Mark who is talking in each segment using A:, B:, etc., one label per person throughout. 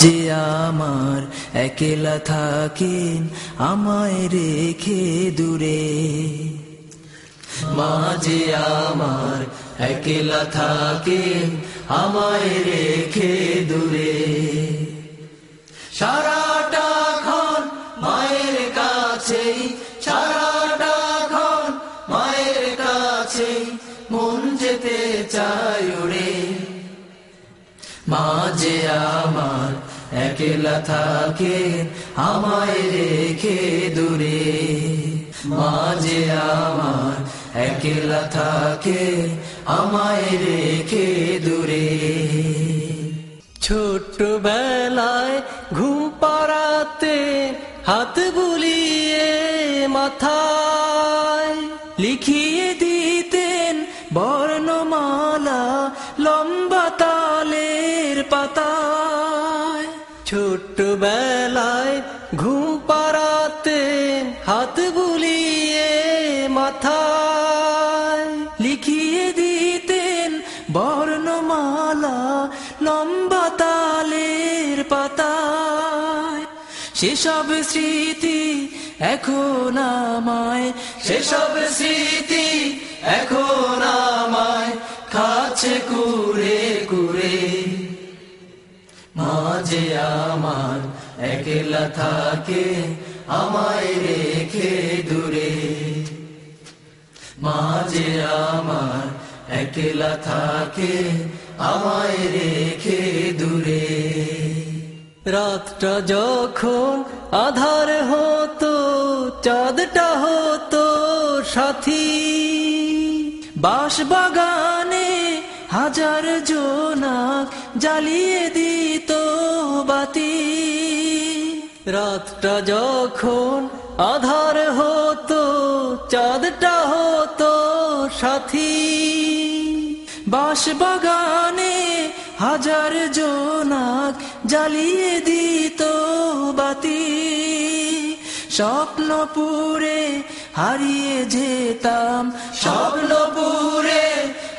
A: যে আমার একলা থাকেন আমায় রেখে দূরে, মা যে আমার একলা থাকেন আমায় রেখে দূরে। সারাটা ক্ষণ মায়ের কাছে, সারাটা ক্ষণ মায়ের কাছে মন যেতে চায় উড়ে। মা যে আমার একলা থাকেন আমায় রেখে দূরে, মা যে আমার একলা থাকেন আমায় রেখে দূরে। ছোট্টবেলায় ঘুম পাড়াতে হাত বুলিয়ে মাথায় লিখিয়ে দিতেন বর্ণমালা লম্বা তালের পাতায়। ছোট্টবেলায় ঘুম পাড়াতে হাত বুলিয়ে মাথায় লিখিয়ে দিতেন বর্ণমালা লম্বা তালের পাতায়। সেসব স্মৃতি এখন আমায়, সেসব স্মৃতি এখন আমায় খাচ্ছে কুরে কুরে। মা যে আমার একলা থাকে আমায় রেখে দূরে, মা যে আমার একলা থাকে আমায় রেখে দূরে। রাতটা যখন আধার হতো চাঁদটা হতো সাথী, বাঁশবাগানে হাজার জোনাক জ্বালিয়ে দিত বাতি। রাতটা যখন আধার হতো চাঁদটা হতো সাথী, বাঁশবাগানে হাজার জোনাক জ্বালিয়ে দিত বাতি। স্বপ্নপুরে হারিয়ে যেতাম, স্বপ্নপুরে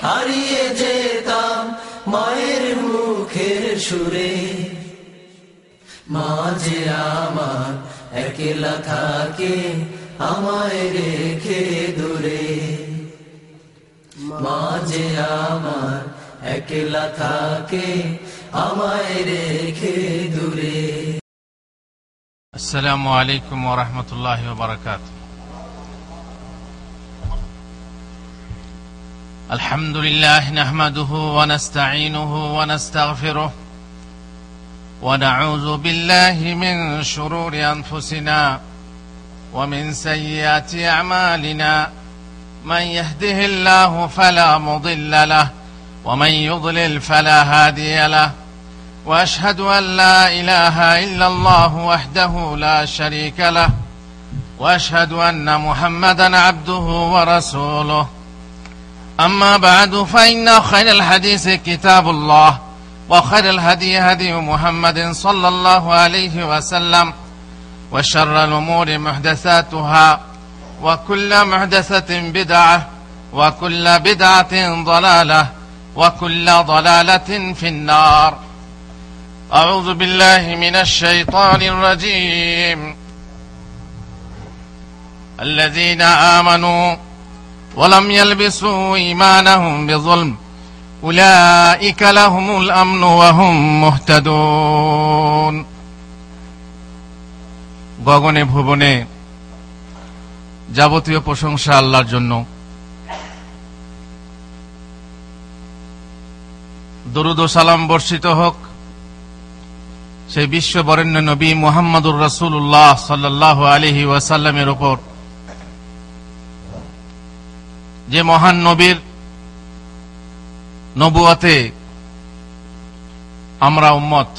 A: হারিয়ে যেতাম মায়ের মুখের সুরে। মা যে আমার একলা থাকে আমায় রেখে দূরে, মা যে আমার একলা থাকে আমায় রেখে দূরে।
B: আসসালামু আলাইকুম ওয়া রাহমাতুল্লাহি ওয়া বারাকাতুহু। আলহামদুলিল্লাহ নাহমাদুহু ওয়া নাস্তাঈনুহু ওয়া নাস্তাগফিরুহু ওয়া নাউযু বিল্লাহি মিন শুরুরি আনফুসিনা ওয়া মিন সাইয়্যাতি আমালিনা। من يهده الله فلا مضل له ومن يضلل فلا هادي له واشهد ان لا اله الا الله وحده لا شريك له واشهد ان محمدا عبده ورسوله. اما بعد فان خير الحديث كتاب الله وخير الهدي هدي محمد صلى الله عليه وسلم وشر الامور محدثاتها وكل محدثة بدعة وكل بدعة ضلالة وكل ضلالة في النار. أعوذ بالله من الشيطان الرجيم. الذين آمنوا ولم يلبسوا إيمانهم بظلم أولئك لهم الأمن وهم مهتدون. গগনে ভুবনে যাবতীয় প্রশংসা আল্লাহর জন্য। দরুদ ও সালাম বর্ষিত হোক সেই বিশ্ব বরেণ্য নবী মুহাম্মদুর রাসূলুল্লাহ সাল্লাল্লাহু আলাইহি ওয়াসাল্লামের উপর, যে মহান নবীর নবুয়তে আমরা উম্মত,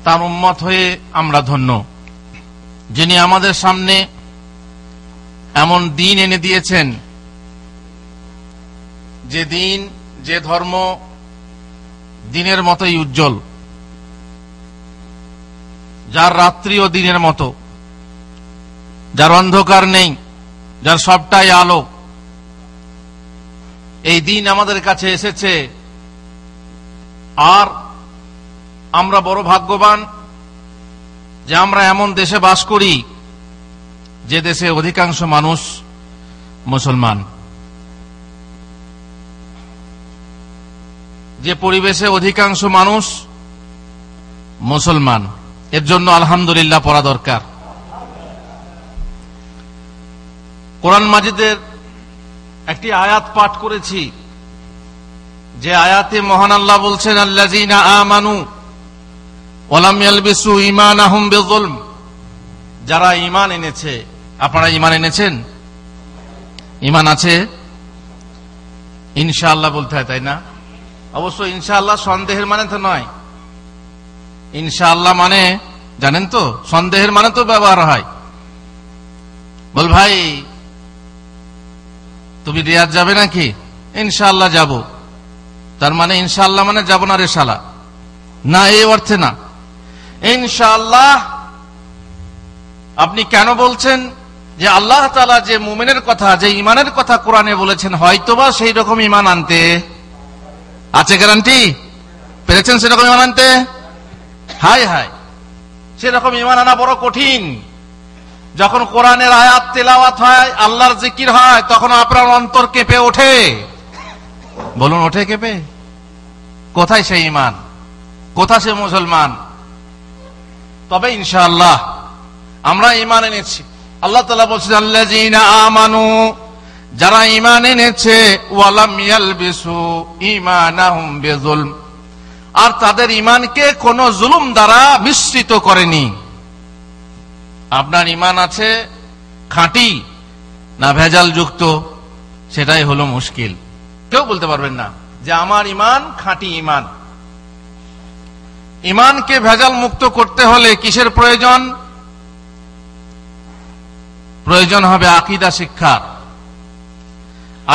B: তার উম্মত হয়ে আমরা ধন্য। যিনি আমাদের সামনে এমন দিন এনে দিয়েছেন, যে দিন, যে ধর্ম দিনের মতোই উজ্জ্বল, যার রাত্রিও দিনের মতো, যার অন্ধকার নেই, যার সবটাই আলো। এই দিন আমাদের কাছে এসেছে, আর আমরা বড় ভাগ্যবান যে আমরা এমন দেশে বাস করি যে দেশে অধিকাংশ মানুষ মুসলমান, যে পরিবেশে অধিকাংশ মানুষ মুসলমান। এর জন্য আলহামদুলিল্লাহ পড়া দরকার। কোরআন মাজিদের একটি আয়াত পাঠ করেছি, যে আয়াতে মহান আল্লাহ বলছেন, আল্লাযীনা আমানু ওয়া লাম ইয়ালবিসু ঈমানাহুম বিযুলম, যারা ঈমান এনেছে। আপনারা ঈমান এনেছেন? ঈমান আছে? ইনশাআল্লাহ বলতে হয়, তাই না? অবশ্য ইনশাআল্লাহ সন্দেহের মানে তো নয়। ইনশাআল্লাহ মানে জানেন তো, সন্দেহের মানে তো ব্যবহার হয়। বল ভাই তুমি রিয়াদ যাবে নাকি? ইনশাআল্লাহ যাব। তার মানে ইনশাআল্লাহ মানে যাব না রে শালা, না, এই অর্থে না। ইনশাআল্লাহ আপনি কেন বলছেন? যে আল্লাহ তাআলা যে মুমিনের কথা, যে ঈমানের কথা কোরআনে বলেছেন, হয়তোবা সেই রকম ঈমান আনতে আছে। গ্যারান্টি পেরেছেন সেরকম ঈমান আনতে? হায় হায়, সেরকম ঈমান আনা বড় কঠিন। যখন কোরআনের আয়াত তেলাওয়াত হয়, আল্লাহর জিকির হয়, তখন আপনার অন্তর কেঁপে ওঠে। বলুন, ওঠে কেঁপে? কোথায় সেই ঈমান? কোথায় সে মুসলমান? তবে ইনশাআল্লাহ আমরা ঈমান এনেছি। আল্লাহ তাআলা বলছেন, আল্লাযীনা আমানু, যারা ঈমান এনেছে, ওয়া লাম ইয়ালবিসু ঈমানাহুম বিযুলম, আর তাদের ঈমানকে কোন জুলুম দ্বারা মিশ্রিত করেনি। আপনার ঈমান আছে খাঁটি না ভেজাল যুক্ত, সেটাই হলো মুশকিল। কেউ বলতে পারবেন না যে আমার ঈমান খাঁটি ঈমান। ঈমানকে ভেজাল মুক্ত করতে হলে কিসের প্রয়োজন? প্রয়োজন হবে আকীদা শিক্ষার।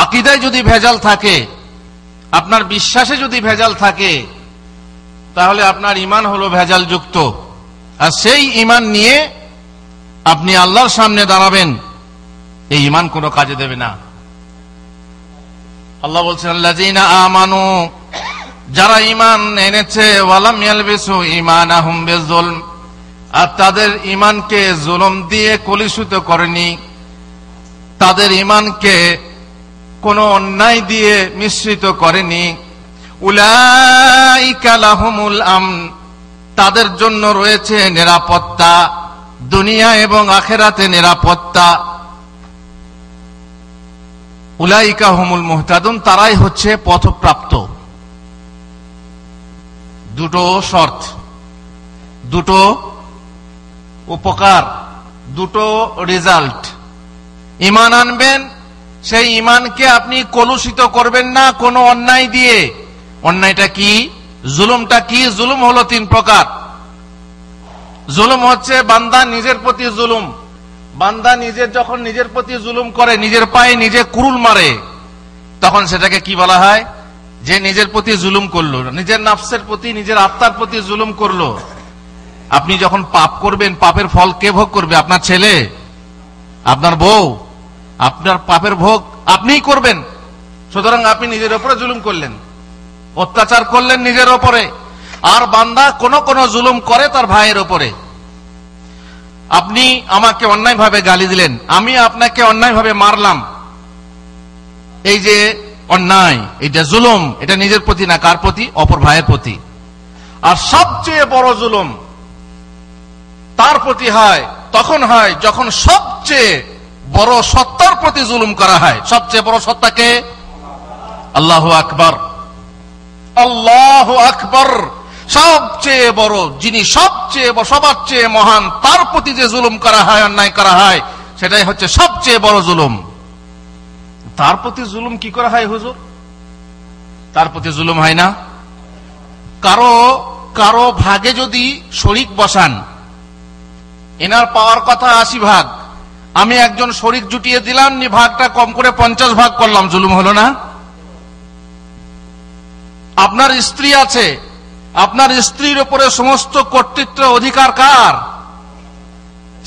B: আকীদায় যদি ভেজাল থাকে, আপনার বিশ্বাসে যদি ভেজাল থাকে, তাহলে আপনার ঈমান হলো ভেজাল যুক্ত। আর সেই ঈমান নিয়ে আপনি আল্লাহর সামনে দাঁড়াবেন, এই ঈমান কোনো কাজে দেবে না। আল্লাহ বলছেন, আল্লাযীনা আমানু, যারা ঈমান এনেছে, ওয়া লাম ইয়ালবিসু ঈমানাহুম বিযুলম, আর তাদের ঈমানকে জুলুম দিয়ে কলুষিত করেনি, তাদের ঈমানকে কোন অন্যায় দিয়ে মিশ্রিত করেনি। উলাইকা লাহুমুল আমন, তাদের জন্য রয়েছে নিরাপত্তা, দুনিয়া এবং আখিরাতে নিরাপত্তা। উলাইকা হুমুল মুহতাদুন, তারাই হচ্ছে পথপ্রাপ্ত। দুটো শর্ত, দুটো উপকার, দুটো রেজাল্ট। ঈমান আনবেন, সেই ঈমানকে আপনি কলুষিত করবেন না কোনো অন্যায় দিয়ে। অন্যায়টা কি? জুলুমটা কি? জুলুম হলো তিন প্রকার। জুলুম হচ্ছে বান্দা নিজের প্রতি জুলুম। বান্দা যখন নিজের প্রতি জুলুম করে, নিজের পায়ে নিজে কুরুল মারে, তখন সেটাকে কি বলা হয়? যে নিজের প্রতি জুলুম করলো, নিজের নাফসের প্রতি, নিজের আত্মার প্রতি জুলুম করলো। আপনি যখন পাপ করবেন, পাপের ফল কে ভোগ করবে? আপনার ছেলে, আপনার বউ। আপনার পাপের ভোগ আপনিই করবেন। সুতরাং আপনি নিজের উপরে জুলুম করলেন, অত্যাচার করলেন নিজের উপরে। আর বান্দা কোন কোন জুলুম করে তার ভাইয়ের উপরে। আপনি আমাকে অন্যায়ভাবে গালি দিলেন, আমি আপনাকে অন্যায়ভাবে মারলাম, এই যে অন্যায়, এটা জুলুম। এটা নিজের প্রতি না, কার প্রতি? অপর ভাইয়ের প্রতি। আর সবচেয়ে বড় জুলুম তার প্রতি হয়, তখন হয় যখন সবচেয়ে বড় সত্তার প্রতি জুলুম করা হয়। সবচেয়ে বড় সত্তাকে? আল্লাহু আকবার, আল্লাহু আকবার। সবচেয়ে বড় যিনি, সবচেয়ে সবার চেয়ে মহান, তার প্রতি যে জুলুম করা হয়, অন্যায় করা হয়, সেটাই হচ্ছে সবচেয়ে বড় জুলুম। তার প্রতি জুলুম কি করা হয় হুজুর? তার প্রতি জুলুম হয় না। কারো ভাগে যদি শরীক বসান, এনার পাওয়ার কথা 80 ভাগ, আমি একজন শরীক জুটিয়ে দিলাম, ভাগটা কম করে 50 ভাগ করলাম, জুলুম হলো না? আপনার স্ত্রী আছে, আপনার স্ত্রীর উপরে সমস্ত কর্তৃত্ব অধিকার কার?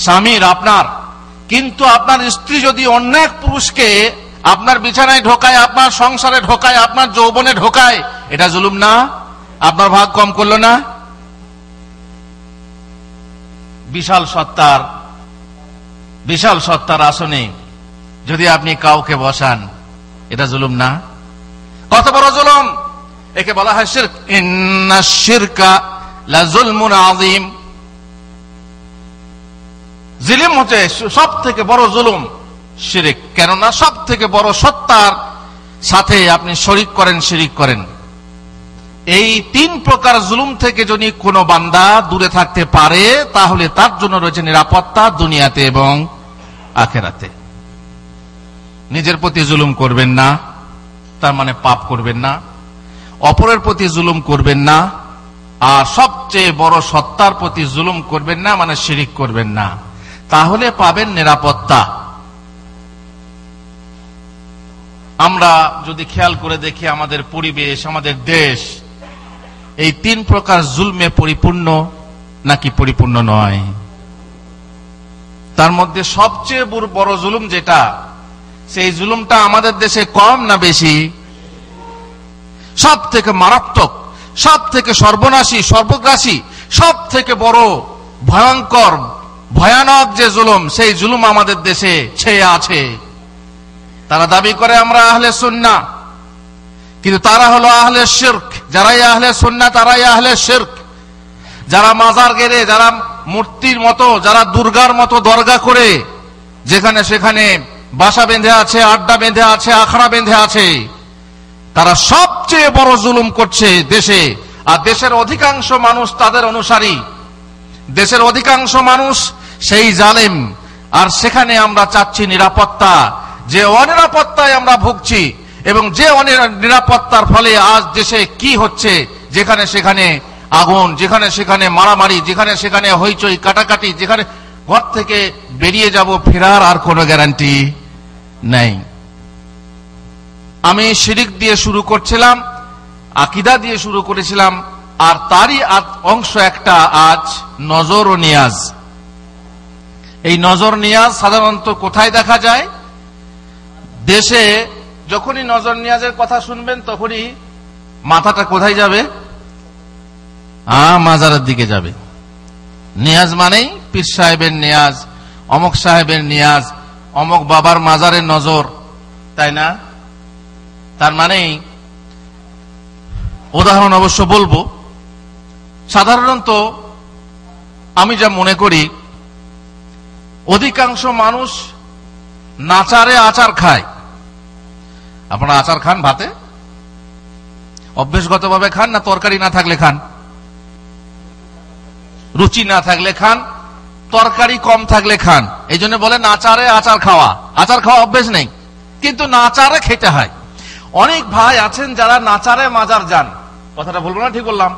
B: স্বামীর, আপনার। কিন্তু আপনার স্ত্রী যদি অন্য এক পুরুষকে আপনার বিছানায় ঢোকায়, আপনার সংসারে ঢোকায়, আপনার যৌবনে ঢোকায়, এটা জুলুম না? আপনার ভাগ কম করলো না? বিশাল সত্তার আসনে যদি আপনি কাউকে বসান, এটা জুলুম না? কত বড় জুলুম! একে বলা হয় শিরক। ইন্নাশ শিরকা লাযুলমুন আযীম। জুলুম হচ্ছে সব থেকে বড় জুলুম শিরক, কেননা সব থেকে বড় সত্তার সাথে আপনি শরীক করেন, শিরিক করেন। এই 3 প্রকার জুলুম থেকে যদি কোনো বান্দা দূরে থাকতে পারে, তাহলে তার জন্য রয়েছে নিরাপত্তা দুনিয়াতে এবং আখিরাতে। নিজের প্রতি জুলুম করবেন না, তার মানে পাপ করবেন না। অপরের প্রতি জুলুম করবেন না, আর সবচেয়ে বড় সত্তার প্রতি জুলুম করবেন না, মানে শিরিক করবেন না। তাহলে পাবেন নিরাপত্তা। আমরা যদি খেয়াল করে দেখি আমাদের পরিবেশ, আমাদের দেশ এই 3 প্রকার জুলমে পরিপূর্ণ নাকি পরিপূর্ণ নয়? তার মধ্যে সবচেয়ে বড় জুলুম যেটা, সেই জুলুমটা আমাদের দেশে কম না বেশি? সব থেকে মারাত্মক, সব থেকে সর্বনাশী, সর্বগ্রাসী, সব থেকে বড় ভয়ঙ্কর ভয়ানক যে জুলুম, সেই জুলুম আমাদের দেশে ছেয়ে আছে। তারা দাবি করে আমরা আহলে সুন্নাহ, কিন্তু তারা হলো আহলে শিরক। যারাই আহলে সুন্নাহ তারাই আহলে শিরক। যারা মাজার গেড়ে, যারা মূর্তির মতো, যারা দুর্গার মতো দরগা করে যেখানে সেখানে বাসা বেঁধে আছে, আড্ডা বেঁধে আছে, আখড়া বেঁধে আছে, তারা সবচেয়ে বড় জুলুম করছে দেশে। আর দেশের অধিকাংশ মানুষ তাদের অনুসারী, দেশের অধিকাংশ মানুষ সেই জালেম। আর সেখানে আমরা চাচ্ছি নিরাপত্তা। যে অনিরাপত্তায় আমরা ভুগছি, এবং যে নিরাপত্তার ফলে আজ দেশে কি হচ্ছে, যেখানে সেখানে আগুন, যেখানে সেখানে মারামারি, যেখানে সেখানে হইচই কাটাকাটি, যেখানে ঘর থেকে বেরিয়ে যাব ফেরার আর কোনো গ্যারান্টি নাই। আমি শিরিক দিয়ে শুরু করছিলাম, আকীদা দিয়ে শুরু করেছিলাম, আর তারই অংশ একটা আজ নজর ও নিয়াজ। এই নজর নিয়াজ সাধারণত কোথায় দেখা যায়? দেশে যখনই নজর নিয়াজের কথা শুনবেন তখনই মাথাটা কোথায় যাবে? মাজারের দিকে যাবে। নিয়াজ মানেই পীর সাহেবের নিয়াজ, অমক সাহেবের নিয়াজ, অমক বাবার মাজারের নজর, তাই না? তার মানেই উদাহরণ অবশ্য বলবো। সাধারণত আমি যা মনে করি, অধিকাংশ মানুষ নাচারে আচার খায়। আপনারা আচার খান ভাতে? অভ্যেসগতভাবে খান না তরকারি না থাকলে খান? রুচি না থাকলে খান, তরকারি কম থাকলে খান। এই জন্য বলে নাচারে আচার খাওয়া। আচার খাওয়া অভ্যেস নেই, কিন্তু নাচারে খেতে হয়। অনেক ভাই আছেন যারা নাচারে মাজার যান। কথাটা বলবো না, ঠিক বললাম?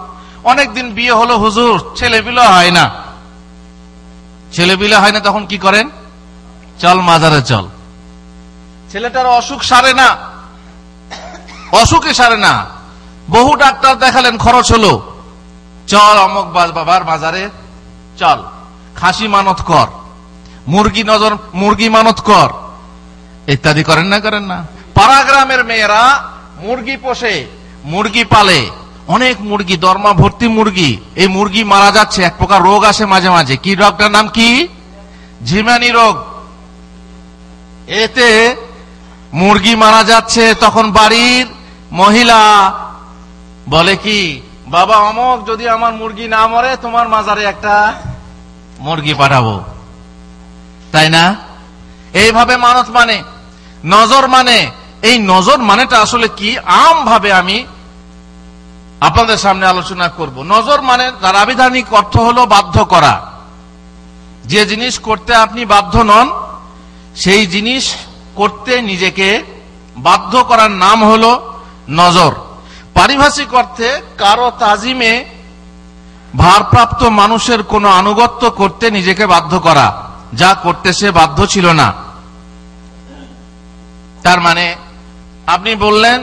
B: অনেকদিন বিয়ে হলো হুজুর, ছেলেপিলে হয় না। ছেলেপিলে হয় না, তখন কি করেন? চল মাজারে চল। ছেলেটার অসুখ সারে না, অসুখে সারে না, বহু ডাক্তার দেখালেন, খরচ হলো, চল অমক বাবার মাজারে চল। খাসি মানত কর, মুরগি মানত কর, ইত্যাদি করেন না? করেন না? পাড়াগ্রামের মেয়েরা মুরগি পোষে, মুরগি পালে, অনেক মুরগি, দরমা ভর্তি মুরগি। এই মুরগি মারা যাচ্ছে, এক প্রকার রোগ আসে মাঝে মাঝে। কি রোগটার নাম কি? ঝিমানি রোগ। এতে মুরগি মারা যাচ্ছে, তখন বাড়ির মহিলা বলে কি, বাবা অমক, যদি আমার মুরগি না মরে তোমার মাজারে একটা মুরগি পাঠাবো, তাই না? এইভাবে মানত মানে, নজর মানে। এই নজর মানেটা আসলে কি, আম ভাবে আমি আপনাদের সামনে আলোচনা করব। নজর মানে তার আবিধানিক অর্থ হলো বাধ্য করা। যে জিনিস করতে আপনি বাধ্য নন, সেই জিনিস করতে নিজেকে বাধ্য করার নাম হলো নজর। পারিভাষিক অর্থে কারো তাজিমে ভারপ্রাপ্ত মানুষের কোনো আনুগত্য করতে নিজেকে বাধ্য করা, যা করতে সে বাধ্য ছিল না। তার মানে আপনি বললেন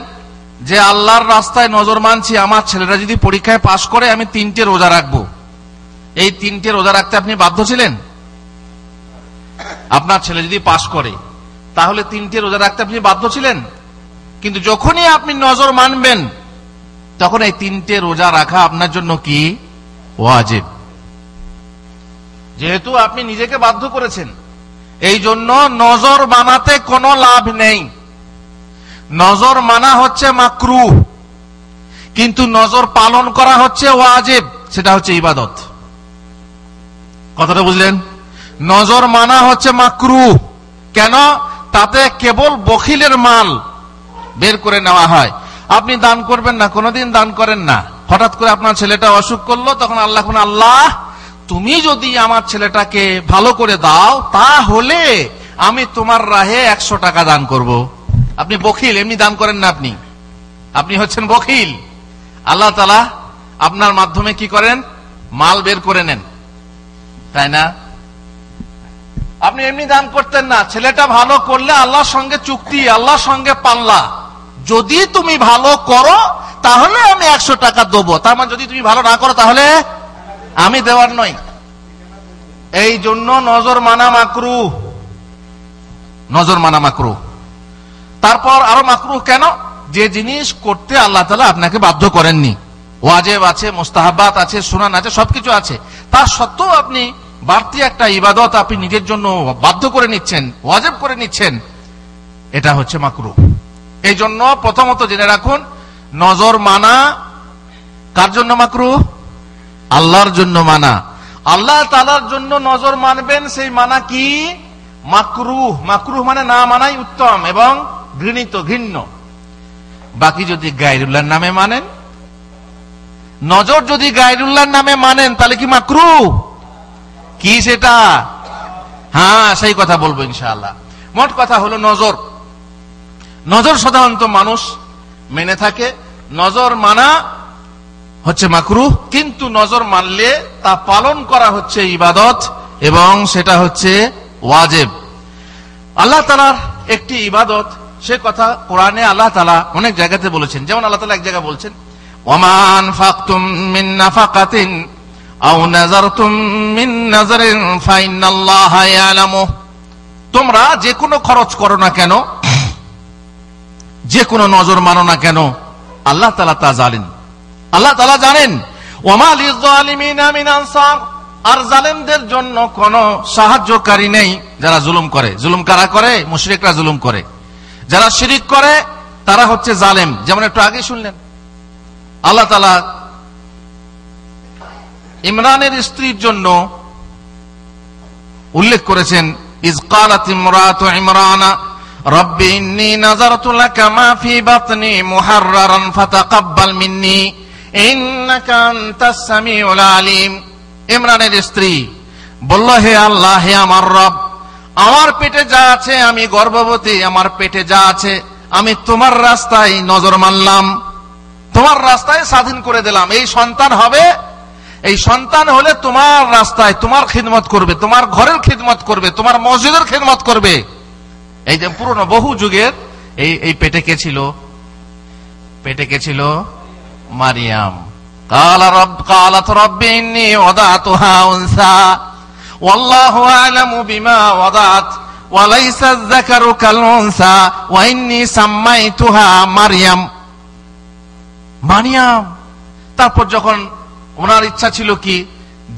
B: যে আল্লাহর রাস্তায় নজর মানছি, আমার ছেলেরা যদি পরীক্ষায় পাশ করে আমি 3টে রোজা রাখবো। এই 3টে রোজা রাখতে আপনি বাধ্য ছিলেন? আপনার ছেলে যদি পাশ করে, তাহলে 3টে রোজা রাখতে আপনি বাধ্য ছিলেন? কিন্তু যখনই আপনি নজর মানবেন, তখন এই 3টে রোজা রাখা আপনার জন্য কি? ওয়াজিব। যেহেতু আপনি নিজেকে বাধ্য করেছেন, এই জন্য নজর বানাতে কোনো লাভ নেই। নজর মানা হচ্ছে মাকরুহ, কিন্তু নজর পালন করা হচ্ছে ওয়াজিব, সেটা হচ্ছে ইবাদত। কথাটা বুঝলেন? নজর মানা হচ্ছে মাকরুহ, কেন? তাতে কেবল বখিলের মাল বের করে নেওয়া হয়। আপনি দান করবেন না, কোনোদিন দান করেন না, হঠাৎ করে আপনার ছেলেটা অসুখ করলো, তখন আল্লাহ আল্লাহ তুমি যদি আমার ছেলেটাকে ভালো করে দাও তাহলে আমি তোমার রাহে 100 টাকা দান করব। আপনি বখিল, এমনি দান করেন না, আপনি হচ্ছেন বখিল। আল্লাহ তাআলা আপনার মাধ্যমে কি করেন? মাল বের করে নেন, তাই না? আপনি এমনি দান করতেন না, ছেলেটা ভালো করলে আল্লাহর সঙ্গে চুক্তি, আল্লাহর সঙ্গে পাল্লা, যদি তুমি ভালো করো তাহলে আমি 100 টাকা দেবো, তার মানে যদি তুমি ভালো না করো তাহলে আমি দেওয়ার নই। এই জন্য নজর মানা মাকরুহ, নজর মানা মাকরুহ। তারপর আরো মাকরুহ কেন? যে জিনিস করতে আল্লাহ তাআলা আপনাকে বাধ্য করেননি, ওয়াজিব আছে, মুস্তাহাবাত আছে, সুনান আছে, সবকিছু আছে, তার সত্ত্বেও আপনি বাড়তি একটা ইবাদত আপনি নিজের জন্য বাধ্য করে নিচ্ছেন, ওয়াজিব করে নিচ্ছেন, এটা হচ্ছে মাকরুহ। এই জন্য প্রথমত জেনে রাখুন, নজর মানা কার জন্য মাকরুহ? আল্লাহর জন্য মানা। আল্লাহ তাআলার জন্য নজর মানবেন, সেই মানা কি? মাকরুহ। মাকরুহ মানে না মানাই উত্তম এবং ঘৃণিত, ঘৃণ্য। বাকি যদি গায়রুল্লাহর নামে মানেন, নজর যদি গায়রুল্লাহর নামে মানেন তাহলে কি মাকরুহ? কি সেটা? হ্যাঁ, সেই কথা বলবো ইনশাআল্লাহ। মোট কথা হলো নজর, নজর সাধারণত মানুষ মেনে থাকে, নজর মানা হচ্ছে মাকরুহ, কিন্তু নজর মানলে তা পালন করা হচ্ছে ইবাদত এবং সেটা হচ্ছে ওয়াজিব। আল্লাহ তাআলার একটি ইবাদত, সে কথা কোরআনে আল্লাহ তাআলা অনেক জায়গাতে বলেছেন। যেমন আল্লাহ তাআলা এক জায়গায় বলছেন, ওয়া আনফাকতুম মিন নাফাকাতিন আও নাযারতুম মিন নাযারিন ফাইন্নাল্লাহা ইয়ালামু। তোমরা যে কোনো খরচ করো না কেন, যে কোনো নজর মানো না কেন, আল্লাহ তাআলা তা জানেন, আল্লাহ তাআলা জানেন। ওয়া মা লিয-যালিমিনা মিন আনসার, আর জালেমদের জন্য কোনো সাহায্যকারী নেই যারা জুলুম করে। জুলুম কারা করে? মুশরিকরা জুলুম করে, যারা শিরিক করে তারা হচ্ছে জালেম। যেমন একটু আগে শুনলেন আল্লাহ তাআলা ইমরানের স্ত্রীর জন্য উল্লেখ করেছেন, ইয ক্বালাত ইমরাতু ইমরানা রব্বি ইন্নী নাযারতু লাকা মা ফি বাতনি মুহাররারান ফাতাকাব্বাল মিন্নী ইন্নাকা আনতাস সামিউল আলিম। ইমরানের স্ত্রী বলল, হে আল্লাহ, হে আমার রব, আমার পেটে যা আছে, আমি গর্ভবতী, আমার পেটে যা আছে আমি তোমার রাস্তায় নজর মানলাম, তোমার রাস্তায় স্বাধীন করে দিলাম। এই সন্তান হবে, এই সন্তান হলে তোমার রাস্তায় তোমার খিদমত করবে, তোমার ঘরের খিদমত করবে, তোমার মসজিদের খিদমত করবে। এই যে পুরনো বহু যুগের এই পেটে কে ছিল? পেটে কে ছিল? মারিয়াম। قالت رب إني وضعتها أنثى والله أعلم بما وضعت وليس الذكر كالأنثى وإني سميتها مريم। মারিয়াম তারপর যখন ওনার ইচ্ছা ছিল কি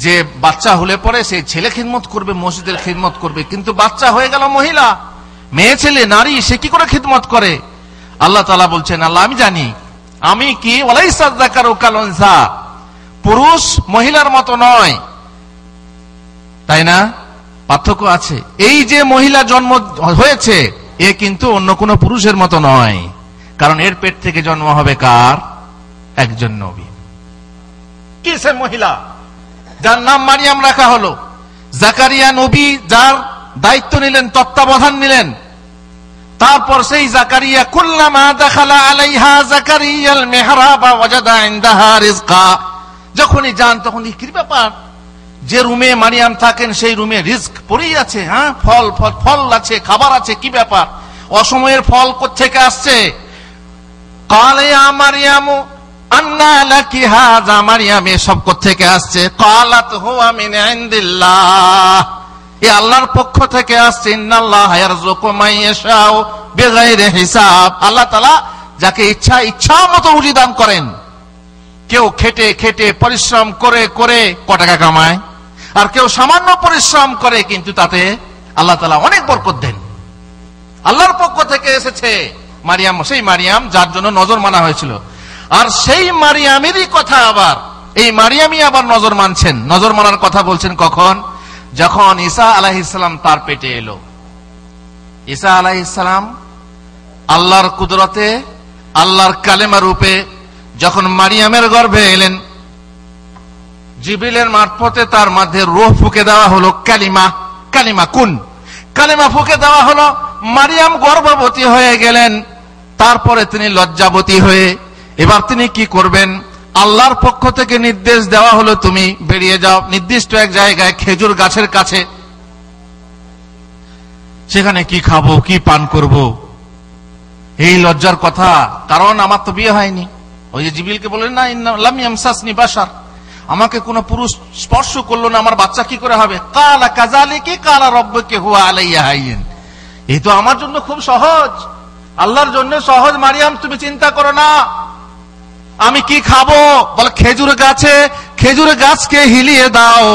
B: যে বাচ্চা হলে পরে সে ছেলে খিদমত করবে, মসজিদের খিদমত করবে, কিন্তু বাচ্চা হয়ে গেল মহিলা, মেয়ে ছেলে নারী, সে কি করে খিদমত করে? আল্লাহ তাআলা বলছেন, আল্লাহ আমি জানি, আমি কি ওয়ালাইসা যাকারু কাল উনসা, পুরুষ মহিলার মতো নয়, তাই না? পার্থক্য আছে। এই যে মহিলা জন্ম হয়েছে এ কিন্তু অন্য কোন পুরুষের মতো নয়, কারণ এর পেট থেকে জন্ম হবে কার? একজন নবী। কি সে মহিলা যার নাম মারিয়াম রাখা হলো? জাকারিয়া নবী যার দায়িত্ব নিলেন, তত্ত্বাবধান নিলেন, তারপর সেই জাকারিয়া কুল্লামা দাখালা আলাইহা জাকারিয়াল মিহরাবা ওয়াজাদা ইনদাহা রিজকা, যখনই যান তখন কি ব্যাপার, যে রুমে মারিয়াম থাকেন সেই রুমে রিজক পড়েই আছে, হ্যাঁ, ফল আছে, খাবার আছে, কি ব্যাপার? অসময়ের ফল কোত্থেকে আসছে? ক্বালা ইয়া মারিয়ামু আন্না লাকি হাযা, মারিয়াম এসব কোত্থেকে আসছে? ক্বালাত হুয়া মিন ইনদিল্লাহ, এ আল্লাহর পক্ষ থেকে আসছে। ইন্নাল্লাহা ইয়ারযুকু মান ইয়াশাউ বিগাইরি হিসাব, আল্লাহ তাআলা যাকে ইচ্ছা মতো রুজি দান করেন। কেউ খেটে খেটে পরিশ্রম করে করে ক টাকা কামায়, আর কেউ সামান্য পরিশ্রম করে, কিন্তু তাতে আল্লাহ তাআলা অনেক বরকত দেন। আল্লাহর পক্ষ থেকে এসেছে মারিয়াম, সেই মারিয়াম যার জন্য নজর মানা হয়েছিল। আর সেই মারিয়ামেরই কথা আবার এই মারিয়ামই আবার নজর মানছেন। নজর মানার কথা বলছেন কখন? যখন ঈসা আলাইহিস সালাম তার পেটে এলো। ঈসা আলাইহিস সালাম আল্লাহর কুদরতে, আল্লাহর কালেমা রূপে যখন মারিয়ামের গর্ভে এলেন, জিবরিলের মারফতে তার মধ্যে রূহ ফুঁকে দেওয়া হলো, কালিমা কুন, কালিমা ফুঁকে দেওয়া হলো। মারিয়াম গর্ভবতী হয়ে গেলেন। তারপরে তিনি লজ্জাবতী হয়ে এবার তিনি কি করবেন? আল্লাহর পক্ষ থেকে নির্দেশ দেওয়া হলো, তুমি বেরিয়ে যাও নির্দিষ্ট এক জায়গায় খেজুর গাছের কাছে। সেখানে কি খাবো, কি পান করব, এই লজ্জার কথা, কারণ আমার তো বিয়ে হয়নি। ওই যে জিবরিলকে বললেন না, লাম ইয়ামসাসনি বাশার, আমাকে কোন পুরুষ স্পর্শ করলো না, আমার বাচ্চা কি করে হবে? কালা কাযালিকা কালা রাব্বুকা হুয়া আলাইয়া হাইয়্যিন, এই তো আমার জন্য খুব সহজ, আল্লাহর জন্য সহজ। মারিয়াম তুমি চিন্তা করো না, আমি কি খাবো? বলে খেজুর গাছে, খেজুর গাছকে হিলিয়ে দাও,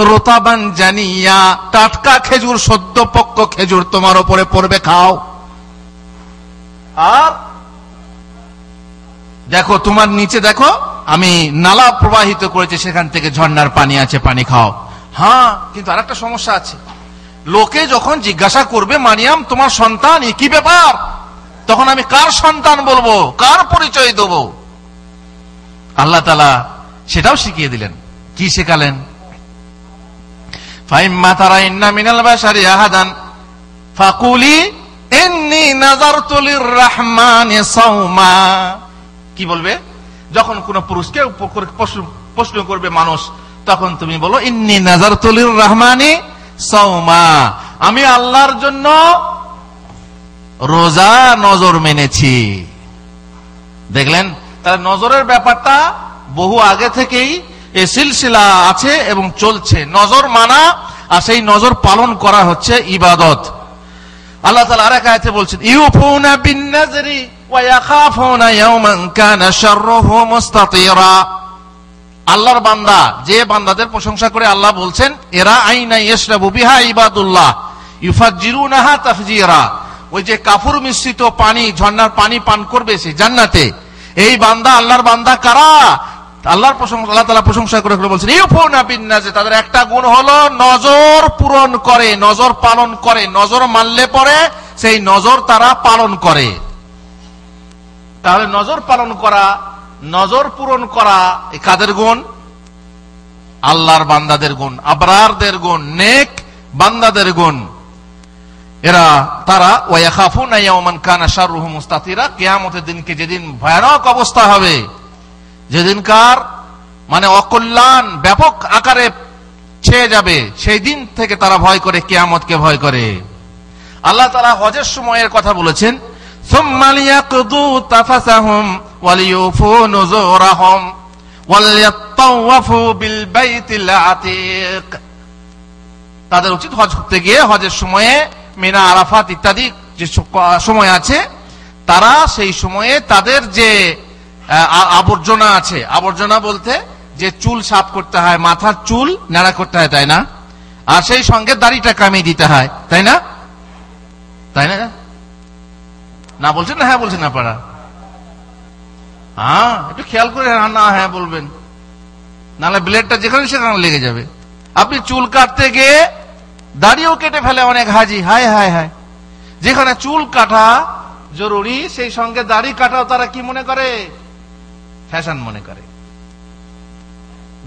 B: রোতাবান জানিয়া, টাটকা খেজুর, সদ্য পক্ক খেজুর তোমার উপরে পড়বে, খাও। আর দেখো তোমার নিচে দেখো আমি নালা প্রবাহিত করেছি, সেখান থেকে ঝর্ণার পানি আছে, পানি খাও। হ্যাঁ, কিন্তু আরেকটা সমস্যা আছে, লোকে যখন জিজ্ঞাসা করবে মারিয়াম তোমার সন্তান, এ কি ব্যাপার, তখন আমি কার সন্তান বলবো, কার পরিচয় দেবো? আল্লাহ তাআলা সেটাও শিখিয়ে দিলেন। কি শেখালেন? ফাইম্মা তারাইন্না মিনাল বাশারি আহাদান ফাকুলি ইন্নী নাযারতু লিররহমানি সাওমা। কি বলবে? যখন কোন পুরুষকে প্রশ্ন করবে মানুষ, তখন তুমি বলো ইন্নী নাযারতু লিররহমানি সাওমা, আমি আল্লাহর জন্য রোজা নজর মেনেছি। দেখলেন, তার নজরের ব্যাপারটা বহু আগে থেকেই এই সিলসিলা আছে এবং চলছে। নজর মানা আর সেই নজর পালন করা হচ্ছে ইবাদত। আল্লাহ তাআলা আরেক আয়াতে বলছেন, ইউফুনা বিন-নাযরি ওয়া ইয়াখাফুনা ইয়াওমান কানা শাররুহু মুস্তাতিরা। আল্লাহর বান্দা, যে বান্দাদের প্রশংসা করে আল্লাহ বলছেন, এরা আইনা ইয়াশরাবু বিহা ইবাদুল্লাহ ইউফাজ্জিরুনাহা তাফজিরা, ওই যে কাফুর মিশ্রিত পানি, ঝর্ণার পানি পান করবে সে জান্নাতে। এই বান্দা, আল্লাহর বান্দা কারা? আল্লাহর প্রশংসা, আল্লাহ তাআলা প্রশংসা করে বলছেন ইউফুনা বিন-নাযরি, তাদের একটা গুণ হলো নজর পূরণ করে, নজর পালন করে। নজর মানলে পরে সেই নজর তারা পালন করে। তাহলে নজর পালন করা, নজর পূরণ করা, কাদের গুণ? আল্লাহর বান্দাদের গুণ, আবরারদের গুণ, নেক বান্দাদের গুণ। এরা তারা ওয়া ইয়াখাফুনা ইয়াওমান কানা শাররুহু মুস্তাতিরা, কিয়ামতের দিনকে, যেদিন ভয়ানক অবস্থা হবে, যেদিনকার মানে অকল্যাণ ব্যাপক আকারে ছেয়ে যাবে, সেই দিন থেকে তারা ভয় করে, কিয়ামতকে ভয় করে। আল্লাহ তাআলা হজের সময়ের কথা বলেছেন, সুম্মা লিয়াকদু তাফাসাহুম ওয়া লিউফু নুযুরাহুম ওয়া লিয়াতাওয়াফু বিল বাইতিল আতীক। তাদের উচিত হজ করতে গিয়ে হজের সময়ে মিনা, আরাফাত ইত্যাদি যে সময় আছে, তারা সেই সময়ে তাদের যে আবর্জনা আছে, আবর্জনা বলতে যে চুল সাফ করতে হয়, মাথার চুল নাড়া করতে হয়, তাই না? আর সেই সঙ্গে দাড়িটা কামিয়ে দিতে হয়, তাই না? তাই না? না বলছেন না? হ্যাঁ বলছেন আপনারা? হ্যাঁ, একটু খেয়াল করে না হ্যাঁ বলবেন, নাহলে ব্লেডটা যেখানে সেখানে লেগে যাবে। আপনি চুল কাটতে গিয়ে দাড়িও কেটে ফেলে অনেক হাজি, হায় হায় হায়। যেখানে চুল কাটা জরুরি, সেই সঙ্গে দাড়ি কাটাও তারা কি মনে করে? ফ্যাশন মনে করে।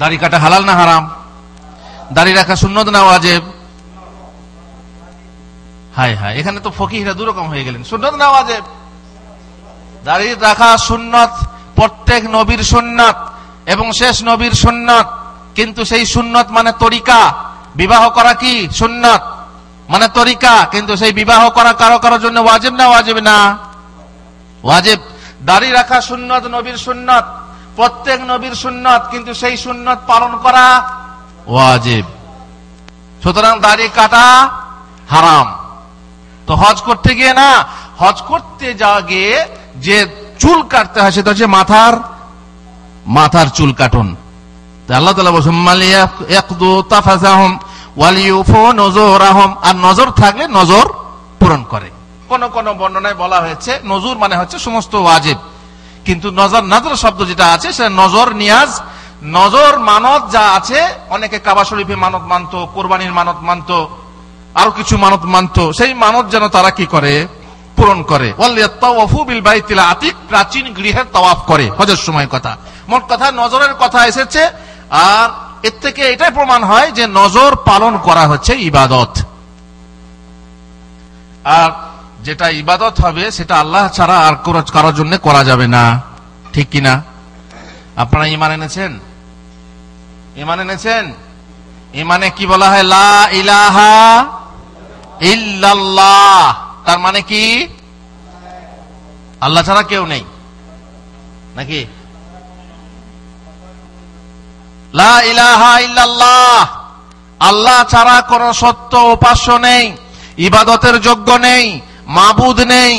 B: দাড়ি কাটা হালাল না হারাম? দাড়ি রাখা সুন্নত না ওয়াজিব? হায় হায়, এখানে তো ফকিহরা দুরকম হয়ে গেলেন। সুন্নত না ওয়াজিব? দাড়ি রাখা সুন্নত, প্রত্যেক নবীর সুন্নত এবং শেষ নবীর সুন্নত। কিন্তু সেই সুন্নত মানে তরিকা। বিবাহ করা কি সুন্নত মানে তরিকা, কিন্তু সেই বিবাহ করা কারো কারোর জন্য ওয়াজিব না ওয়াজিব না? ওয়াজিব। দাড়ি রাখা সুন্নত, নবীর সুন্নত, প্রত্যেক নবীর সুন্নত, কিন্তু সেই সুন্নত পালন করা ওয়াজিব। সুতরাং দাড়ি কাটা হারাম। তো হজ করতে গিয়ে না, হজ করতে যাওয়া গিয়ে যে চুল কাটতে হয় সেটা হচ্ছে মাথার চুল কাটুন। আল্লাহ তাআলা বলেন মালিয়াকদু তাফাসাহুম ওয়ালিউফু নুজুরাহুম, আর নজর থাকলে নজর পূরণ করে। কোন কোন বর্ণনায় বলা হয়েছে নজর মানে হচ্ছে সমস্ত ওয়াজিব, কিন্তু নজর শব্দ যেটা আছে সেটা নজর নিয়াজ, নজর মানত যা আছে, অনেকে কাবা শরীফে মানত মানতো, কোরবানির মানত মানতো, আরো কিছু মানত মানতো, সেই মানত যেন তারা কি করে পূরণ করে। ওয়ালিয়াতাওয়াফু বিল বাইতিল আতিক, প্রাচীন গৃহের তাওয়াফ করে হজের সময় কথা। মোট কথা নজরের কথা এসেছে, আর এর থেকে এটাই প্রমাণ হয় যে নজর পালন করা হচ্ছে ইবাদত। আর যেটা ইবাদত হবে সেটা আল্লাহ ছাড়া আর কারোর জন্য করা যাবে না, ঠিক কিনা? আপনারা ঈমান এনেছেন? ঈমান এনেছেন? ঈমানে কি বলা হয়? লা ইলাহা ইল্লাল্লাহ, তার মানে কি আল্লাহ ছাড়া কেউ নেই, নাকি? লা ইলাহা ইল্লাল্লাহ, আল্লাহ ছাড়া কোন সত্য উপাস্য নেই, ইবাদতের যোগ্য নেই, মাবুদ নেই।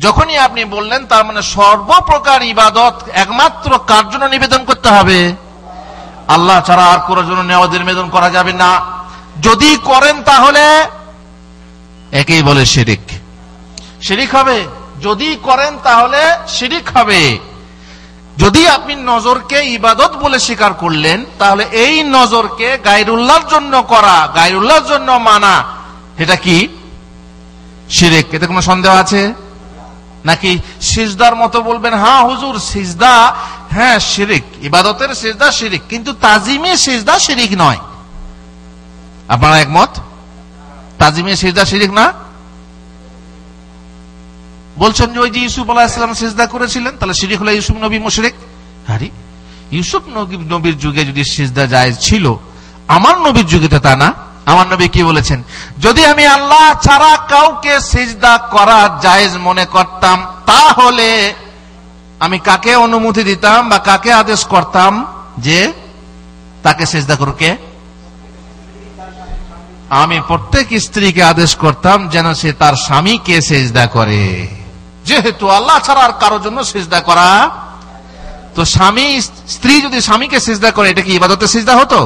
B: যখনই আপনি বললেন তার মানে সর্বপ্রকার ইবাদত একমাত্র কার জন্য নিবেদন করতে হবে? আল্লাহ ছাড়া আর কারোর জন্য নিবেদন করা যাবে না। যদি করেন তাহলে একেই বলে শিরিক, শিরিক হবে। যদি করেন তাহলে শিরিক হবে। যদি আপনি নজরকে ইবাদত বলে স্বীকার করলেন, তাহলে এই নজরকে গায়রুল্লাহর জন্য করা, গায়রুল্লাহর জন্য মানা, এটা কি শিরিক? এতে কোনো সন্দেহ আছে নাকি? সিজদার মতো বলবেন হ্যাঁ হুজুর সিজদা, হ্যাঁ শিরিক, ইবাদতের সিজদা শিরিক, কিন্তু তাজিমে সিজদা শিরিক নয়। আপনারা একমত? তাজিমে সিজদা শিরিক না? বলছেন যে ওই যে ইউসুফ আলাইহিস সালাম সিজদা করেছিলেন, তাহলে শিরিক হলো ইউসুফ নবী মুশরিক। আরে ইউসুফ নবীর যুগে যদি সিজদা জায়েজ ছিল, আমার নবীর যুগে তো তা না। আমার নবী কি বলেছেন? যদি আমি আল্লাহ ছাড়া কাউকে সিজদা করা জায়েজ মনে করতাম, তাহলে আমি কাকে অনুমতি দিতাম বা কাকে আদেশ করতাম যে তাকে সিজদা করতে? আমি প্রত্যেক স্ত্রীকে আদেশ করতাম যেন সে তার স্বামীকে সিজদা করে, যেহেতু আল্লাহ ছাড়া আর কারোর জন্য সিজদা করা। তো স্ত্রী যদি স্বামীকে সিজদা করে, এটা কি ইবাদতের সিজদা হতো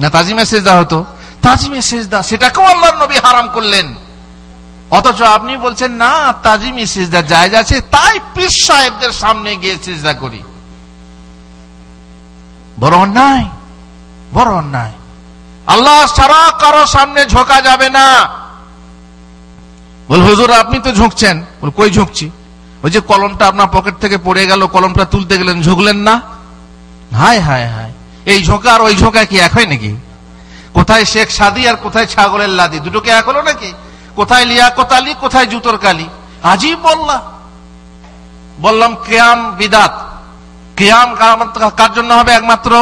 B: না তাজিমের সিজদা হতো? তাজিমের সিজদা, সেটাকেও আল্লাহর নবী হারাম করলেন। অথচ আপনি বলছেন না তাজিমি সিজদা জায়েজ আছে, তাই পীর সাহেবদের সামনে গিয়ে সিজদা করি। বড় অন্যায়, বড় অন্যায়। আল্লাহ ছাড়া কারো সামনে ঝোঁকা যাবে না। বল হুজুর আপনি তো ঝুঁকছেন। বল কই ঝুঁকছি? ওই যে কলমটা আপনার পকেট থেকে পড়ে গেল, কলমটা তুলতে গেলেন, ঝুঁকলেন না? হায় হায় হায়, এই ঝোঁকা আর ওই ঝোঁকা কি এক হয় নাকি? কোথায় শেখ সাদি আর কোথায় ছাগলের লাদি, দুটোকে এক হলো নাকি? কোথায় লিয়াকত আলী, কোথায় জুতোর কালি? আজীব বললাম কিয়াম বিদাত। কিয়াম কার জন্য হবে? একমাত্র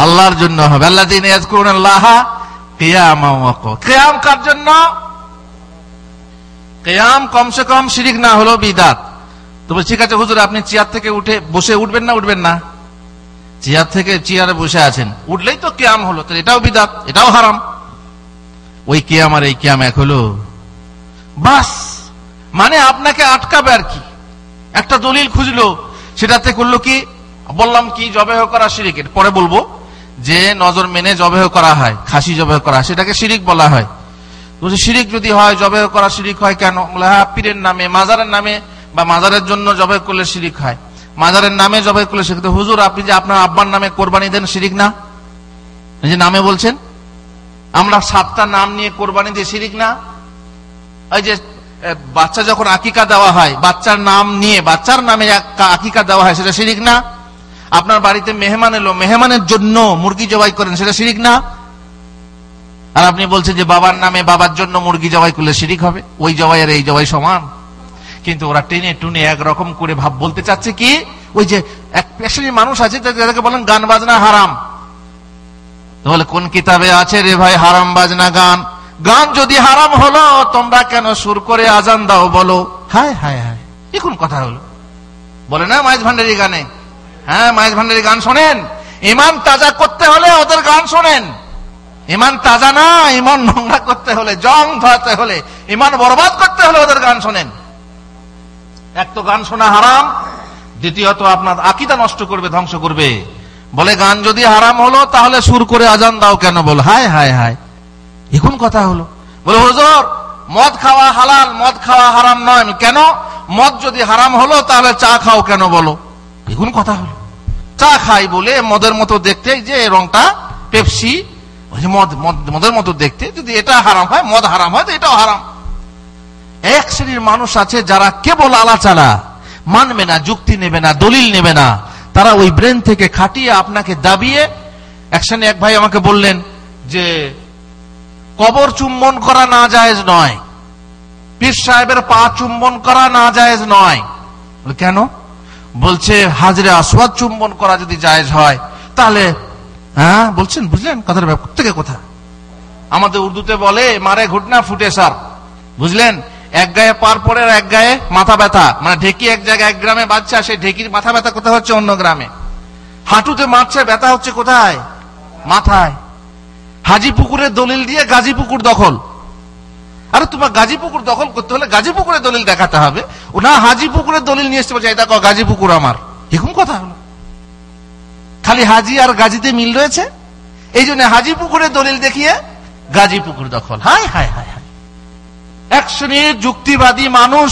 B: আল্লাহর জন্য হবে। আল্লাযীনা ইয়াযকুরুনাল্লাহা কিয়ামান ওয়া কুউদান। কিয়াম কার জন্য? কিয়াম কমসে কম শিরিক না হলো বিদাত। তবে ঠিক আছে হুজুর আপনি চেয়ার থেকে উঠে বসে উঠবেন না? উঠবেন না? চেয়ার থেকে চেয়ারে বসে আছেন, উঠলেই তো কিয়াম হলো, তাহলে এটাও বিদাত, এটাও হারাম। ওই কিয়াম আর এই কিয়াম এক হলো? বাস, মানে আপনাকে আটকাবে আর কি। একটা দলিল খুঁজলো, সেটাতে করলো কি? বললাম কি জবেহ করা শিরিক, পরে বলবো যে নজর মেনে জবেহ করা হয়, খাসি জবেহ করা, সেটাকে শিরিক বলা হয়। শিরিক যদি হয়, জবেহ করা শিরিক হয় কেন? বলে হ্যাঁ পীরের নামে, মাজারের নামে বা মাজারের জন্য জবেহ করলে শিরিক হয়, মাজারের নামে জবেহ করলে শিরিক। হুজুর আপনি যে আপনার আব্বার নামে কোরবানি দেন, শিরিক না? এই যে নামে বলছেন, আমরা 7টা নাম নিয়ে কোরবানি দিয়ে, শিরিক না? ওই যে বাচ্চা যখন আকিকা দেওয়া হয়, বাচ্চার নাম নিয়ে বাচ্চার নামে আকিকা দেওয়া হয়, সেটা শিরিক না? আপনার বাড়িতে মেহমান এলো, মেহমানের জন্য মুরগি জবাই করেন, সেটা শিরিক না? আর আপনি বলছেন যে বাবার নামে বাবার জন্য মুরগি জবাই করলে শিরিক হবে। ওই জবাই আর এই জবাই সমান, কিন্তু ওরা টেনে টুনে একরকম করে ভাব বলতে চাচ্ছে কি, ওই যে এক শ্রেণীর মানুষ আছে যাদেরকে বলেন গান বাজনা হারাম। তাহলে কোন কিতাবে আছে রে ভাই হারাম বাজনা গান? গান যদি হারাম হলো, তোমরা কেন সুর করে আজান দাও বলো? হায় হায় হায়, এ কোন কথা হলো? বলে না মাইজ ভান্ডারি গানে, হ্যাঁ মাইজ ভান্ডারি গান শোনেন, ইমান তাজা করতে হলে ওদের গান শোনেন। ইমান তাজা না, ইমান নোংরা করতে হলে, জং ধরাতে হলে, ইমান বরবাদ করতে হলে ওদের গান শোনেন। এক তো গান শোনা হারাম, দ্বিতীয়ত আপনার আকীদা নষ্ট করবে, ধ্বংস করবে। বলে গান যদি হারাম হলো তাহলে সুর করে আজান দাও কেন? বল হায় হায় হায়, এখন কথা হলো। বলে হুজুর মদ খাওয়া হালাল, মদ খাওয়া হারাম নয়। কেন? মদ যদি হারাম হলো তাহলে চা খাও কেন? বলো, এখন কথা হলো। চা খাই বলে মদের মতো দেখতে, যে রংটা পেপসি, মদের মতো দেখতে, যদি এটা হারাম হয়, মদ হারাম হয়, তো এটাও হারাম। এক শ্রেণীর মানুষ আছে যারা কেবল আলাচালা, মানবে না, যুক্তি নেবে না, দলিল নেবে না। তারা ওই ব্রেন থেকে খাটিয়ে আপনাকে দাবিয়ে। একসাথে এক ভাই আমাকে বললেন যে কবর চুম্বন করা না জায়েজ নয়, পীর সাহেবের পা চুম্বন করা না জায়েজ নয়। কেন? বলছে হাজরে আসওয়াদ চুম্বন করা যদি জায়েজ হয় তাহলে, হ্যাঁ বলছেন, বুঝলেন কথার ব্যাপার থেকে কথা। আমাদের উর্দুতে বলে মারে ঘুটনা ফুটে সার, বুঝলেন? এক গায়ে পার পরে এক গায়ে মাথা ব্যথা, মানে ঢেকি এক জায়গায় এক গ্রামে বাচ্চা, সেই ঢেকির মাথা ব্যথা কোথায় হচ্ছে? অন্য গ্রামে। হাঁটুতে মারছে, ব্যথা হচ্ছে কোথায়? মাথায়। হাজিপুকুরের দলিল দিয়ে গাজীপুকুর দখল। আরে তোমার গাজীপুকুর দখল করতে হলে গাজীপুকুরের দলিল দেখাতে হবে। ও না, হাজিপুকুরের দলিল নিয়ে এসে বলছে এই দেখো গাজীপুকুর আমার। এরকম কথা হলো? খালি হাজি আর গাজীতে মিল রয়েছে, এই জন্য হাজিপুকুরের দলিল দেখিয়ে গাজীপুকুর দখল। হায় হায় হায় হায়। এক শ্রেণীর যুক্তিবাদী মানুষ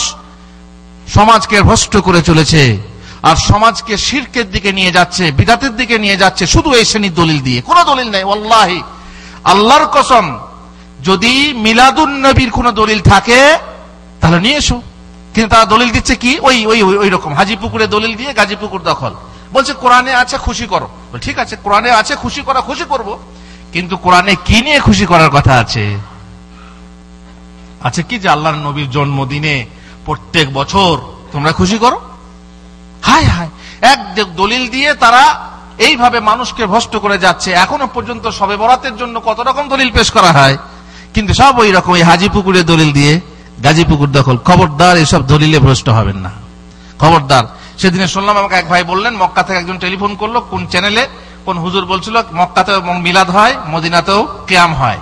B: সমাজকে ভ্রষ্ট করে চলেছে, আর সমাজকে শিরকের দিকে নিয়ে যাচ্ছে, বিদআতের দিকে নিয়ে যাচ্ছে, শুধু এই শ্রেণীর দলিল দিয়ে। কোন দলিল নেই। ওয়াল্লাহি, আল্লাহর কসম, যদি মিলাদুন নবীর কোন দলিল থাকে তাহলে নিয়ে এসো। কিন্তু তারা দলিল দিচ্ছে কি? ওই রকম হাজিপুকুরে দলিল দিয়ে গাজীপুকুর দখল। বলছে কোরআনে আছে, খুশি করো। ঠিক আছে, কোরআনে আছে খুশি করা, খুশি করব, কিন্তু কোরআনে কি নিয়ে খুশি করার কথা আছে? আছে কি যে আল্লাহর নবীর জন্মদিনে প্রত্যেক বছর তোমরা খুশি করো? হায় হায়, এক দলিল দিয়ে তারা এইভাবে মানুষকে ভ্রষ্ট করে যাচ্ছে। এখনো পর্যন্ত শবে বরাতের জন্য কত রকম দলিল পেশ করা হয়, কিন্তু সব ওই রকম হাজিপুকুরের দলিল দিয়ে গাজীপুকুর দখল। খবরদার, এসব দলিলে ভ্রষ্ট হবেন না, খবরদার। সেদিনে শুনলাম, আমাকে এক ভাই বললেন, মক্কা থেকে একজন টেলিফোন করলো, কোন চ্যানেলে কোন হুজুর বলছিল মক্কাতেও মিলাদ হয়, মদিনাতেও কিয়াম হয়।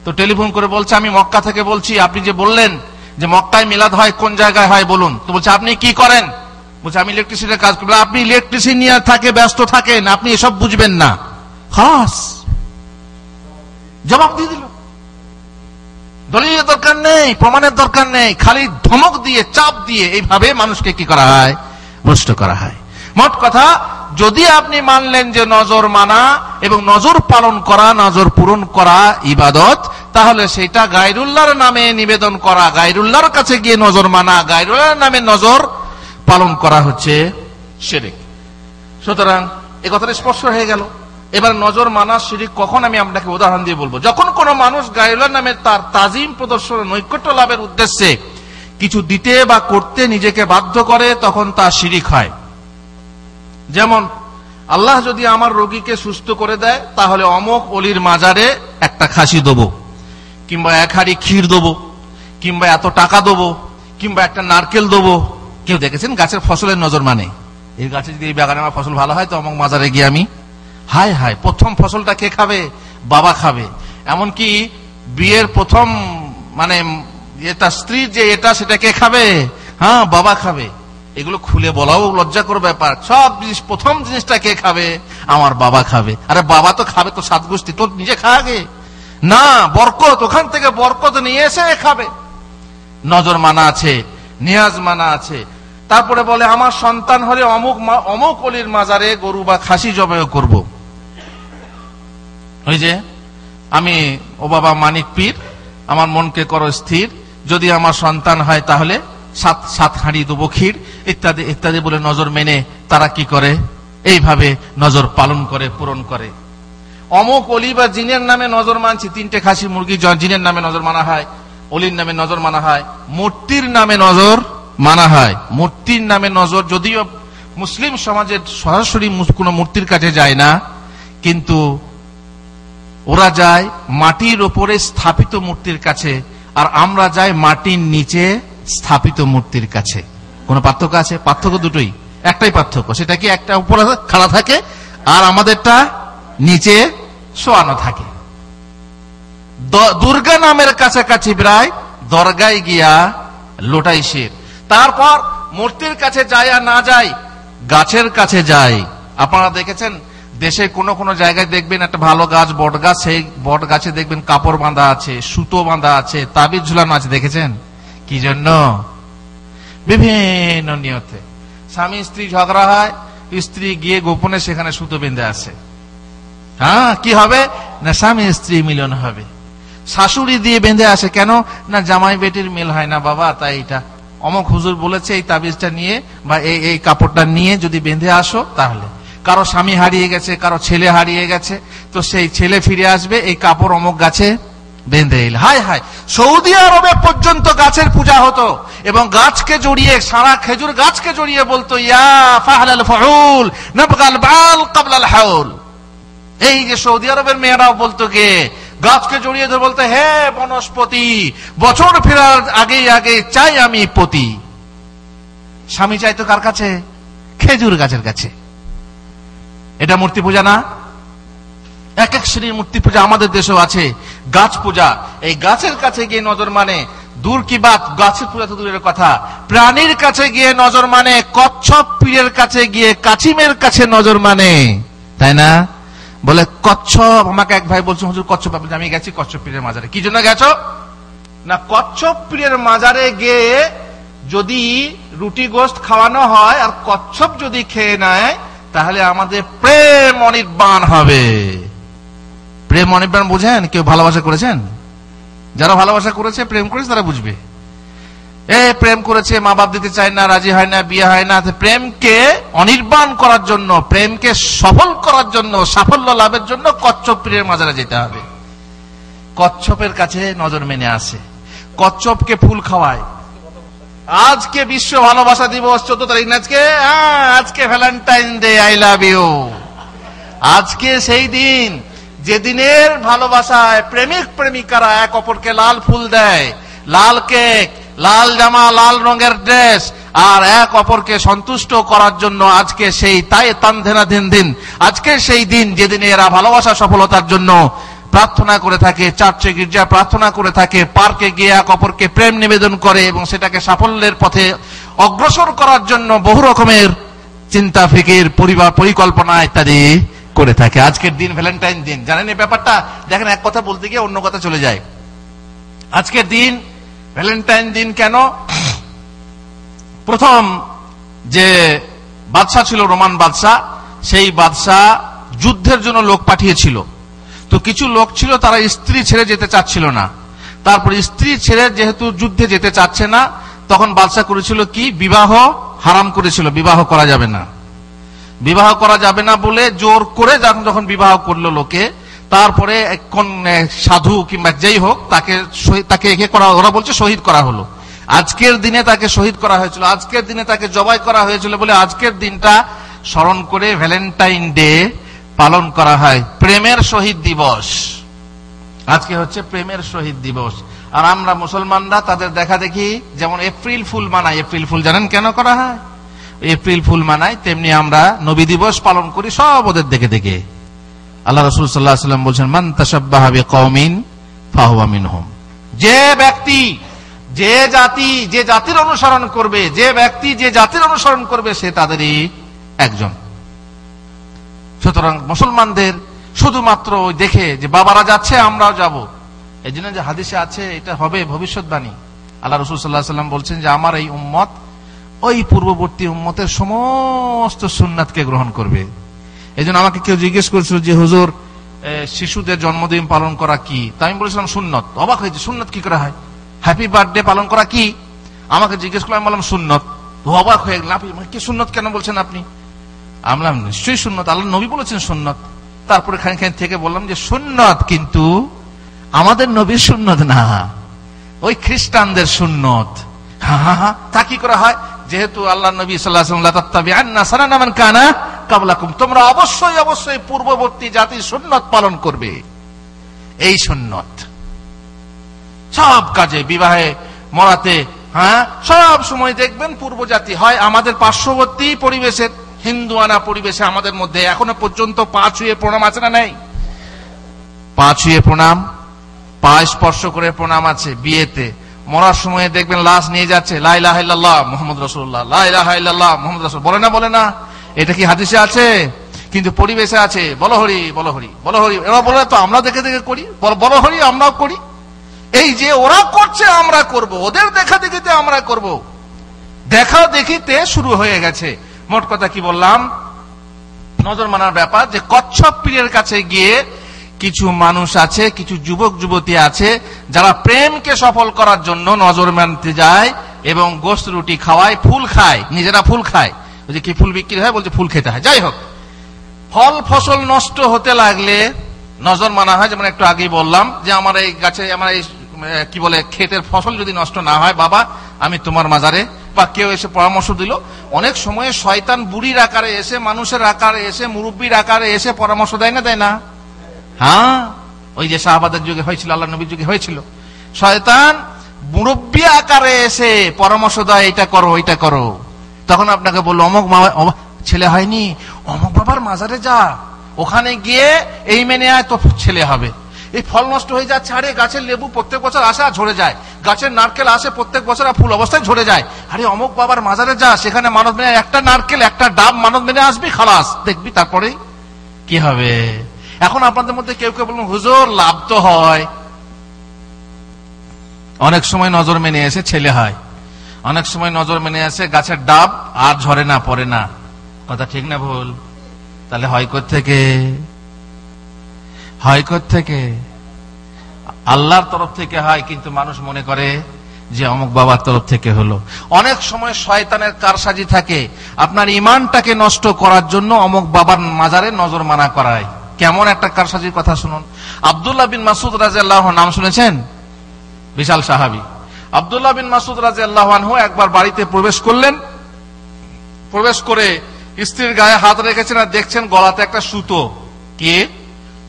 B: তো টেলিফোন করে বলছে আমি মক্কা থেকে বলছি, আপনি যে বললেন যে মক্কায় মিলাদ হয়, কোন জায়গায় হয় বলুন। তো বলছে আপনি কি করেন? বলছে আমি ইলেকট্রিসিটির কাজ করি। আপনি ইলেকট্রিসিটি নিয়ে থাকে ব্যস্ত থাকেন, আপনি এসব বুঝবেন না। খাস জবাব দিয়ে দিল। দলিলের দরকার নেই, প্রমাণের দরকার নেই, খালি ধমক দিয়ে, চাপ দিয়ে এইভাবে মানুষকে কি করা হয়? ভ্রষ্ট করা হয়। মোট কথা, যদি আপনি মানলেন যে নজর মানা এবং নজর পালন করা, নজর পূরণ করা ইবাদত, তাহলে সেটা গায়রুল্লাহর নামে নিবেদন করা, গায়রুল্লাহর কাছে গিয়ে নজর মানা, গায়রুল্লাহর নামে নজর পালন করা হচ্ছে শিরক। সুতরাং এই কথাটা স্পষ্ট হয়ে গেল। এবার নজর মানা শিরক কখন, আমি আপনাকে উদাহরণ দিয়ে বলবো। যখন কোন মানুষ গায়রুল্লাহর নামে তার তাজিম প্রদর্শন, নৈকট্য লাভের উদ্দেশ্যে কিছু দিতে বা করতে নিজেকে বাধ্য করে, তখন তা শিরক হয়। যেমন আল্লাহ যদি আমার রোগীকে সুস্থ করে দেয়, তাহলে অমুক অলির মাজারে একটা খাসি দেবো, কিংবা এক হাড়ি ক্ষীর দেবো, কিংবা এত টাকা দেবো, কিংবা একটা নারকেল দেবো। কেউ দেখেছেন গাছের ফসলের নজর মানে? এই গাছে যদি এই বাগানে আমার ফসল ভালো হয়, তো অমুক মাজারে গিয়ে আমি, হায় হায়, প্রথম ফসলটা কে খাবে? বাবা খাবে। এমনকি বিয়ের প্রথম মানে এটা স্ত্রীর যে এটা, সেটা কে খাবে? হ্যাঁ, বাবা খাবে। এগুলো খুলে বলাও লজ্জাকর ব্যাপার। সব জিনিস, প্রথম জিনিসটা কে খাবে? আমার বাবা খাবে। আরে বাবা তো খাবে তো সাত গোষ্ঠী, তোর নিজে খা আগে না। বরকত, ওখান থেকে বরকত নিয়ে এসে খাবে। নজর মানা আছে, নিয়াজ মানা আছে। তারপরে বলে আমার সন্তান হলে অমুক অলির মাজারে গরু বা খাসি জবাই করব। ওই যে আমি, ও বাবা মানিক পীর, আমার মনকে করো স্থির, যদি আমার সন্তান হয় তাহলে সাত হাঁড়ি দেবো ক্ষীর, ইত্যাদি ইত্যাদি বলে নজর মেনে তারা কি করে? এইভাবে নজর পালন করে, পূরণ করে। অমুক অলি বা জিনের নামে নজর মানছি, 3টে খাসি মুরগি জিনের নামে নজর মানা হয়, অলির নামে নজর মানা হয়, মূর্তির নামে নজর মানা হয়। মূর্তির নামে নজর, যদিও মুসলিম সমাজের সরাসরি কোন মূর্তির কাছে যায় না, কিন্তু ওরা যায় মাটির ওপরে স্থাপিত মূর্তির কাছে, আর আমরা যাই মাটির নিচে স্থাপিত মূর্তির কাছে। কোন পার্থক্য আছে? পার্থক্য দুটোই, একটাই পার্থক্য, সেটা কি একটা উপরে খাড়া থাকে আর আমাদেরটা নিচে শোয়ানো থাকে। দুর্গা নামের কাছাকাছি প্রায় দরগায় গিয়া লোটাই শির। তারপর মূর্তির কাছে যায় আর না যায়, গাছের কাছে যায়। আপনারা দেখেছেন দেশে কোনো কোনো জায়গায় দেখবেন একটা ভালো গাছ, বট গাছ, সেই বট গাছে দেখবেন কাপড় বাঁধা আছে, সুতো বাঁধা আছে, তাবিজ ঝুলানো আছে। দেখেছেন? কি জন্য? বিভিন্ন নিয়তে। স্বামী স্ত্রী ঝগড়া হয়, স্ত্রী গিয়ে গোপনে সেখানে সুতো বেঁধে আসে। হ্যাঁ, কি হবে না, স্বামী স্ত্রী মিলন হবে। শাশুড়ি দিয়ে বেঁধে আসে, কেন না জামাই বেটির মিল হয় না বাবা, তাই এটা অমক হুজুর বলেছে এই তাবিজটা নিয়ে বা এই কাপড়টা নিয়ে যদি বেঁধে আসো, তাহলে কারো স্বামী হারিয়ে গেছে, কারো ছেলে হারিয়ে গেছে, তো সেই ছেলে ফিরে আসবে, এই কাপড় অমক গাছে বেঁধে এলে। হায় হায়, সৌদি আরবে পর্যন্ত গাছের পূজা হতো এবং গাছকে জড়িয়ে, সারা খেজুর গাছকে জড়িয়ে বলতো ইয়া ফাহলাল ফাউল নাবগাল বাল ক্বাবলাল হাউল। এই যে সৌদি আরবের মেয়েরাও বলতো কে, গাছকে জড়িয়ে ধরে বলতে, হে বনস্পতি, বছর ফেরার আগে আগে চাই আমি পতি। স্বামী চাইতো কার কাছে? খেজুর গাছের কাছে। এটা মূর্তি পূজা না? এক এক শ্রেণীর মূর্তি পূজা আমাদের দেশেও আছে। গাছ পূজা, এই গাছের কাছে গিয়ে নজর মানে, দূর কি বাত, গাছের পূজা তো দূরের কথা, প্রাণীর কাছে গিয়ে নজর মানে, কচ্ছপ পীরের কাছে গিয়ে কাচিমের কাছে নজর মানে, তাই না? বলে কচ্ছপ, আমাকে এক ভাই বলছে হুজুর কচ্ছপ, আমি গেছি কচ্ছপ পীরের মাজারে। কি জন্য গেছো না, কচ্ছপ পীরের মাজারে গিয়ে যদি রুটি গোস্ত খাওয়ানো হয় আর কচ্ছপ যদি খেয়ে নেয়, তাহলে আমাদের প্রেম অনির্বাণ হবে। প্রেম অনির্বাণ বুঝেন? কেউ ভালোবাসা করেছেন? যারা ভালোবাসা করেছে, প্রেম করেছে, তারা বুঝবে। প্রেম করেছে, মা বাপ দিতে চায় না, রাজি হয় না, বিয়ে হয় না। প্রেমকে অনির্বাণ করার জন্য, প্রেমকে সফল করার জন্য, সাফল্য লাভের জন্য কচ্ছপ পীরের মাজারে যেতে হবে। কচ্ছপের কাছে নজর মেনে আসে, কচ্ছপকে ফুল খাওয়ায়। আজকে বিশ্ব ভালোবাসা দিবস, 14 তারিখ। আজকে Valentine Day, I love you. আজকে সেই দিন যেদিনের ভালোবাসায় প্রেমিক প্রেমিকারা এক অপরকে লাল ফুল দেয়, লাল কেক, লাল জামা, লাল রঙের ড্রেস, আর এক অপরকে সন্তুষ্ট করার জন্য আজকে সেই তাই তানধেনা দিন। আজকে সেই দিন যেদিনে এরা ভালোবাসা সফলতার জন্য প্রার্থনা করে থাকে, চার্চে গির্জা প্রার্থনা করে থাকে, পার্কে গিয়ে এক অপরকে প্রেম নিবেদন করে এবং সেটাকে সাফল্যের পথে অগ্রসর করার জন্য বহু রকমের চিন্তা ফিকির, পরিবার পরিকল্পনা ইত্যাদি করে থাকে। আজকের দিন ভ্যালেন্টাইন দিন। জানেন এই ব্যাপারটা? দেখেন, এক কথা বলতে গিয়ে অন্য কথা চলে যায়। আজকের দিন ভ্যালেন্টাইন দিন কেন? প্রথম যে বাদশা ছিল, রোমান বাদশা, সেই বাদশা যুদ্ধের জন্য লোক পাঠিয়েছিল। তো কিছু লোক ছিল তারা স্ত্রী ছেড়ে যেতে চাচ্ছিল না। তারপর স্ত্রী ছেড়ে যেহেতু যুদ্ধে যেতে চাচ্ছে না, তখন বাদশা করেছিল কি, বিবাহ হারাম করেছিল, বিবাহ করা যাবে না। বিবাহ করা যাবে না বলে জোর করে যখন বিবাহ করলো লোকে, তারপরে কোন সাধু কিংবা যেই হোক তাকে একে করা, ওরা বলছে শহীদ করা হলো। আজকের দিনে তাকে শহীদ করা হয়েছিল, আজকের দিনে তাকে জবাই করা হয়েছিল বলে আজকের দিনটা স্মরণ করে ভ্যালেন্টাইন ডে পালন করা হয়। প্রেমের শহীদ দিবস আজকে হচ্ছে, প্রেমের শহীদ দিবস। আর আমরা মুসলমানরা তাদের দেখা দেখি যেমন এপ্রিল ফুল মানাই। এপ্রিল ফুল জানেন কেন করা হয়? এপ্রিল ফুল মানাই, তেমনি আমরা নবী দিবস পালন করি সব ওদের দেখে দেখে। আল্লাহ রাসূল সাল্লাল্লাহু আলাইহি ওয়াসাল্লাম বলেছেন, মান তাশাব্বাহা বিকওমিন ফাহুয়া মিনহুম। যে ব্যক্তি যে জাতির অনুসরণ করবে, যে ব্যক্তি যে জাতির অনুসরণ করবে, সে তাদেরই একজন। সুতরাং মুসলমানদের শুধুমাত্র দেখে যে বাবারা যাচ্ছে আমরাও যাব, এই জন্য যে হাদিসে আছে এটা হবে ভবিষ্যৎবাণী। আল্লাহ রাসূল সাল্লাল্লাহু আলাইহি ওয়াসাল্লাম বলছেন যে আমার এই উম্মত ওই পূর্ববর্তী উম্মতের সমস্ত সুন্নাতকে গ্রহণ করবে। এই জন্য আমাকে কেউ জিজ্ঞেস করেছিল যে হুজুর শিশুদের জন্মদিন পালন করা কি? তাই আমি বলেছিলাম সুন্নত। অবাক হয়েছে, সুন্নত কি করা হয়? হ্যাপি বার্থডে পালন করা কি? আমাকে জিজ্ঞেস করলাম, আমি বললাম সুন্নত। অবাক হয়ে গেলাম, কি সুন্নত কেন বলছেন আপনি? আমি বললাম নিশ্চয়ই সুন্নত, আল্লাহ নবী বলেছেন সুন্নত। তারপরে খানিক থেকে বললাম যে সুন্নত কিন্তু আমাদের নবীর সুন্নত না, ওই খ্রিস্টানদের সুন্নত। তা কি করা হয়? যেহেতু আল্লাহ নবী সাল্লাল্লাহু আলাইহি ওয়াসাল্লাম লাতাত্তাবিআন্না সানানা মান কানা ক্বাবলাকুম, তোমরা অবশ্যই অবশ্যই পূর্ববর্তী জাতির সুন্নত পালন করবে। এই সুন্নত সব কাজে, বিবাহে, মরাতে, সব সময় দেখবেন পূর্ব জাতি হয়। আমাদের পার্শ্ববর্তী পরিবেশের হিন্দুয়ানা পরিবেশে আমাদের মধ্যে এখনো পর্যন্ত পা ছুঁয়ে প্রণাম আছে না নাই? পা ছুঁয়ে প্রণাম, পা স্পর্শ করে প্রণাম আছে। বিয়েতে মরার সময় দেখবেন লাশ নিয়ে যাচ্ছে, লা ইলাহা ইল্লাল্লাহ মুহাম্মদ রাসূলুল্লাহ, লা ইলাহা ইল্লাল্লাহ মুহাম্মদ রাসূল, বলে না? এটা কি হাদিসে আছে? কিন্তু পরিবেশে আছে বলো হরি বলো হরি বলো হরি, এরা বলে তো আমরা দেখে দেখে করি, বলো হরি আমরাও করি। এই যে ওরা করছে আমরা করব, ওদের দেখা দেখিতে আমরা করব, দেখা দেখিতে শুরু হয়ে গেছে। মোট কথা কি বললাম, নজর মানার ব্যাপার, যে কচ্ছপ পীরের কাছে গিয়ে কিছু মানুষ আছে, কিছু যুবক যুবতী আছে যারা প্রেমকে সফল করার জন্য নজর মানতে যায় এবং গোশত রুটি খাওয়ায়, ফুল খায়, নিজেরা ফুল খায়। ওই যে কি ফুল বিক্রি হয়, বলছে ফুল খেতে হয়। যাই হোক, ফল ফসল নষ্ট হতে লাগলে নজর মানা হয়। যেমন একটু আগেই বললাম যে আমার এই গাছে, আমার এই কি বলে ক্ষেতের ফসল যদি নষ্ট না হয়, বাবা আমি তোমার মাজারে, বা কেউ এসে পরামর্শ দিল। অনেক সময় শয়তান বুড়ির আকারে এসে, মানুষের আকারে এসে, মুরব্বীর আকারে এসে পরামর্শ দেয় না, দেয় না? হ্যাঁ, ওই যে সাহাবাদের যুগে হয়েছিল, আল্লাহ নবীর যুগে হয়েছিল, শয়তান মুরব্বী আকারে এসে পরামর্শ দেয়, এটা করো ওইটা করো। তখন আপনাকে বললো অমুক ছেলে হয়নি, অমুক বাবার মাজারে যা, ওখানে গিয়ে এই মেনে আয় তো ছেলে হবে। এই ফল নষ্ট হয়ে যাচ্ছে, আরে গাছের লেবু প্রত্যেক বছর আসে আর ঝরে যায়, গাছের নারকেল আসে প্রত্যেক বছর আর ফুল অবস্থায় ঝরে যায়, আরে অমুক বাবার মাজারে যা, সেখানে মানব মেনে একটা নারকেল একটা ডাব মানব মেনে আসবি, খালাস, দেখবি তারপরে কি হবে। এখন আপনাদের মধ্যে কেউ কেউ বলুন হুজুর লাভ তো হয়, অনেক সময় নজর মেনে এসে ছেলে হয়, অনেক সময় নজর মেনে আসে গাছের ডাব আর ঝরে না, পড়ে না। কথা ঠিক না ভুল? তাহলে হয় কোত্থেকে? হয় কোত্থেকে? আল্লাহর তরফ থেকে হয়, কিন্তু মানুষ মনে করে যে অমুক বাবার তরফ থেকে হলো। অনেক সময় শয়তানের কারসাজি থাকে আপনার ইমানটাকে নষ্ট করার জন্য অমুক বাবার মাজারে নজর মানা করায়। কেমন একটা কারসাজির কথা শুনুন। আব্দুল্লাহ বিন মাসউদ রাদিয়াল্লাহু আনহু, নাম শুনেছেন? বিশাল সাহাবী। আব্দুল্লাহ বিন মাসউদ রাদিয়াল্লাহু আনহু একবার বাড়িতে প্রবেশ করলেন, প্রবেশ করে স্ত্রীর গায়ে হাত রেখেছেন আর দেখছেন গলাতে একটা সুতো। কি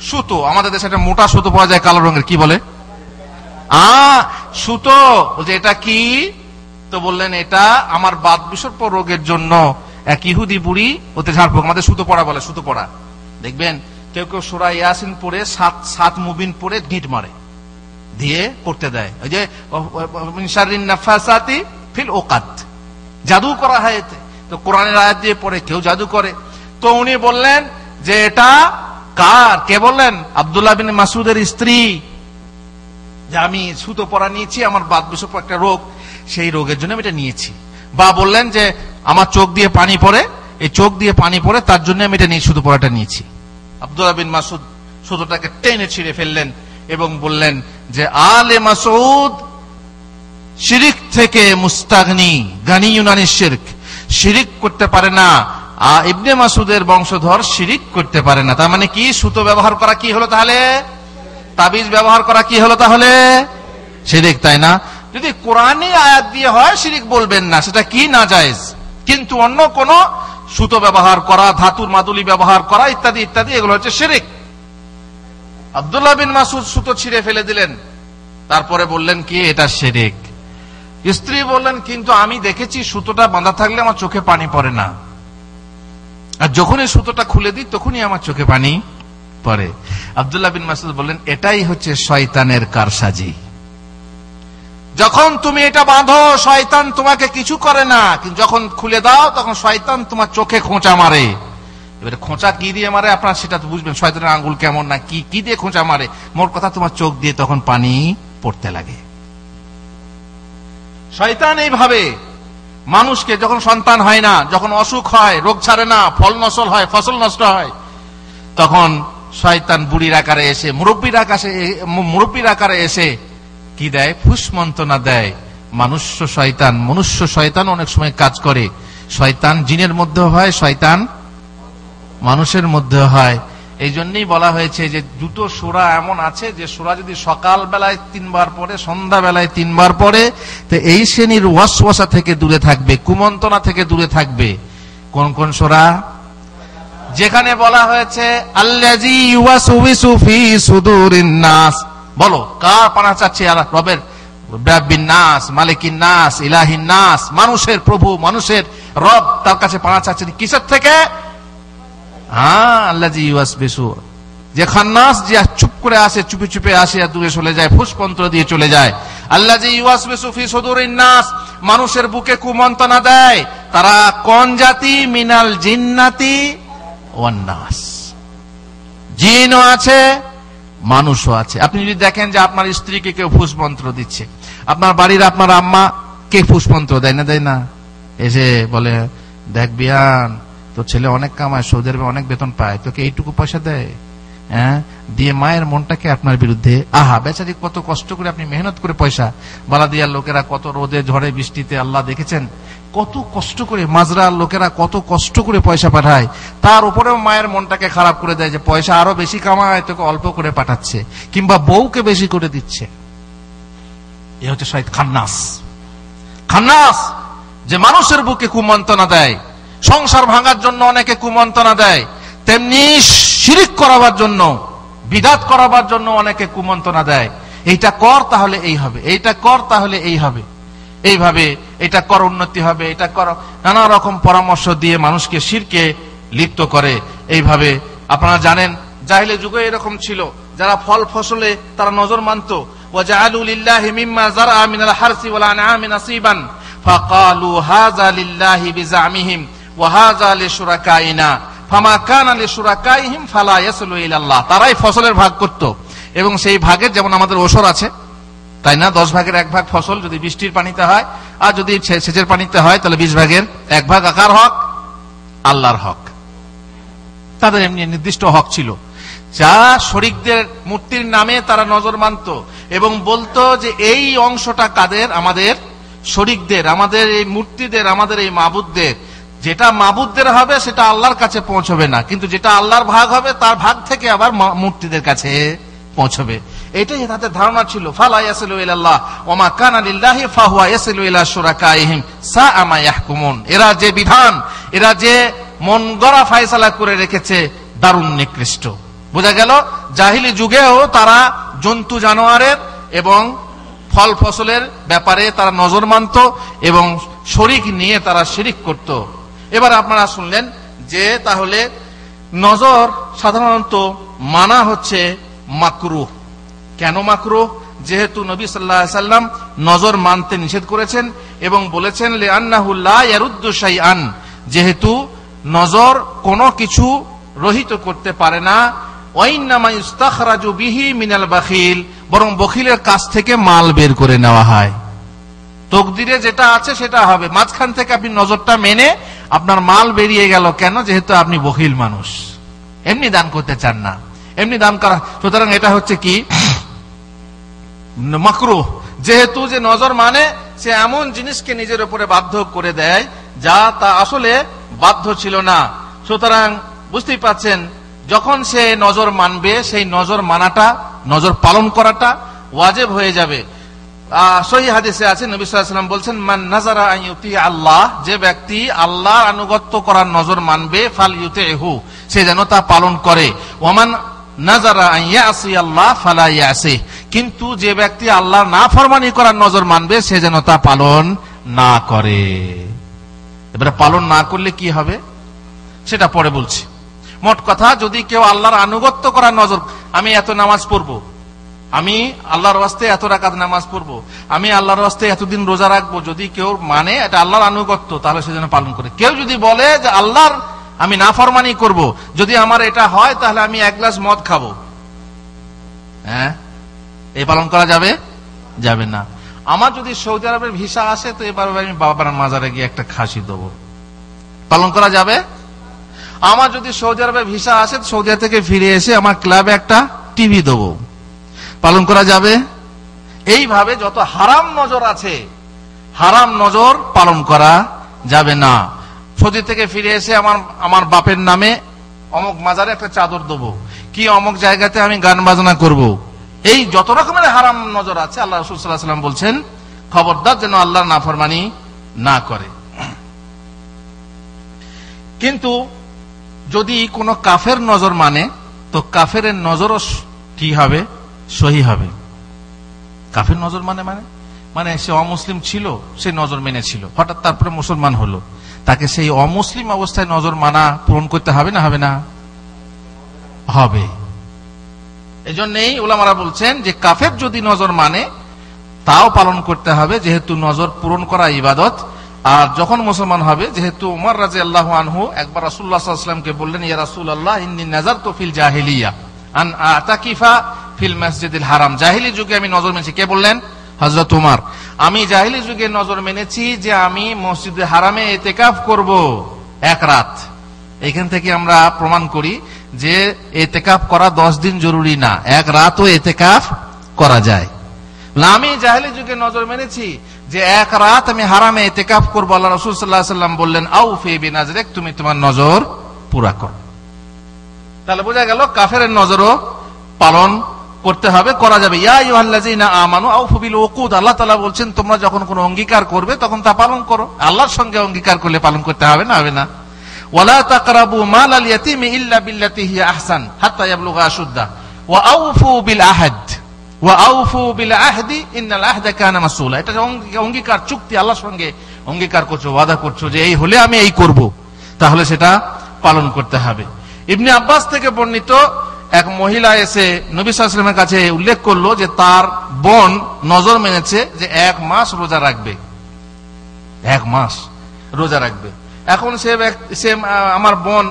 B: সুতো? আমাদের দেশে একটা মোটা সুতো পাওয়া যায় কালো রঙের, কি বলে? সুতো। বলছে এটা কি? তো বললেন এটা আমার বাত বিসর্প রোগের জন্য এক ইহুদি বুড়ি ওতে ঝাড়ফুঁক, আমাদের সুতো পড়া বলে, সুতো পড়া। দেখবেন কেউ কেউ সূরা ইয়াসিন পড়ে সাত মুবিন পড়ে গিট মারে, দিয়ে করতে দেয়। ওই যে মিন শাররিন নাফাসাতি ফিল উকাদ, জাদু করা হয় এতে। তো কোরআনের আয়াত দিয়ে পড়ে কেউ জাদু করে। তো উনি বললেন যে এটা কার? কে বললেন? আব্দুল্লাহ বিন মাসউদের স্ত্রী, যে আমি সুতো পড়া নিয়েছি, আমার বাত বিসর্প একটা রোগ, সেই রোগের জন্য আমি এটা নিয়েছি। বা বললেন যে আমার চোখ দিয়ে পানি পড়ে, এই চোখ দিয়ে পানি পড়ে তার জন্য আমি এটা নিয়ে সুতো পড়াটা নিয়েছি। আব্দুল্লাহ বিন মাসউদ সুতোটাকে টেনে ছিঁড়ে ফেললেন এবং বললেন যে আলে মাসউদ শিরিক থেকে মুস্তাগনি, গানিয়ুন আনিশ শিরক, শিরিক করতে পারে না। ইবনে মাসউদের বংশধর শিরিক করতে পারে না। তার মানে কি? সুতো ব্যবহার করা কি হলো তাহলে? তাবিজ ব্যবহার করা কি হলো তাহলে? শিরিক, তাই না? যদি কোরআনী আয়াত দিয়ে হয় শিরিক বলবেন না, সেটা কি নাজায়েজ। কিন্তু অন্য কোন সুতো ব্যবহার করা, ধাতুর মাদুলি ব্যবহার করা ইত্যাদি ইত্যাদি, এগুলো হচ্ছে শিরিক। আব্দুল্লাহ বিন মাসউদ সুতো ছিঁড়ে ফেলে দিলেন, তারপরে বললেন কি এটা শিরিক। স্ত্রী বললেন কিন্তু আমি দেখেছি সুতোটা বাঁধা থাকলে আমার চোখে পানি পড়ে না, আর যখনই সুতোটা খুলে দিই তখনই আমার চোখে পানি পড়ে। আব্দুল্লাহ বিন মাসউদ বললেন এটাই হচ্ছে শয়তানের কারসাজি। যখন তুমি এটা বাঁধো শয়তান তোমাকে কিছু করে না, কিন্তু যখন খুলে দাও তখন শয়তান তোমার চোখে খোঁচা মারে। এবারে খোঁচা কি দিয়ে মারে আপনারা সেটা তো বুঝবেন, শয়তানের আঙ্গুল কেমন না কি দিয়ে খোঁচা মারে। মোট কথা তোমার চোখ দিয়ে তখন পানি পড়তে লাগে। শয়তান এইভাবে মানুষকে, যখন সন্তান হয় না, যখন অসুখ হয়, রোগ ছাড়ে না, ফল নষ্ট হয়, ফসল নষ্ট হয়, তখন শয়তান বুড়ির আকারে এসে, মুরব্বীর আকারে এসে কি দেয়? ফুসমন্তনা দেয়। মনুষ্য শয়তান অনেক সময় কাজ করে। শয়তান জিনের মধ্যে হয়, শয়তান মানুষের মধ্যে হয়। এই জন্যই বলা হয়েছে যে দুটো সূরা এমন আছে যে সূরা যদি সকাল বেলায় 3 বার পড়ে, সন্ধ্যা বেলায় 3 বার পড়ে, তো এই শ্রেণীর ওয়াসওয়াসা থেকে দূরে থাকবে, কুমন্ত্রণা থেকে দূরে থাকবে। কোন কোন সূরা? যেখানে বলা হয়েছে আল্লাযী ইউওয়াসউসু ফি সুদুরিন নাস, বলো কার পানা চাচ্ছে? রবের, রাব্বিন নাস, মালিকিন নাস, ইলাহিন নাস, মানুষের প্রভু, মানুষের রব, তার কাছে পানা চাচ্ছে। কিসের থেকে? আল্লাযী ইউওয়াসবিসু, যে খান্নাস, যে চুপ করে আসে, চুপে চুপে আসে আর দূরে চলে যায়, ফুসকন্ত্র দিয়ে চলে যায়। আল্লাযী ইউওয়াসবিসু ফি সুদুরিন নাস, মানুষের বুকে কুমন্ত্রণা দেয়। তারা কোন জাতি? মিনাল জিন্নাতি ওয়ান নাস। জিনও আছে, মানুষও আছে। আপনি যদি দেখেন যে আপনার স্ত্রীকে কেউ ফুসমন্ত্র দিচ্ছে, আপনার বাড়ির আপনার আম্মা কে ফুসমন্ত্র দেয় না, দেয় না? এসে বলে, দেখ বিয়ান, তোর ছেলে অনেক কামায়, সৌদি আরবে অনেক বেতন পায়, তোকে এইটুকু পয়সা দেয়, হ্যাঁ, দিয়ে মায়ের মনটাকে আপনার বিরুদ্ধে, আহা বেচারি কত কষ্ট করে আপনি মেহনত করে পয়সা, বালাদিয়ার লোকেরা কত রোদে ঝড়ে বৃষ্টিতে, আল্লাহ দেখেছেন কত কষ্ট করে, মাজরার লোকেরা কত কষ্ট করে পয়সা পাঠায়, তার উপরেও মায়ের মনটাকে খারাপ করে দেয় যে পয়সা আরো বেশি কামায়, তোকে অল্প করে পাঠাচ্ছে, কিংবা বউকে বেশি করে দিচ্ছে। এ হচ্ছে শয়তান খান্নাস। খান্নাস যে মানুষের বুকে কুমন্ত্রণা দেয়, সংসার ভাঙার জন্য অনেকে কুমন্ত্রণা দেয়, তেমনি শিরিক করাবার জন্য, বিদাত করাবার জন্য অনেকে কুমন্ত্রণা দেয়। এইটা কর তাহলে এই হবে, এইটা কর তাহলে এই হবে, এইভাবে এটা কর উন্নতি হবে, এটা কর, নানা রকম পরামর্শ দিয়ে মানুষকে শিরকে লিপ্ত করে। এইভাবে আপনারা জানেন জাহিলি যুগে এরকম ছিল, যারা ফল ফসলে তারা নজর মানত। ওয়াজআলু লিল্লাহি মিম্মা যারআ মিনাল হারসি ওয়াল আনআমি নাসিবান ফাকালু হাযা লিল্লাহি বিজামিহিম ওয়া হাযা লিশুরাকাইনা ফামা কানা লিশুরাকাইহিম ফালা ইয়াসলু ইলাল্লাহ। তারাই ফসলের ভাগ করত, এবং সেই ভাগের, যেমন আমাদের ওসর আছে, তাই না, 10 ভাগের 1 ভাগ ফসল যদি বৃষ্টির পানিতে হয়, আর যদি সেচের পানিতে হয় তাহলে 20 ভাগের 1 ভাগ আকার হক, আল্লাহর হক। তাদের এমনি নির্দিষ্ট হক ছিল, যা শরীকদের মূর্তির নামে তারা নজর মানত এবং বলতো যে এই অংশটা কাদের, আমাদের শরীকদের, আমাদের এই মূর্তিদের, আমাদের এই মাবুদদের। যেটা মাবুদদের হবে সেটা আল্লাহর কাছে পৌঁছবে না, কিন্তু যেটা আল্লাহর ভাগ হবে তার ভাগ থেকে আবার মূর্তিদের কাছে পৌঁছবে। এটাই তাদের ধারণা ছিল। ফালা ইয়াসিলু ইলাল্লাহ ওয়া মা কানা লিল্লাহি ফাহুয়া ইয়াসিলু ইলা শুরাকাইহিম সাআ মা ইয়াহকুমুন। এরা যে বিধান, এরা যে মন গড়া ফয়সালা করে রেখেছে, দারুণ নিকৃষ্ট। বোঝা গেল জাহিলি যুগেও তারা জন্তু জানোয়ারের এবং ফল ফসলের ব্যাপারে তারা নজর মানত এবং শরীক নিয়ে তারা শিরিক করত। এবার আপনারা শুনলেন যে তাহলে নজর সাধারণত মানা হচ্ছে মাকরুহ। কেন মাকরুহ? যেহেতু নবী সাল্লাল্লাহু আলাইহি সাল্লাম নজর মানতে নিষেধ করেছেন এবং বলেছেন লিআন্নাহু লা ইয়ারুদ্দু শাইআন, যেহেতু নজর কোনো কিছু রহিত করতে পারে না। ওয়াইন্নামা ইস্তাখরাজু বিহি মিনাল বাখিল, বরং বখিলের কাছ থেকে মাল বের করে নেওয়া হয়। তকদিরে যেটা আছে সেটা হবে, মাঝখান থেকে আপনি নজরটা মেনে আপনার মাল বেরিয়ে গেল কেন? যেহেতু আপনি বখিল মানুষ, এমনি দান করতে চান না, এমনি দান করা। সুতরাং এটা হচ্ছে কি মাকরুহ। যেহেতু যে নজর মানে সে এমন জিনিসকে নিজের উপরে বাধ্য করে দেয় যা তা আসলে বাধ্য ছিল না। সুতরাং বুঝতেই পাচ্ছেন, যখন সে নজর মানবে, সেই নজর মানাটা, নজর পালন করাটা ওয়াজিব হয়ে যাবে। সহিহ হাদিসে আছে, নবী সাল্লাল্লাহু আলাইহি ওয়াসাল্লাম বলছেন, মান নাযারা আন ইউতি আল্লাহ, যে ব্যক্তি আল্লাহর আনুগত্য করার নজর মানবে, ফাল ইউতিহু, সে যেন তা পালন করে। ওয়ামান নাযারা আন ইয়াসি আল্লাহ ফালা ইয়াসি, কিন্তু যে ব্যক্তি আল্লাহর নাফরমানি করার নজর মানবে, সে যেন তা পালন না করে। এবারে পালন না করলে কি হবে সেটা পরে বলছি। মোট কথা, যদি কেউ আল্লাহর আনুগত্য করার নজর, আমি এত নামাজ পড়বো, আমি আল্লাহর ওয়াস্তে এত রাকাত নামাজ পড়বো, আমি আল্লাহর ওয়াস্তে এতদিন রোজা রাখবো, যদি কেউ মানে এটা আল্লাহর আনুগত্য, তাহলে সে যেন পালন করে। কেউ যদি বলে যে আল্লাহর আমি নাফরমানি করব, যদি আমার এটা হয় তাহলে আমি 1 গ্লাস মদ খাবো, হ্যাঁ, এই পালন করা যাবে? যাবে না। আমার যদি সৌদি আরবের ভিসা আসে, তো এবার আমি বাবার মাজারে গিয়ে একটা খাসি দেবো, পালন করা যাবে? আমার যদি সৌদি আরবের ভিসা আসে, সৌদি আরব থেকে ফিরে এসে আমার ক্লাবে একটা টিভি দেবো, পালন করা যাবে? এইভাবে যত হারাম নজর আছে, হারাম নজর পালন করা যাবে না। সৌদি থেকে ফিরে এসে আমার বাপের নামে অমুক মাজারে একটা চাদর দেবো, কি অমুক জায়গাতে আমি গান বাজনা করব, এই যত রকমের হারাম নজর আছে, আল্লাহ রাসূল সাল্লাল্লাহু আলাইহি ওয়াসাল্লাম বলছেন খবরদার যেন আল্লাহর নাফরমানি না করে। কিন্তু যদি কোনো কাফের নজর মানে, তো কাফের নজরও কি হবে? সহি হবে। কাফের নজর মানে সে অমুসলিম ছিল, সে নজর মেনেছিল, হঠাৎ তারপরে মুসলমান হলো, তাকে সেই অমুসলিম অবস্থায় নজর মানা পূরণ করতে হবে না হবে না? হবে। এজন্যই উলামারা বলছেন যে কাফের যদি নজর মানে, তাও পালন করতে হবে, যেহেতু নজর পূরণ করা ইবাদত আর যখন মুসলমান হবে, যেহেতু উমর রাদিয়াল্লাহু আনহু একবার রাসূলুল্লাহ সাল্লাল্লাহু আলাইহি ওয়াসাল্লামকে বললেন, ইয়া রাসূলুল্লাহ ইন্নী নাযারতু ফিল জাহিলিয়া আন আতাকিফা ফিল মসজিদিল হারাম। জাহিলি যুগে আমি নজর মেনেছি। কে বললেন? হযরত উমর। আমি জাহিলি যুগে নজর মেনেছি যে আমি মসজিদে হারামে ইতিকাফ করব এক রাত। এখান থেকে আমরা প্রমাণ করি যে ইতিকাফ করা 10 দিন জরুরি না, এক রাতও ইতিকাফ করা যায়। আমি জাহেলি যুগে নজর মেনেছি যে এক রাত আমি হারামে ইতিকাফ করব। আল্লাহ রাসূল সাল্লাল্লাহু আলাইহি ওয়াসাল্লাম বললেন, আউফি বিনাজরিক, তুমি তোমার নজর পুরা করো। তাহলে বোঝা গেল কাফেরের নজরও পালন করতে হবে, করা যাবে। ইয়া আইয়ুহাল্লাযীনা আমানু আউফু বিল উকুদ, আল্লাহ তাআলা বলছেন তোমরা যখন কোনো অঙ্গীকার করবে তখন তা পালন করো। আল্লাহর সঙ্গে অঙ্গীকার করলে পালন করতে হবে না? হবে না। ওয়ালা তাকরাবু মালাল ইয়াতীমি ইল্লা বিল্লাতী হিয়া আহসান হাত্তা ইয়াবলুগা আশুদ্দা ওয়া আউফু বিল আহদ ওয়া আউফু বিল আহদি ইন্নাল আহদা কানা মাসউলা। এটা অঙ্গীকার, চুক্তি, আল্লাহর সঙ্গে অঙ্গীকার করছো, ওয়াদা করছো যে এই হলে আমি এই করব, তাহলে সেটা পালন করতে হবে। ইবনে আব্বাস থেকে বর্ণিত, এক মহিলা এসে নবী সাল্লাল্লাহু আলাইহি ওয়াসাল্লামের কাছে উল্লেখ করলো যে তার বোন নজর মেনেছে যে 1 মাস রোজা রাখবে, 1 মাস রোজা রাখবে। এখন সে আমার বোন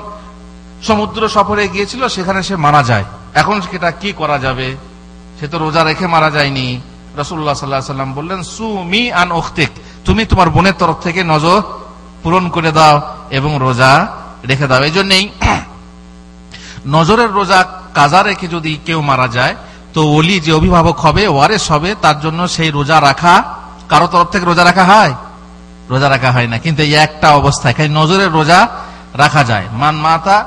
B: সমুদ্র সফরে গিয়েছিল, সেখানে সে মারা যায়। এখন সেটা কি করা যাবে? সে তো রোজা রেখে মারা যায়নি। রাসূলুল্লাহ সাল্লাল্লাহু আলাইহি ওয়াসাল্লাম বললেন, সুমি আন উখতিক, তুমি তোমার বোনের তরফ থেকে নজর পূরণ করে দাও এবং রোজা রেখে দাও। এই জন্যই নজরের রোজা কাজা রেখে যদি কেউ মারা যায়, তো ওলি যে অভিভাবক হবে, ওয়ারেস হবে, তার জন্য সেই রোজা রাখা, কারো তরফ থেকে রোজা রাখা হয়? রোজা রাখা হয় না। কিন্তু এই একটা অবস্থায় খালি নজরের রোজা রাখা যায়। মান মাতা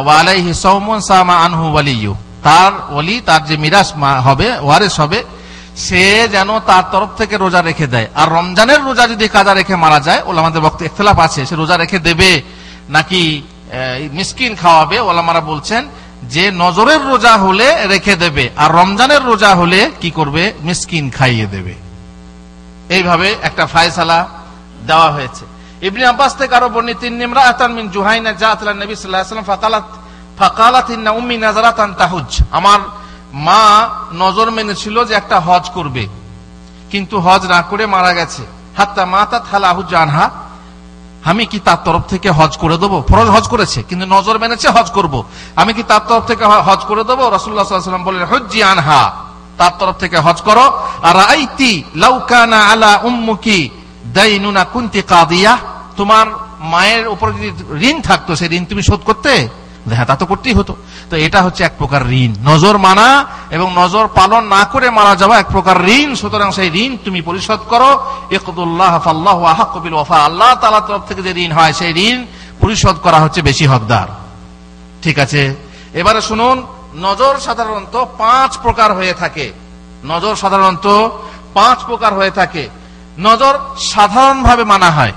B: ওয়া আলাইহি সাওমুন সামা আনহু ওয়ালিয়ু, তার ওলি, তার যে মিরাস হবে, ওয়ারিস হবে, সে যেন তার তরফ থেকে রোজা রেখে দেয়। আর রমজানের রোজা যদি কাজা রেখে মারা যায়, ওলামাদের বক্তব্য ইখতিলাফ আছে, সে রোজা রেখে দেবে নাকি মিসকিন খাওয়াবে। ওলামারা বলছেন যে নজরের রোজা হলে রেখে দেবে, আর রমজানের রোজা হলে কি করবে? মিসকিন খাইয়ে দেবে। এইভাবে একটা ফায়সালা দেওয়া হয়েছে। ইবনে আব্বাস থেকে আরো বর্ণিত, ইমরাআতান মিন জুহাইনা জাআত ইলা নবী সাল্লাল্লাহু আলাইহি ওয়াসাল্লাম ফাকালাত ইন্না উম্মি নাযারাতান তাহুজ, আমার মা নজর মেনেছিল যে একটা হজ করবে, কিন্তু হজ না করে মারা গেছে। হাত্তা মাতাত হালাহু জানহা, আমি কি তার তরফ থেকে হজ করে দেবো? ফরজ হজ করেছে কিন্তু নজর মেনেছে হজ করব, আমি কি তার তরফ থেকে হজ করে দেবো? রাসূলুল্লাহ সাল্লাল্লাহু আলাইহি ওয়াসাল্লাম বললেন, হুজ্জি আনহা, তার তরফ থেকে হজ করো। আর আইতি লাউ কানা আলা উম্মুকি দাইনুনা কুনতি কাদিয়া, তোমার মায়ের উপর যদি ঋণ থাকতো, সেই ঋণ তুমি শোধ করতে? হ্যাঁ, তা তো করতেই হতো। তো এটা হচ্ছে এক প্রকার ঋণ। নজর মানা এবং নজর পালন না করে মারা যাওয়া এক প্রকার ঋণ। সুতরাং সেই ঋণ তুমি পরিশোধ করো। ইকদুল্লাহ ফাল্লাহু আহাক্কু বিল ওয়াফা, আল্লাহ তাআলার তরফ থেকে যে ঋণ হয়, সেই ঋণ পরিশোধ করা হচ্ছে বেশি হকদার। ঠিক আছে, এবারে শুনুন, নজর সাধারণত 5 প্রকার হয়ে থাকে। নজর সাধারণত 5 প্রকার হয়ে থাকে। নজর সাধারণভাবে মানা হয়,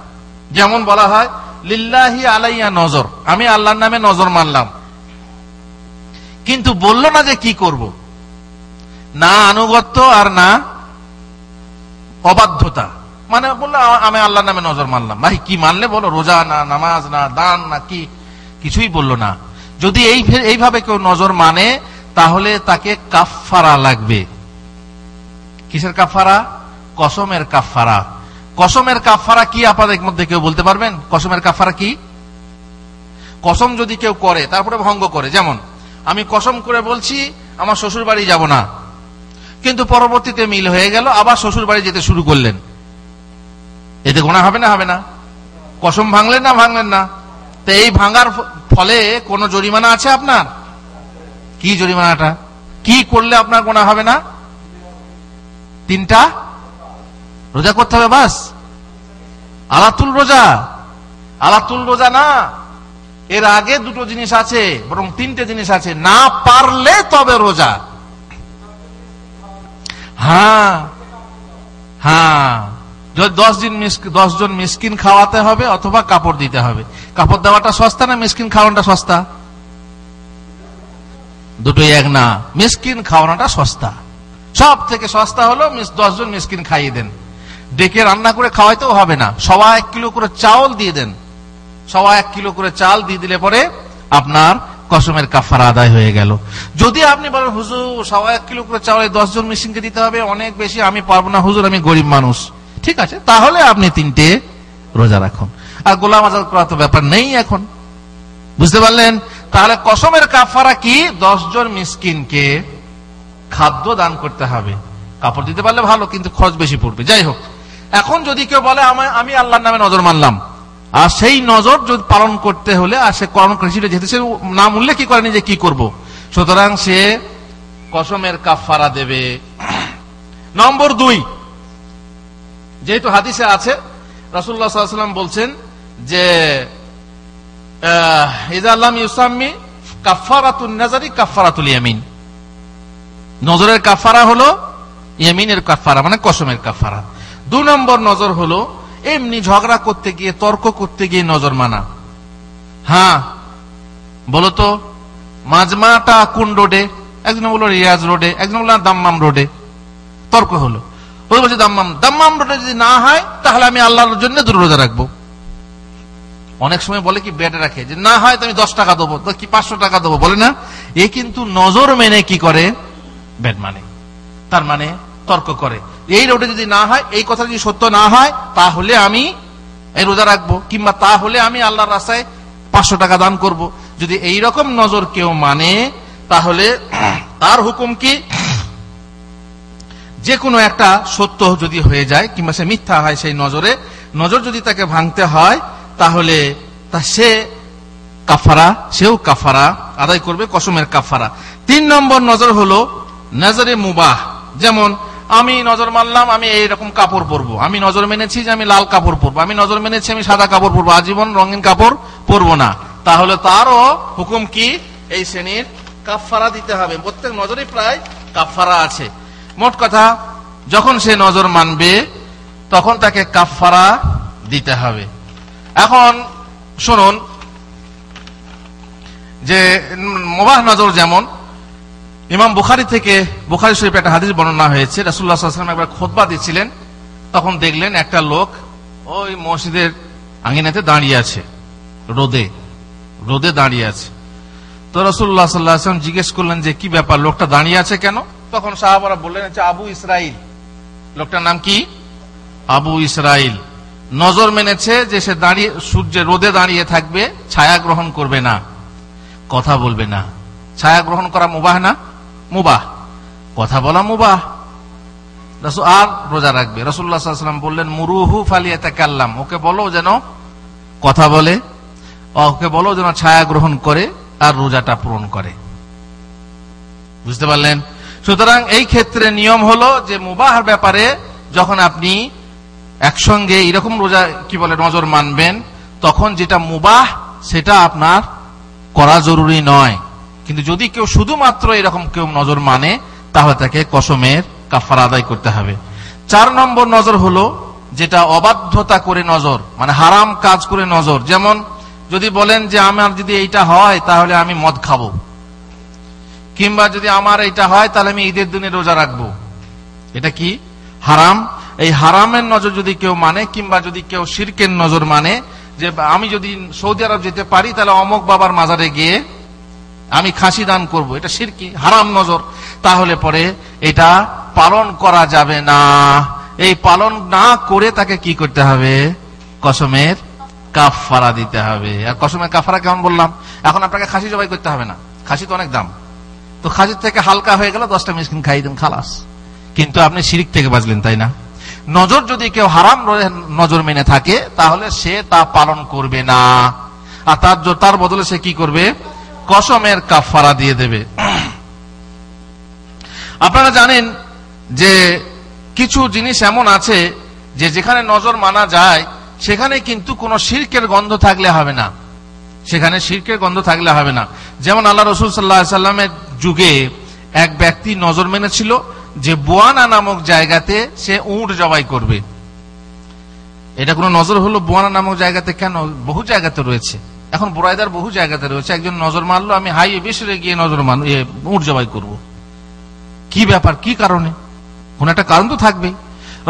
B: যেমন বলা হয় লিল্লাহি আলাইয়া নজর, আমি আল্লাহর নামে নজর মানলাম, কিন্তু বললো না যে কি করব, না আনুগত্য আর না অবাধ্যতা, মানে বললো আমি আল্লাহর নামে নজর মানলাম। ভাই কি মানলে বলো? রোজা না, নামাজ না, দান না, কি কিছুই বললো না। যদি এইভাবে কেউ নজর মানে, তাহলে তাকে কাফফারা লাগবে। কিসের কাফফারা? কসমের কাফফারা। কসমের কাফফারা কি আপনাদের মধ্যে কেউ বলতে পারবেন? কসমের কাফফারা কি? কসম যদি কেউ করে তারপরে ভঙ্গ করে, যেমন আমি কসম করে বলছি আমার শ্বশুর বাড়ি যাব না, কিন্তু পরবর্তীতে মিল হয়ে গেল, আবার শ্বশুর বাড়ি যেতে শুরু করলেন, এতে গুনাহ হবে না? হবে না? কসম ভাঙলেন না? ভাঙলেন না? তো এই ভাঙার ফলে কোন জরিমানা আছে আপনার? কি জরিমানাটা? কি করলে আপনার গুনাহ হবে না? 3টা রোজা করতে হবে, বাস। আলাতুল রোজা, আলাতুল রোজা না, এর আগে 2টো জিনিস আছে, বরং 3টে জিনিস আছে। না পারলে তবে রোজা। হ্যাঁ হ্যাঁ, 10 জন মিসকিন খাওয়াতে হবে অথবা কাপড় দিতে হবে। কাপড় দেওয়াটা সস্তা না মিসকিন খাওয়ানোটা সস্তা? দুটোই এক না, মিসকিন খাওয়ানোটা সস্তা। সব থেকে সস্তা হলো 10 জন মিসকিন খাইয়ে দেন। ডেকে রান্না করে খাওয়াইতেও হবে না, 1.25 কিলো করে চাউল দিয়ে দেন। 1.25 কিলো করে চাল দিয়ে দিলে পরে আপনার কসমের কাফারা আদায় হয়ে গেল। যদি আপনি বলেন হুজুর 1.25 কিলো করে চাউলে 10 জন মিসকিনকে দিতে হবে, অনেক বেশি, আমি পারবো না হুজুর, আমি গরিব মানুষ, ঠিক আছে, তাহলে আপনি 3টে রোজা রাখুন। আর গোলাম আজাদ করা তো ব্যাপার নেই এখন, বুঝতে পারলেন? তাহলে কসমের কাফারা কি? 10 জন মিসকিনকে খাদ্য দান করতে হবে। কাপড় দিতে পারলে ভালো, কিন্তু খরচ বেশি পড়বে। যাই হোক, এখন যদি কেউ বলে আমি আল্লাহর নামে নজর মানলাম, আর সেই নজর যদি পালন করতে হলে, আর সে কোরআন করেছিল যেহেতু সে নাম উল্লেখই করেনি যে কি করব, সুতরাং সে কসমের কাফারা দেবে। নম্বর 2, যেহেতু হাদিসে আছে রাসূলুল্লাহ সাল্লাল্লাহু আলাইহি ওয়াসাল্লাম বলছেন যে ইযা লাম ইউসাম্মি কাফারাতুন নাযারি কাফারাতুল ইয়ামিন, নজরের কাফারা হলো ইয়ামিনের কাফারা, মানে কসমের কাফারা। 2 নম্বর নজর হলো এমনি ঝগড়া করতে গিয়ে, তর্ক করতে গিয়ে নজর মানা। হ্যাঁ, বলো তো মাজমাটা কোন রোডে? একজন বললো রিয়াজ রোডে, একজন বললো দাম্মাম রোডে। তর্ক হলো, ও বলছে দাম্মাম রোডে যদি না হয় তাহলে আমি আল্লাহর জন্য 2 রোজা রাখবো। অনেক সময় বলে কি বেডে রাখে যে না হয় তো আমি 10 টাকা দেবো, তো কি 500 টাকা দেবো, বলে না? এ কিন্তু নজর মেনে কি করে? বেড মানে, তার মানে তর্ক করে। এই রোডে যদি না হয়, এই কথা যদি সত্য না হয়, তাহলে আমি এই রোজা রাখবো, কিংবা তাহলে আমি আল্লাহর রাস্তায় 500 টাকা দান করব। যদি এই রকম নজর কেউ মানে, তাহলে তার হুকুম কি? যে কোনো একটা সত্য যদি হয়ে যায়, কিংবা সে মিথ্যা হয়, সেই নজর যদি তাকে ভাঙতে হয়, তাহলে সে কাফারা, সেও কাফারা আদায় করবে, কসমের কাফারা। 3 নম্বর নজর হলো নজরে মুবাহ। যেমন আমি নজর মানলাম আমি এইরকম কাপড় পরবো, আমি নজর মেনেছি যে আমি লাল কাপড় পরবো, আমি নজর মেনেছি আমি সাদা কাপড় পরবো, আজীবন রঙিন কাপড় পরবো না, তাহলে তারও হুকুম কি? এই শ্রেণীর কাফারা দিতে হবে। প্রত্যেক নজরে প্রায় কাফারা আছে। মোট কথা, যখন সে নজর মানবে তখন তাকে কাফারা দিতে হবে। এখন শুনুন যে মুবাহ নজর, যেমন ইমাম বুখারী থেকে, বুখারী শরীফে একটা হাদিস বর্ণনা হয়েছে, রাসূলুল্লাহ সাল্লাল্লাহু আলাইহি ওয়াসাল্লাম একবার খুতবা দিচ্ছিলেন, তখন দেখলেন একটা লোক ওই মসজিদের আঙ্গিনাতে দাঁড়িয়ে আছে, রোদে দাঁড়িয়ে আছে। তো রাসূলুল্লাহ সাল্লাল্লাহু আলাইহি ওয়াসাল্লাম জিজ্ঞেস করলেন যে কি ব্যাপার, লোকটা দাঁড়িয়ে আছে কেন? তখন সাহাবারা বললেন যে আবু ইসরাইল, লোকটার নাম কি? আবু ইসরাইল। নজর মেনেছে যে সে দাঁড়িয়ে সূর্যের রোদে দাঁড়িয়ে থাকবে, ছায়া গ্রহণ করবে না, কথা বলবে না। ছায়া গ্রহণ করা মুবাহ না? মুবাহ। কথা বলা মুবাহ। আর রোজা রাখবে। রাসূলুল্লাহ সাল্লাল্লাহু আলাইহি ওয়াসাল্লাম বললেন মুরুহু ফালিয়াতাকাল্লাম, ওকে বলো যেন কথা বলে, ওকে বলো যেন ছায়া গ্রহণ করে আর রোজাটা পূরণ করে। বুঝতে পারলেন? সুতরাং এই ক্ষেত্রে নিয়ম হলো যে মুবাহ ব্যাপারে যখন আপনি একসঙ্গে এরকম রোজা নজর মানবেন, তখন যেটা মুবাহ সেটা আপনার করা জরুরি নয়। কিন্তু যদি কেউ শুধুমাত্র এরকম কেউ নজর মানে, তাহলে তাকে কসমের কাফারা আদায় করতে হবে। 4 নম্বর নজর হলো যেটা অবাধ্যতা করে নজর, মানে হারাম কাজ করে নজর। যেমন যদি বলেন যে আমার যদি এইটা হয় তাহলে আমি মদ খাবো, কিংবা যদি আমার এইটা হয় তাহলে আমি ঈদের দিনে রোজা রাখবো, এটা কি? হারাম। এই হারামের নজর যদি কেউ মানে, কিংবা যদি কেউ শিরকের নজর মানে, যে আমি যদি সৌদি আরব যেতে পারি তাহলে অমুক বাবার মাজারে গিয়ে আমি খাসি দান করব, এটা শিরকি, হারাম নজর। তাহলে পরে এটা পালন করা যাবে না। এই পালন না করে তাকে কি করতে হবে? কসমের কাফারা দিতে হবে। আর কসমের কাফারা কেমন বললাম? এখন আপনাকে খাসি জবাই করতে হবে না, খাসি তো অনেক দাম, তো খাসির থেকে হালকা হয়ে গেল 10টা মিসকিন খাই দেন, খালাস। কিন্তু আপনি শিরিক থেকে বাঁচলেন, তাই না? নজর যদি কেউ হারাম নজর মেনে থাকে, তাহলে সে তা পালন করবে না, আর তার বদলে সে কি করবে? কসমের কাফারা দিয়ে দেবে। আপনারা জানেন যে কিছু জিনিস এমন আছে যে যেখানে নজর মানা যায় সেখানে কিন্তু কোনো শিরকের গন্ধ থাকলে হবে না, সেখানে শিরকের গন্ধ থাকলে হবে না। যেমন আল্লাহ রাসূল সাল্লাল্লাহু আলাইহি সাল্লামের যুগে এক ব্যক্তি নজর মেনেছিল যে বুয়ানা নামক জায়গাতে সে উট জবাই করবে। এটা কোন নজর হলো? বুয়ানা নামক জায়গাতে কেন? বহু জায়গাতে রয়েছে, এখন বুরাইদার বহু জায়গাতে রয়েছে। একজন নজর মানলো আমি হাইওয়ে বেশিরে গিয়ে নজর উট জবাই করব। কি ব্যাপার, কি কারণে? কোন একটা কারণ তো থাকবেই।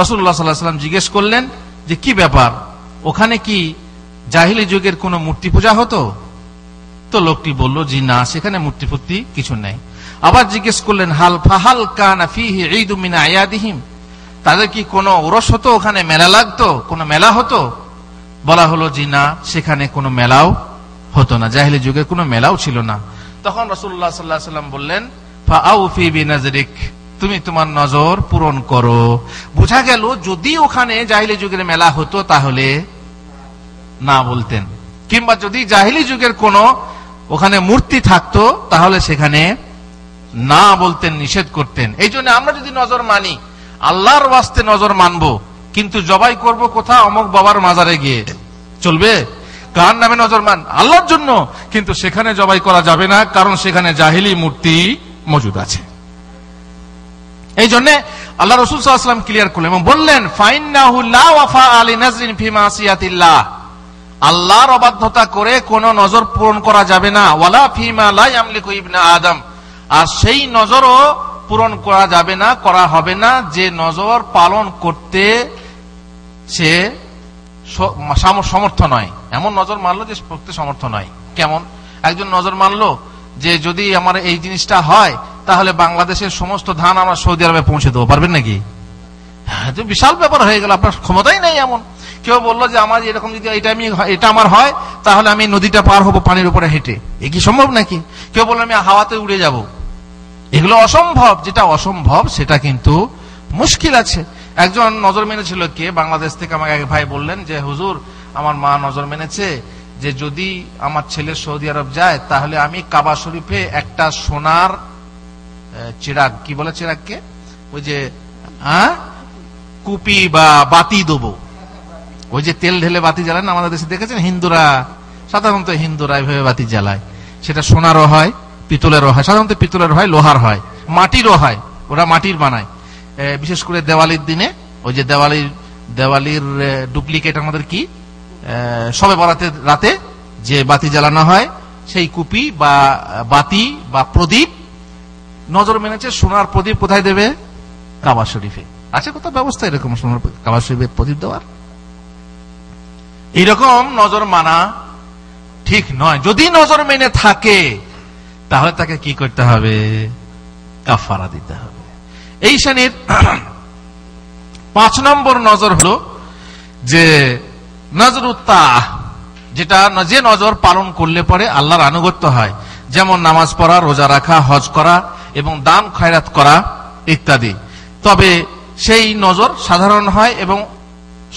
B: রাসূলুল্লাহ সাল্লাল্লাহু আলাইহি ওয়াসাল্লাম জিজ্ঞেস করলেন যে কি ব্যাপার, ওখানে কি জাহিলি যুগের কোন মূর্তি পূজা হতো? তো লোকটি বলল জি না, সেখানে মূর্তি ফুর্তি কিছু নেই। আবার জিজ্ঞেস করলেন ফাহাল কানা ফিহি ঈদুম মিন আয়াদিহিম, তাদের কি কোনো ওরস হতো, ওখানে মেলা লাগতো, কোনো মেলা হতো? বলা হলো জি না, সেখানে কোনো মেলাও হতো না, জাহেলি যুগে কোনো মেলাও ছিল না। তখন রাসূলুল্লাহ সাল্লাল্লাহু আলাইহি ওয়াসাল্লাম বললেন, ফাআউফি বিনাজরিক, তুমি তোমার নজর পূরণ করো। বোঝা গেল যদি ওখানে জাহেলি যুগের মেলা হতো তাহলে না বলতেন, কিংবা যদি জাহেলি যুগের কোনো ওখানে মূর্তি থাকতো তাহলে সেখানে না বলতেন, নিষেধ করতেন। এই জন্য আমরা যদি নজর মানি, আল্লাহর ওয়াস্তে নজর মানবো, কিন্তু জবাই করব কোথা? অমুক বাবার মাজারে গিয়ে, চলবে? কার নামে নজর মান? আল্লাহর জন্য, কিন্তু সেখানে জবাই করা যাবে না, কারণ সেখানে জাহেলি মূর্তি মজুদ আছে। এই জন্য আল্লাহ রাসূল সাল্লাল্লাহু আলাইহি ওয়াসাল্লাম ক্লিয়ার করলেন এবং বললেন, ফাইন্নাহু লা ওয়াফা আলি নাজরিন ফি মাসিয়াতিল্লাহ, আল্লাহর অবাধ্যতা করে কোন নজর পূরণ করা যাবে না, ওয়ালা ফিমা লা ইয়ামলিকু ইবনে আদম, আর সেই নজরও পূরণ করা যাবে না, করা হবে না যে নজর পালন করতে সে সমর্থ নয়। এমন নজর মানলো যে করতে সমর্থ নয়। কেমন? একজন নজর মানলো যে যদি আমার এই জিনিসটা হয় তাহলে বাংলাদেশের সমস্ত ধান আমরা সৌদি আরবে পৌঁছে দেবো, পারবেন নাকি? বিশাল ব্যাপার হয়ে গেল, আপনার ক্ষমতাই নেই এমন। কেউ বললো যে আমার এরকম যদি এটা আমার হয় তাহলে আমি নদীটা পার হবো পানির উপরে হেঁটে, এ কি সম্ভব নাকি? কেউ বললো আমি হাওয়াতে উড়ে যাব, এগুলো অসম্ভব। যেটা অসম্ভব সেটা কিন্তু মুশকিল আছে। একজন নজর মেনেছিল, কে বাংলাদেশ থেকে আমাকে এক ভাই বললেন যে হুজুর, আমার মা নজর মেনেছে যে যদি আমার ছেলে সৌদি আরব যায় তাহলে আমি কাবা শরীফে একটা সোনার চিরাগ, কি বলে চিরাগকে, ওই যে কুপি বা বাতি দেবো, ওই যে তেল ঢেলে বাতি জ্বালায় না আমাদের দেশে, দেখেছেন? হিন্দুরা, সাধারণত হিন্দুরা এইভাবে বাতি জ্বালায়। সেটা সোনারও হয়, পিতলেরও হয়, সাধারণত পিতলের হয়, লোহার হয়, মাটিরও হয়, ওরা মাটির বানায়। বিশেষ করে দেওয়ালির দিনে, ওই যে দেওয়ালির ডুপ্লিকেট আমাদের কি শবে বরাতের রাতে যে বাতি জ্বালানো হয়, সেই কুপি বা বাতি বা প্রদীপ নজর মেনেছে সোনার প্রদীপ কোথায় দেবে? কাবা শরীফে। আছে কোথাও ব্যবস্থা এরকম সোনার কাবা শরীফে প্রদীপ দেওয়ার? এইরকম নজর মানা ঠিক নয়। যদি নজর মেনে থাকে তাহলে তাকে কি করতে হবে? কাফারা দিতে হবে। এই শ্রেণীর 5 নম্বর নজর হলো যে নজরুত্তাহ, যেটা যে নজর পালন করলে পরে আল্লাহর আনুগত্য হয়, যেমন নামাজ পড়া, রোজা রাখা, হজ করা এবং দান খয়রাত করা ইত্যাদি। তবে সেই নজর সাধারণ হয় এবং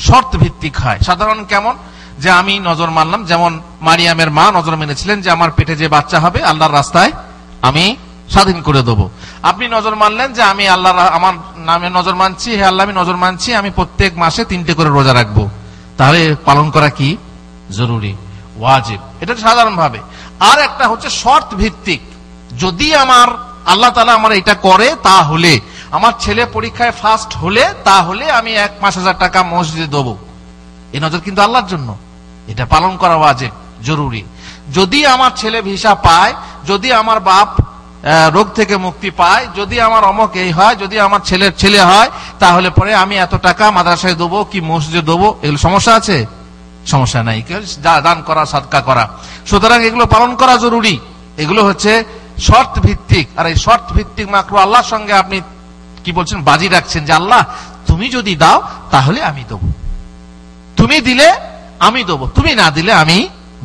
B: শর্ত ভিত্তিক হয়। সাধারণ কেমন? যে আমি নজর মানলাম, যেমন মারিয়ামের মা নজর মেনেছিলেন যে আমার পেটে যে বাচ্চা হবে আল্লাহর রাস্তায় আমি স্বাধীন করে দেবো। আপনি নজর মানলেন যে আমি আল্লাহর আমার নামে নজর মানছি, হে আল্লাহ আমি নজর মানছি আমি প্রত্যেক মাসে 3টে করে রোজা রাখবো, তাহলে পালন করা কি? জরুরি, ওয়াজিব। এটা সাধারণ ভাবে। আর একটা হচ্ছে শর্ত ভিত্তিক, যদি আমার আল্লাহ তাআলা আমার এটা করে, তাহলে আমার ছেলে পরীক্ষায় ফার্স্ট হলে তাহলে আমি 5,000 টাকা মসজিদে দেবো। এই নজর কিন্তু আল্লাহর জন্য, এটা পালন করা ওয়াজিব, জরুরি। যদি আমার ছেলে ভিসা পায়, যদি আমার বাপ রোগ থেকে মুক্তি পায়, যদি আমার অমক এই হয়, যদি আমার ছেলের ছেলে হয়, তাহলে পরে আমি এত টাকা মাদ্রাসায় দেবো কি মসজিদে দেবো। এগুলো সমস্যা আছে? সমস্যা নাই। দান করা, সাদকা করা, সুতরাং এগুলো পালন করা জরুরি। এগুলো হচ্ছে শর্ত ভিত্তিক। আর এই শর্ত ভিত্তিক মাত্র আল্লাহর সঙ্গে আপনি কি বলছেন? বাজি রাখছেন যে আল্লাহ তুমি যদি দাও তাহলে আমি দেবো, তুমি দিলে আমি দেবো, তুমি না দিলে আমি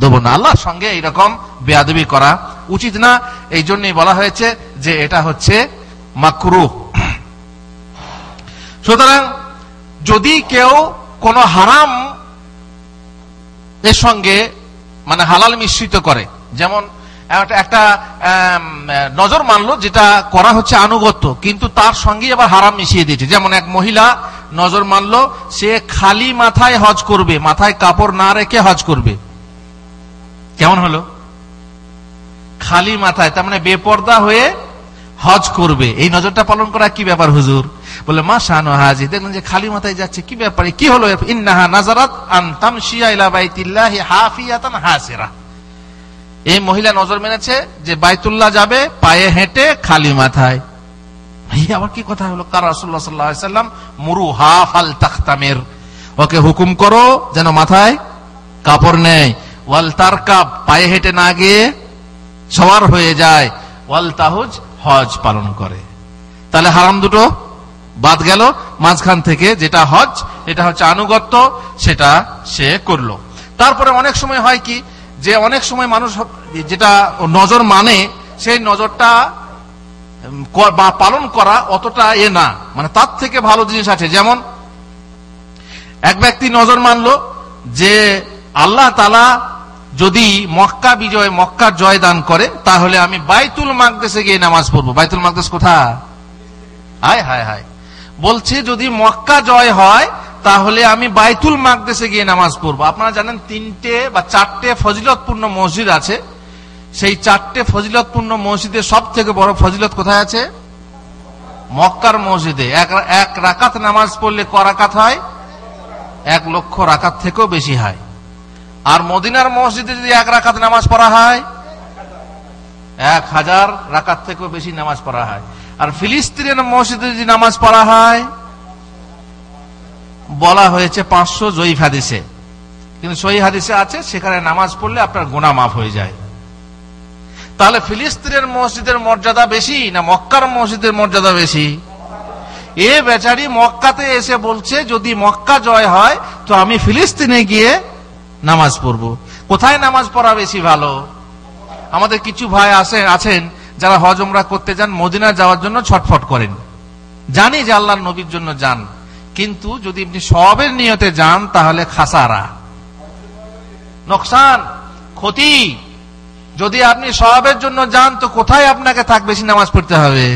B: দেবো না। আল্লাহর সঙ্গে এইরকম বেয়াদবি করা উচিত না। এই জন্যই বলা হয়েছে যে এটা হচ্ছে মাকরুহ। সুতরাং যদি কেউ কোন হারাম এর সঙ্গে মানে হালাল মিশ্রিত করে, যেমন একটা নজর মানলো যেটা করা হচ্ছে আনুগত্য, কিন্তু তার সঙ্গে আবার হারাম মিশিয়ে দিয়েছে। যেমন এক মহিলা নজর মানলো সে খালি মাথায় হজ করবে, মাথায় কাপড় না রেখে হজ করবে। কেমন হলো? খালি মাথায়, তার মানে বেপর্দা হয়ে হজ করবে। এই নজরটা পালন করা কি ব্যাপার হুজুর? বলে মা শানু হাজি, দেখলেন যে খালি মাথায় যাচ্ছে, কি ব্যাপারে, কি হলো? ইন্নাহা নাজারাত আন তামশিয়া ইলা বাইতিল্লাহি হাফিয়াতান হাসিরা। এই মহিলা নজর মেনেছে যে বাইতুল্লাহ যাবে পায়ে হেঁটে খালি মাথায়। আবার কি কথা হলো? কার রাসূলুল্লাহ সাল্লাল্লাহু আলাইহি ওয়াসাল্লাম মুরুহা ফাল তাখতামির, ওকে হুকুম করো যেন মাথায় কাপড় নেই, ওয়াল তারকাব, পায়ে হেঁটে না গিয়ে সওয়ার হয়ে যায়, ওয়াল তাহুজ, হজ পালন করে। তাহলে হারাম দুটো বাদ গেল। মাঝখান থেকে যেটা হজ, এটা হচ্ছে আনুগত্য, সেটা সে করলো। তারপরে অনেক সময় হয় কি, যে অনেক সময় মানুষ যেটা নজর মানে সেই নজরটা বা পালন করা অতটা না, মানে তার থেকে ভালো জিনিস আছে। যেমন এক ব্যক্তি নজর মানলো যে আল্লাহ তাআলা যদি মক্কা বিজয়, মক্কা জয় দান করে, তাহলে আমি বাইতুল মাকদেসে গিয়ে নামাজ পড়বো। বাইতুল মাকদেস কোথায়? হায় হায় হায়, বলছে যদি মক্কা জয় হয় তাহলে আমি বাইতুল মাকদেসে গিয়ে নামাজ পড়বো। আপনারা জানেন 3টে বা 4টে ফজিলতপূর্ণ মসজিদ আছে। সেই 4টে ফজিলতপূর্ণ মসজিদের সব থেকে বড় ফজিলত কোথায় আছে? মক্কার মসজিদে। এক রাকাত নামাজ পড়লে ক রাকাত হয়? 1 লক্ষ রাকাত থেকেও বেশি হয়। আর মদিনার মসজিদে যদি 1 রাকাত নামাজ পড়া হয় 1000 রাকাত থেকেও বেশি নামাজ পড়া হয়। আর ফিলিস্তিনের মসজিদে যদি নামাজ পড়া হয়, বলা হয়েছে 500 জয়ীফ হাদিসে, কিন্তু সহিহ হাদিসে আছে সেখানে নামাজ পড়লে আপনার গুনাহ মাফ হয়ে যায়। তাহলে ফিলিস্তিনের মসজিদের মর্যাদা বেশি না মক্কার মসজিদের মর্যাদা বেশি? এ বেচারি মক্কাতে এসে বলছে যদি মক্কা জয় হয় তো আমি ফিলিস্তিনে গিয়ে নামাজ পড়বো। কোথায় নামাজ পড়া বেশি ভালো? আমাদের কিছু ভাই আছেন যারা হজ উমরা করতে যান, মদিনা যাওয়ার জন্য ছটফট করেন। জানি যে আল্লাহর নবীর জন্য যান, কিন্তু যদি আপনি সওয়াবের নিয়তে যান তাহলে খাসারা, নোকসান, ক্ষতি। যদি আপনি সওয়াবের জন্য যান তো কোথায় আপনাকে বেশি নামাজ পড়তে হবে?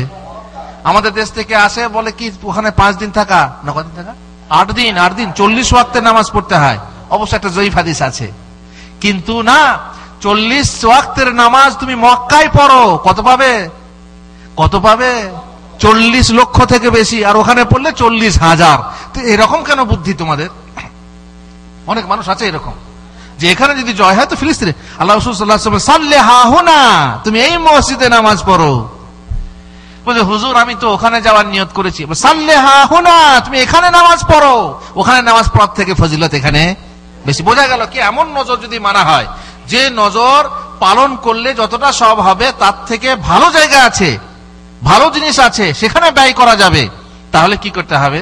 B: আমাদের দেশ থেকে আসে বলে কি ওখানে 5 দিন থাকা, না কদিন থাকা? 8 দিন 40 ওয়াক্তের নামাজ পড়তে হয়। অবশ্য একটা জয়ীফ হাদিস আছে, কিন্তু না, 40 ওয়াক্তের নামাজ তুমি মক্কায় পড়ো, কত পাবে? 40 লক্ষ থেকে বেশি। আর ওখানে পড়লে 40,000। তো এরকম কেন বুদ্ধি তোমাদের? অনেক মানুষ আছে এরকম, যে এখানে যদি জয় হয় তো ফিলিস্তিনে। আল্লাহ রাসূল সাল্লাল্লাহু আলাইহি ওয়াসাল্লাম সাল্লি হা হুনা, তুমি এই মসজিদে নামাজ পড়ো। বলে হুজুর আমি তো ওখানে যাওয়ার নিয়ত করেছি। সাল্লি হা হুনা, তুমি এখানে নামাজ পড়ো। ওখানে নামাজ পড়ার থেকে ফজিলত এখানে বেশি। বোঝা গেল কি, এমন নজর যদি মানা হয় যে নজর পালন করলে যতটা সব হবে তার থেকে ভালো জায়গা আছে, ভালো জিনিস আছে, সেখানে ব্যয় করা যাবে, তাহলে কি করতে হবে?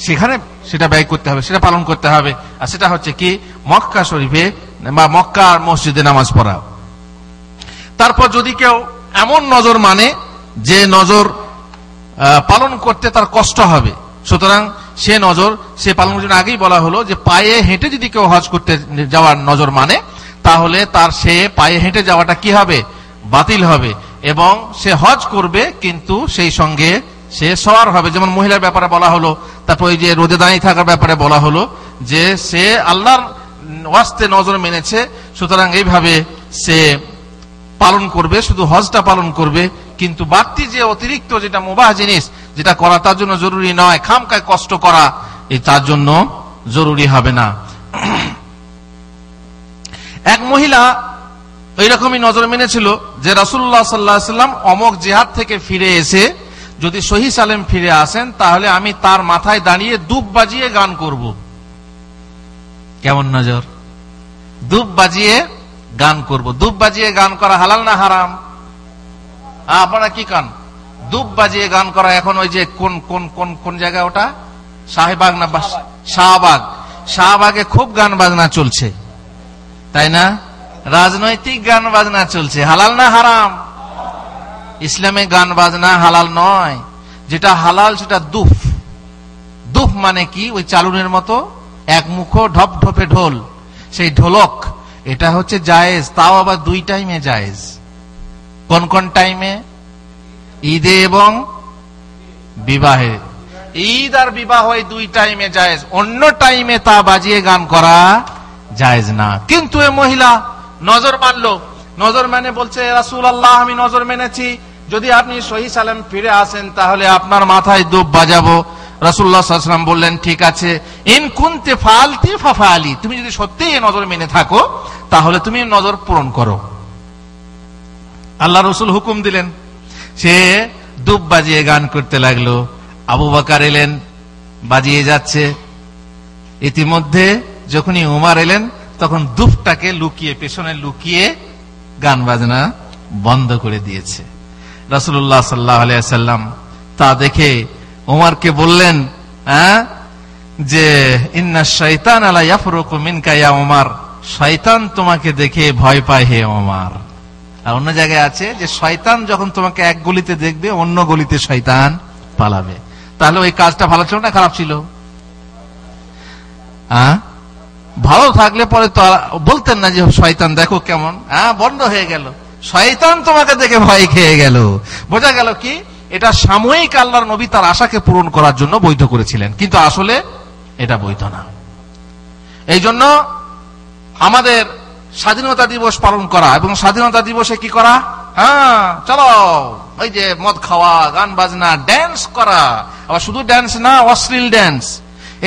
B: সেখানে সেটা ব্যয় করতে হবে, সেটা পালন করতে হবে। আর সেটা হচ্ছে কি, মক্কা শরীফে বা মক্কার মসজিদে নামাজ পড়া। তারপর যদি কেউ এমন নজর মানে যে নজর পালন করতে তার কষ্ট হবে, সুতরাং সে নজর সে পালনের জন্য আগেই বলা হলো যে পায়ে হেঁটে যদি কেউ হজ করতে যাওয়ার নজর মানে, তাহলে তার সে পায়ে হেঁটে যাওয়াটা কি হবে? বাতিল হবে, এবং সে হজ করবে কিন্তু সেই সঙ্গে সে সওয়ার হবে। যেমন মহিলার ব্যাপারে বলা হলো, তারপর ওই যে রোদে দাঁড়িয়ে থাকার ব্যাপারে বলা হলো যে সে আল্লাহর ওয়াস্তে নজর মেনেছে, সুতরাং এইভাবে সে পালন করবে, শুধু হজটা পালন করবে, কিন্তু বাড়তি যে অতিরিক্ত যেটা মুবাহ জিনিস যেটা করা তার জন্য জরুরি নয়, খামখায় কষ্ট করা এই তার জন্য জরুরি হবে না। এক মহিলা এইরকমই নজর মেনেছিল যে রাসূলুল্লাহ সাল্লাল্লাহু আলাইহি ওয়াসাল্লাম অমুক জিহাদ থেকে ফিরে এসে যদি সহিহ সালেম ফিরে আসেন তাহলে আমি তার মাথায় দাঁড়িয়ে দুব বাজিয়ে গান করব। কেমন নজর? দুব বাজিয়ে গান করব। দুব বাজিয়ে গান করা হালাল না হারাম? আপনারা কি কান? দুব বাজিয়ে গান করা এখন ওই যে কোন কোন কোন কোন জায়গা ওটা? শাহবাগ না শাহবাগ? শাহবাগে খুব গান বাজনা চলছে, তাই না? রাজনৈতিক গান বাজনা চলছে। হালাল না হারাম? ইসলামে গান বাজনা হালাল নয়। যেটা হালাল সেটা দুফ। দুফ মানে কি? ওই চালুনের মতো এক মুখো ঢপ ঢপে ঢোল, সেই ঢোলক, এটা হচ্ছে জায়েজ। তাও আবার 2 টাইমে জায়েজ। কোন কোন টাইমে? ঈদে এবং বিবাহে। ঈদ আর বিবাহ এই 2 টাইমে জায়েজ, অন্য টাইমে তা বাজিয়ে গান করা জায়েজ না। কিন্তু এ মহিলা নজর মানলো, নজর মানে বলছে রাসূলুল্লাহ আমি নজর মেনেছি যদি আপনি সহিহ সালেম ফিরে আসেন তাহলে আপনার মাথায় দুব বাজাবো। রাসূলুল্লাহ সাল্লাল্লাহু আলাইহি ওয়াসাল্লাম বললেন ঠিক আছে, ইন কুনতি ফালতি ফাফালি, তুমি যদি সত্যিই এই নজর মেনে থাকো তাহলে তুমি নজর পূরণ করো। আল্লাহ রাসূল হুকুম দিলেন, সে দুব বাজিয়ে গান করতে লাগলো। আবু বকর এলেন, বাজিয়ে যাচ্ছে। ইতিমধ্যে যখনই উমর এলেন তখন দুফটাকে লুকিয়ে, পেছনে লুকিয়ে গান বাজনা বন্ধ করে দিয়েছে। রাসূলুল্লাহ সাল্লাল্লাহু আলাইহি ওয়াসাল্লাম তা দেখে উমরকে বললেন, যে ইন্না শাইতান লা ইয়াফরুকু মিনকা ইয়া ওমর, শয়তান তোমাকে দেখে ভয় পায় হে ওমর। আর অন্য জায়গায় আছে যে শয়তান যখন তোমাকে এক গলিতে দেখবে অন্য গলিতে শয়তান পালাবে। তাহলে ওই কাজটা ভালো ছিল না খারাপ ছিল? ভালো থাকলে পরে তো বলতেন না যে শয়তান দেখো কেমন, বন্ধ হয়ে গেল। শয়তান তোমাকে দেখে ভয় খেয়ে গেল। বোঝা গেল কি এটা সাময়িক আল্লাহর নবী তার আশাকে পূরণ করার জন্য বৈধ করেছিলেন, কিন্তু আসলে এটা বৈধ না। এই জন্য আমাদের স্বাধীনতা দিবস পালন করা এবং স্বাধীনতা দিবসে কি করা, চলো ওই যে মদ খাওয়া, গান বাজনা, ড্যান্স করা, আবার শুধু ড্যান্স না, অশ্লীল ড্যান্স,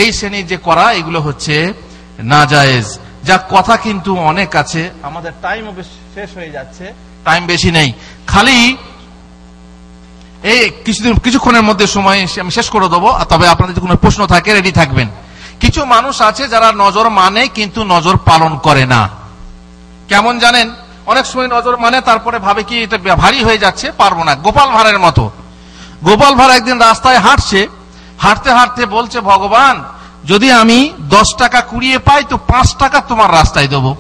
B: এই শ্রেণীর যে করা, এগুলো হচ্ছে নাজায়েজ। যা কথা কিন্তু অনেক আছে, আমাদের টাইম শেষ হয়ে যাচ্ছে, টাইম বেশি নেই। খালি এই কিছুক্ষণের মধ্যে সময় আমি শেষ করে দেবো। তবে আপনাদের যদি কোনো প্রশ্ন থাকে রেডি থাকবেন। কিছু মানুষ আছে যারা নজর মানে কিন্তু নজর পালন করে না। কেমন জানেন? অনেক সময় নজর মানে তারপরে ভাবে কি এটা ভারী হয়ে যাচ্ছে, পারবো না। গোপাল ভাঁড়ের মতো। গোপাল ভাঁড় একদিন রাস্তায় হাঁটছে, হাঁটতে হাঁটতে বলছে, ভগবান যদি আমি 10 টাকা কুড়িয়ে পাই তো 5 টাকা তোমার রাস্তায় দেবো।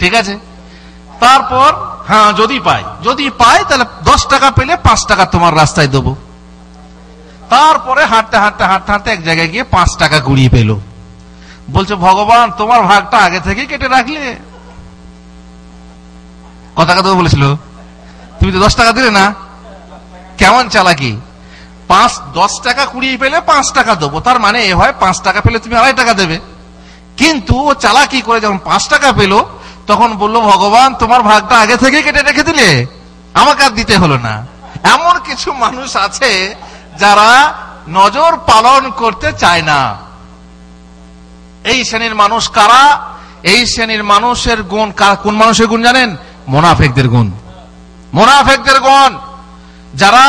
B: ঠিক আছে? তারপর যদি পাই তাহলে 10 টাকা পেলে 5 টাকা তোমার রাস্তায় দেবো। তারপরে হাঁটতে হাঁটতে হাঁটতে হাঁটতে এক জায়গায় গিয়ে 5 টাকা কুড়িয়ে পেল। বলছে, ভগবান তোমার ভাগটা আগে থেকে কেটে রাখলে। কত টাকা দেবো বলেছিল? তুমি তো 10 টাকা দিলে না। কেমন চালাকি! 10 টাকা কুড়িয়ে পেলে 5 টাকা দেবো, তার মানে এ হয় 5 টাকা পেলে তুমি 2.5 টাকা দেবে। কিন্তু ও চালাকি করে যখন 5 টাকা পেল তখন বললো, ভগবান তোমার ভাগটা আগে থেকে কেটে রেখে দিলে, আমাকে আর দিতে হলো না। এমন কিছু মানুষ আছে যারা নজর পালন করতে চায় না। এই শ্রেণীর মানুষ কারা? এই শ্রেণীর মানুষের গুণ কোন মানুষের গুণ জানেন? মুনাফিকদের গুণ। মুনাফিকদের গুণ, যারা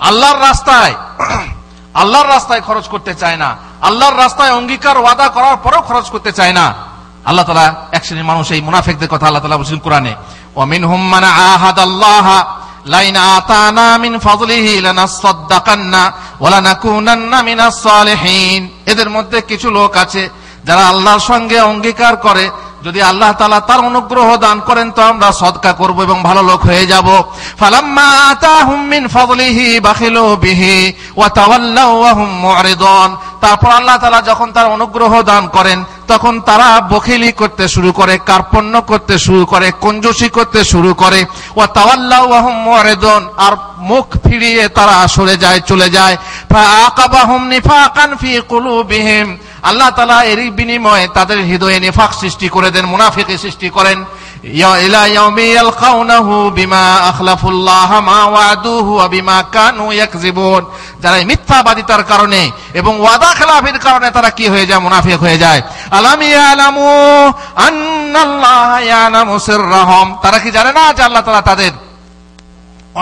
B: আল্লাহর রাস্তায় খরচ করতে চায় না, আল্লাহর রাস্তায় অঙ্গীকার ওয়াদা করার পরেও খরচ করতে চায় না। আল্লাহ তাআলা এক শ্রেণীর মানুষ, এই মুনাফিকদের কথা আল্লাহ তাআলা বলেছেন কোরআনে, ওয়া মিনহুম মান আহাদাল্লাহা লাইন আতানা মিন ফাযলিহি লানাসাদদাকান্না ওয়া লানাকুনান্না মিনাস সালিহিন। এদের মধ্যে কিছু লোক আছে যারা আল্লাহর সঙ্গে অঙ্গীকার করে, যদি আল্লাহ তাআলা তার অনুগ্রহ দান করেন তো আমরা সদকা করব এবং ভালো লোক হয়ে যাব। ফালাম্মা আতাহুম মিন ফাযলিহি বাখিলু বিহি ওয়া তাওয়াল্লাউ ওয়া হুম মু'রিদুন। তারপর আল্লাহ তাআলা যখন তার অনুগ্রহ দান করেন তখন তারা বখিলি করতে শুরু করে, কার্পণ্য করতে শুরু করে, কঞ্জুসি করতে শুরু করে। ওয়া তাওয়াল্লাউ ওয়া হুম মু'রিদুন, আর মুখ ফিরিয়ে তারা সরে যায়, চলে যায়। ফাআকাবাহুম নিফাকান ফি কুলুবিহিম, আল্লাহ তাআলা এরই বিনিময়ে তাদের হৃদয়ে নিফাক সৃষ্টি করে দেন, মুনাফিকি সৃষ্টি করেন। ইলা ইয়াউমি ইয়ালকাউনাহু বিমা আখলাফুল্লাহ মা ওয়াদুহু ওয়া বিমা কানু ইয়াকযিবুন। যারা মিথ্যাবাদিতার কারণে এবং ওয়াদা খেলাফের কারণে তারা কি হয়ে যায়? মুনাফিক হয়ে যায়। আলাম ইয়ালামু আন্নাল্লাহ ইয়ালামু সিররাহুম, তারা কি জানে না যে আল্লাহ তাআলা তাদের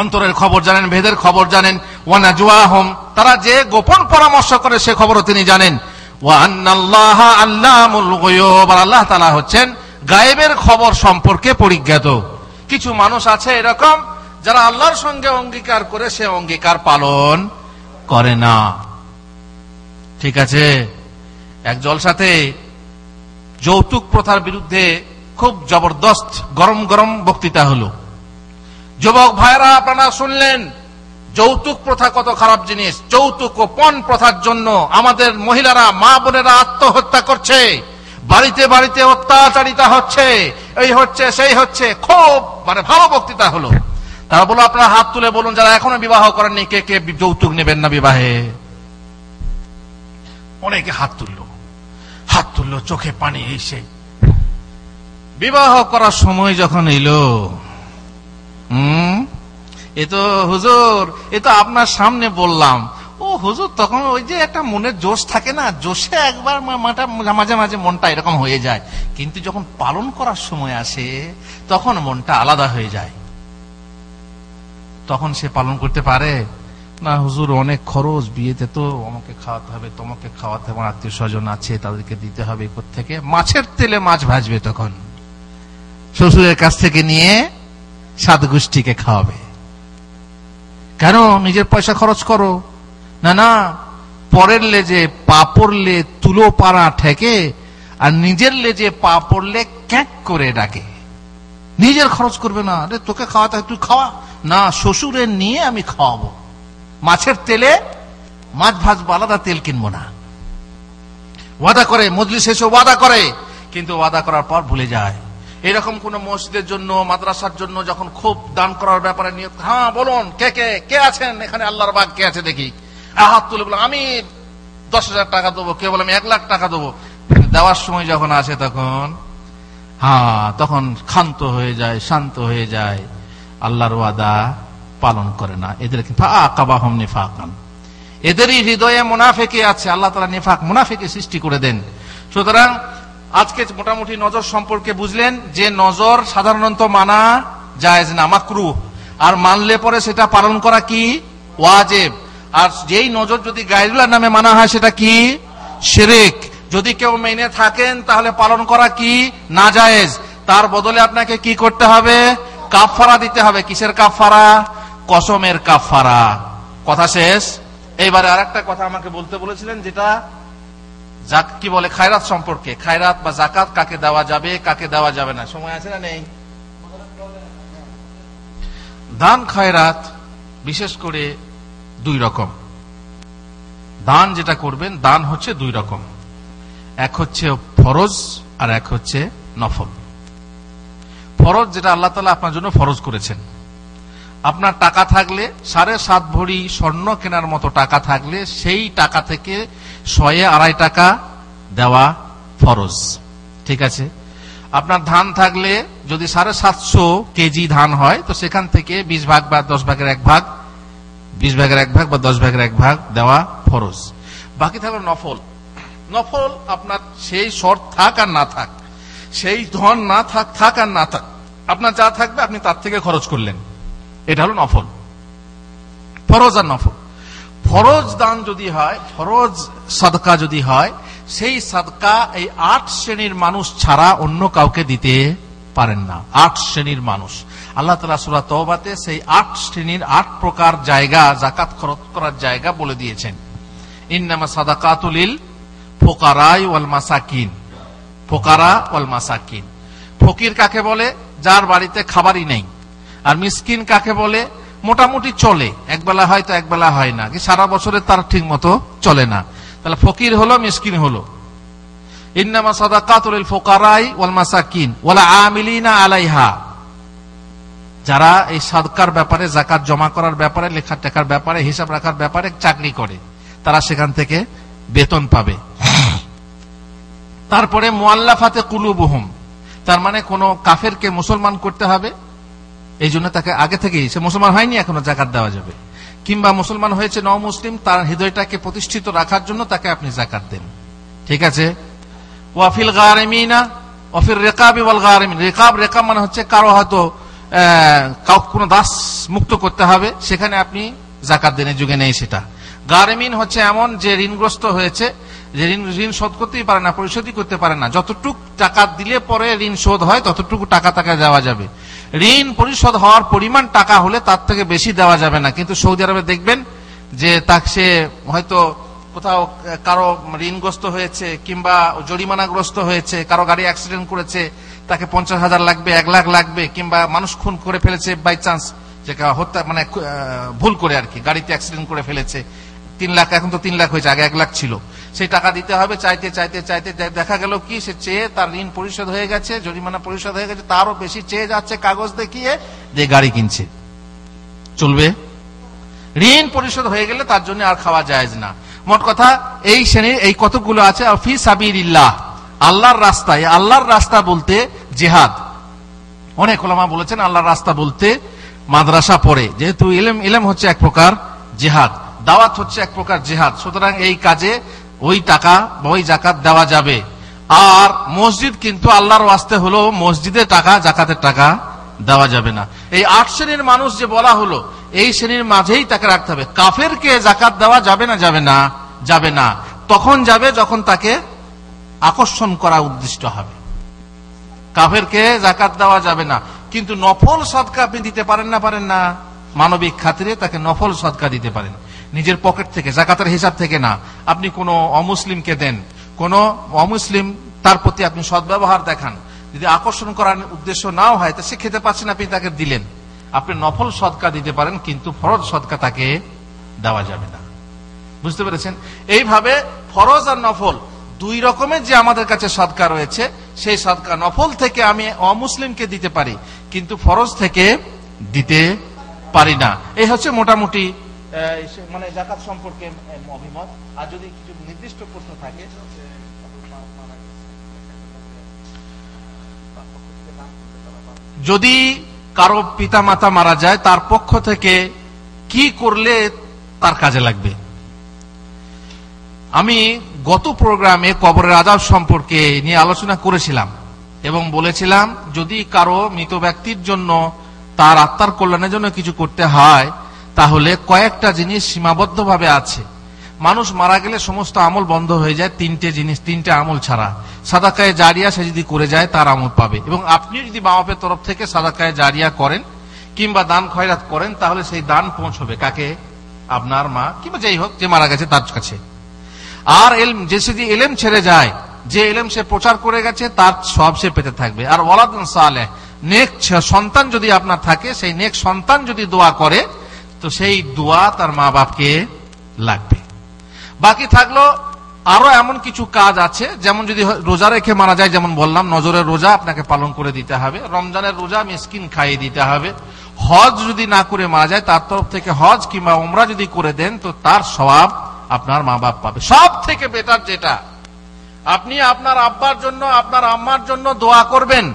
B: অন্তরের খবর জানেন, ভেদের খবর জানেন। ওয়া নাজওয়াহুম, তারা যে গোপন পরামর্শ করে সে খবরও তিনি জানেন। ওয়া আন্নাল্লাহা আল্লামুল গুয়ুব, আর আল্লাহ তাআলা হচ্ছেন গায়েবের খবর সম্পর্কে পরিজ্ঞাত। কিছু মানুষ আছে এরকম যারা আল্লাহর সঙ্গে অঙ্গীকার করে সে অঙ্গীকার পালন করে না। ঠিক আছে? এক জলসাতে যৌতুক প্রথার বিরুদ্ধে খুব জবরদস্ত গরম গরম বক্তৃতা হলো। যুবক ভাইরা আপনারা শুনলেন যৌতুক প্রথা কত খারাপ জিনিস। যৌতুক ও পণ প্রথার জন্য আমাদের মহিলারা, মা বোনেরা আত্মহত্যা করছে, বাড়িতে বাড়িতে অত্যাচারিতা হচ্ছে, এই হচ্ছে সেই হচ্ছে। খুব ভালো বক্তৃতা হলো। তারা বলল, আপনারা হাত তুলে বলুন যারা এখনো বিবাহ করেননি, কে কে যৌতুক নেবেন না বিবাহে? অনেকে হাত তুললো, চোখে পানি এসে। বিবাহ করার সময় যখন এলো, এ তো হুজুর, এ তো আপনার সামনে বললাম। ও হুজুর, তখন ওই যে একটা মনের জোশ থাকে না, জোশে একবার মাঝে মাঝে মনটা এরকম হয়ে যায়, কিন্তু যখন পালন করার সময় আসে তখন মনটা আলাদা হয়ে যায়। তখন সে পালন করতে পারে না। হুজুর অনেক খরচ, বিয়েতে তো আমাকে খাওয়াতে হবে, তোমাকে খাওয়াতে হবে, আত্মীয় স্বজন আছে তাদেরকে দিতে হবে। কোত্থেকে? মাছের তেলে মাছ ভাজবে, তখন শ্বশুরের কাছ থেকে নিয়ে 7 গোষ্ঠীকে খাওয়াবে। কেন? নিজের পয়সা খরচ করো না। না, পরের লেজে পা পড়লে তুলো পাড়া ঠেকে, আর নিজের লেজে পা পড়লে ক্যাঁক করে ডাকে। নিজের খরচ করবে না, আরে তোকে খাওয়াতে তুই খাওয়া না, শ্বশুরের নিয়ে আমি খাওয়াবো, মাছের তেলে মাছ ভাজবো, আলাদা তেল কিনবো না। ওয়াদা করে, মজলিস শেষে ওয়াদা করে, কিন্তু ওয়াদা করার পর ভুলে যায়। এরকম কোন মসজিদের জন্য, মাদ্রাসার জন্য যখন খুব দান করার ব্যাপারে নিয়ে, হ্যাঁ বলুন কে কে কে আছেন এখানে, আল্লাহর বাগ কে আছে দেখি, হাত তুলে বলো আমি 10,000 টাকা দেবো, কে বলে আমি 1 লাখ টাকা দেবো। দেওয়ার সময় যখন আসে তখন তখন ক্ষান্ত হয়ে যায়, শান্ত হয়ে যায়, আল্লাহর ওয়াদা পালন করে না। এদের ফাআকাবাহুম নিফাকান, এদেরই হৃদয়ে মুনাফিকি আছে। আল্লাহ তাআলা নিফাক, মুনাফিকি সৃষ্টি করে দেন। সুতরাং আজকে মোটামুটি নজর সম্পর্কে বুঝলেন যে নজর সাধারণত মানা জায়েজ না, মাকরুহ, আর মানলে পরে সেটা পালন করা কি ওয়াজিব। আর যেই নজর যদি গায়রুল্লাহর নামে মানা হয় সেটা কি শিরক। যদি কেউ মেনে থাকেন তাহলে পালন করা কি নাজায়েজ, তার বদলে আপনাকে কি করতে হবে, কাফারা দিতে হবে। কিসের কাফারা? কসমের কাফারা। কথা শেষ। এইবারে আরেকটা কথা আমাকে বলতে বলেছিলেন, যেটা কি বলে খায়রাত সম্পর্কে, খায়রাত বা যাকাত কাকে দেওয়া যাবে কাকে দেওয়া যাবে না। সময় আছে না নেই? দান খায়রাত বিশেষ করে 2 রকম। দান যেটা করবেন, দান হচ্ছে 2 রকম, এক হচ্ছে ফরজ আর এক হচ্ছে নফল। ফরজ যেটা আল্লাহ তাআলা আপনার জন্য ফরজ করেছেন, আপনার টাকা থাকলে 7.5 ভরি স্বর্ণ কেনার মতো টাকা থাকলে সেই টাকা থেকে 102 টাকা দেওয়া ফরজ, ঠিক আছে। আপনার ধান থাকলে যদি 750 কেজি ধান হয় তো সেখান থেকে 20 ভাগ বা 10 ভাগের 1 ভাগ, 20 ভাগের 1 ভাগ বা 10 ভাগের 1 ভাগ দেওয়া ফরজ। বাকি থাকলো নফল। নফল আপনার সেই শর্ত থাক আর না থাক, সেই ধন না থাক আর না থাক, আপনার যা থাকবে আপনি তার থেকে খরচ করলেন, এটা হলো নফল। ফরজ আর নফল। ফরজ দান যদি হয়, ফরজ সাদকা যদি হয়, সেই সাদকা এই 8 শ্রেণীর মানুষ ছাড়া অন্য কাউকে দিতে পারেন না। 8 শ্রেণীর মানুষ আল্লাহ তাআলা সূরা তাওবাতে সেই 8 শ্রেণীর 8 প্রকার জায়গা, যাকাত খরচ করার জায়গা বলে দিয়েছেন। ইন্নামা সাদাকাতু লিল ফুকারা ওয়াল মাসাকিন। ফুকারা ওয়াল মাসাকিন, ফকির কাকে বলে? যার বাড়িতে খাবারই নেই। আর মিসকিন কাকে বলে? মোটামুটি চলে, একবেলা হয় তো একবেলা হয় না, কি সারা বছরে তার ঠিক মতো চলে না। তাহলে ফকির হলো, মিসকিন হলো। ইন্নামা সাদাকাতু লিল ফুকারা ওয়াল মাসাকিন ওয়াল আমিলিনা আলাইহা, যারা এই সাদকার ব্যাপারে, যাকাত জমা করার ব্যাপারে, লেখা টেকার ব্যাপারে, হিসাব রাখার ব্যাপারে চাকরি করে, তারা সেখান থেকে বেতন পাবে। তারপরে মুআল্লাফাতে কুলুবুহুম, তার মানে কোন কাফেরকে মুসলমান করতে হবে, এই জন্য তাকে আগে থেকেই, সে মুসলমান হয়নি এখনো, যাকাত দেওয়া যাবে। কিংবা মুসলমান হয়েছে নও মুসলিম, তার হৃদয়টাকে প্রতিষ্ঠিত রাখার জন্য তাকে আপনি যাকাত দেন, ঠিক আছে। ওয়াফিল গারিমিনা ওয়াফির রিকাবি ওয়াল গারিমিন। রিকাব মানে হচ্ছে কারো হয়তো কোন দাস মুক্ত করতে হবে, সেখানে আপনি যাকাত দেন, যুগে নেই সেটা। গারিমিন হচ্ছে এমন যে ঋণগ্রস্ত হয়েছে, যে ঋণ শোধ করতেই পারে না, পরিশোধই করতে পারে না, যতটুকু টাকা দিলে পরে ঋণ শোধ হয় ততটুকু টাকা তাকে দেওয়া যাবে। ঋণ পরিশোধ হওয়ার পরিমাণ টাকা হলে তার থেকে বেশি দেওয়া যাবে না। কিন্তু সৌদি আরবে দেখবেন যে তাকে, সে হয়তো কোথাও কারো ঋণগ্রস্ত হয়েছে কিংবা জরিমানাগ্রস্ত হয়েছে, কারো গাড়ি অ্যাক্সিডেন্ট করেছে, তাকে 50,000 লাগবে, 1 লাখ লাগবে, কিংবা মানুষ খুন করে ফেলেছে বাই চান্স, যে হত্যা মানে ভুল করে আর কি, গাড়িতে অ্যাক্সিডেন্ট করে ফেলেছে, 3 লাখ, এখন তো 3 লাখ হয়েছে, আগে 1 লাখ ছিল, সেই টাকা দিতে হবে। চাইতে চাইতে চাইতে দেখা গেল কি, সে চেয়ে তার ঋণ পরিশোধ হয়ে গেছে, জরিমানা পরিশোধ হয়ে গেছে, তারও বেশি চেয়ে যাচ্ছে, কাগজ দেখিয়ে দিয়ে গাড়ি কিনছে, চলবে? ঋণ পরিশোধ হয়ে গেলে তার জন্য আর খাওয়া জায়েজ না। মোট কথা এই শ্রেণীর এই কতগুলো আছে। আর ফি সাবিলিল্লাহ, আল্লাহর রাস্তায়। আল্লাহর রাস্তা বলতে জিহাদ। অনেক উলামা বলেছেন আল্লাহর রাস্তা বলতে মাদ্রাসা পড়ে, যেহেতু ইলম হচ্ছে এক প্রকার জিহাদ, দাওয়াত হচ্ছে এক প্রকার জিহাদ, সুতরাং এই কাজে ওই টাকা বা ওই যাকাত দেওয়া যাবে। আর মসজিদ কিন্তু আল্লাহর ওয়াস্তে হলো, মসজিদের টাকা, যাকাতের টাকা দেওয়া যাবে না। এই 8 শ্রেণীর মানুষ যে বলা হলো, এই শ্রেণীর মাঝেই তাকে রাখতে হবে। কাফেরকে যাকাত দেওয়া যাবে না? যাবে না, যাবে না। তখন যাবে যখন তাকে আকর্ষণ করা উদ্দিষ্ট হবে। কাফেরকে যাকাত দেওয়া যাবে না, কিন্তু নফল সদকা আপনি দিতে পারেন না, পারেন না? মানবিক খাতিরে তাকে নফল সদকা দিতে পারেন। নিজের পকেট থেকে, যাকাতের হিসাব থেকে না। আপনি কোনো অমুসলিমকে দেন, কোনো অমুসলিম তার প্রতি আপনি সদ্ব্যবহার দেখান, যদি আকর্ষণ করার উদ্দেশ্য নাও হয়, তা সে খেতে পাচ্ছেন, আপনি তাকে দিলেন, আপনি নফল সদকা দিতে পারেন, কিন্তু ফরজ সদকা তাকে দেওয়া যাবে না। বুঝতে পেরেছেন? এইভাবে ফরজ আর নফল দুই রকমের যে আমাদের কাছে সদকা রয়েছে, সেই সদকা নফল থেকে আমি অমুসলিমকে দিতে পারি, কিন্তু ফরজ থেকে দিতে পারি না। এই হচ্ছে মোটামুটি মানে যাকাত সম্পর্কে অভিমত। আর যদি কিছু নির্দিষ্ট প্রশ্ন থাকে, যদি কারো পিতা মাতা মারা যায়, তার পক্ষ থেকে কি করলে তার কাজে লাগবে? আমি গত প্রোগ্রামে কবরের আযাব সম্পর্কে নিয়ে আলোচনা করেছিলাম এবং বলেছিলাম, যদি কারো মৃত ব্যক্তির জন্য, তার আত্মার কল্যাণের জন্য কিছু করতে হয়, তাহলে কয়েকটা জিনিস সীমাবদ্ধভাবে আছে। মানুষ মারা গেলে সমস্ত আমল বন্ধ হয়ে যায় তিনটে আমল ছাড়া। সাদাকায়ে জারিয়া সে যদি করে যায়, তার আমল পাবে। এবং আপনি যদি মা বাপের তরফ থেকে সাদাকায়ে জারিয়া করেন কিংবা দান খয়রাত করেন, তাহলে সেই দান পৌঁছবে কাকে? আপনার মা কিংবা যাই হোক যে মারা গেছে তার কাছে। আর যে যদি ইলম ছেড়ে যায়, যে ইলম সে প্রচার করে গেছে, তার সব সে পেতে থাকবে। আর ওয়ালাদুন সালেহ, নেক সন্তান যদি আপনার থাকে, সেই নেক সন্তান যদি দোয়া করে, তো সেই দোয়া তার মা বাপকে লাগবে। বাকি থাকলো আরো এমন কিছু কাজ আছে, যেমন যদি রোজা রেখে মারা যায়, যেমন বললাম নজরের রোজা আপনাকে পালন করে দিতে হবে, রমজানের রোজা মিসকিন খাইয়ে দিতে হবে। হজ যদি না করে মারা যায়, তার তরফ থেকে হজ কিংবা উমরা যদি করে দেন, তো তার সওয়াব আপনার মা বাপ পাবে। সব থেকে বেটার যেটা, আপনি আপনার আব্বার জন্য, আপনার আম্মার জন্য দোয়া করবেন।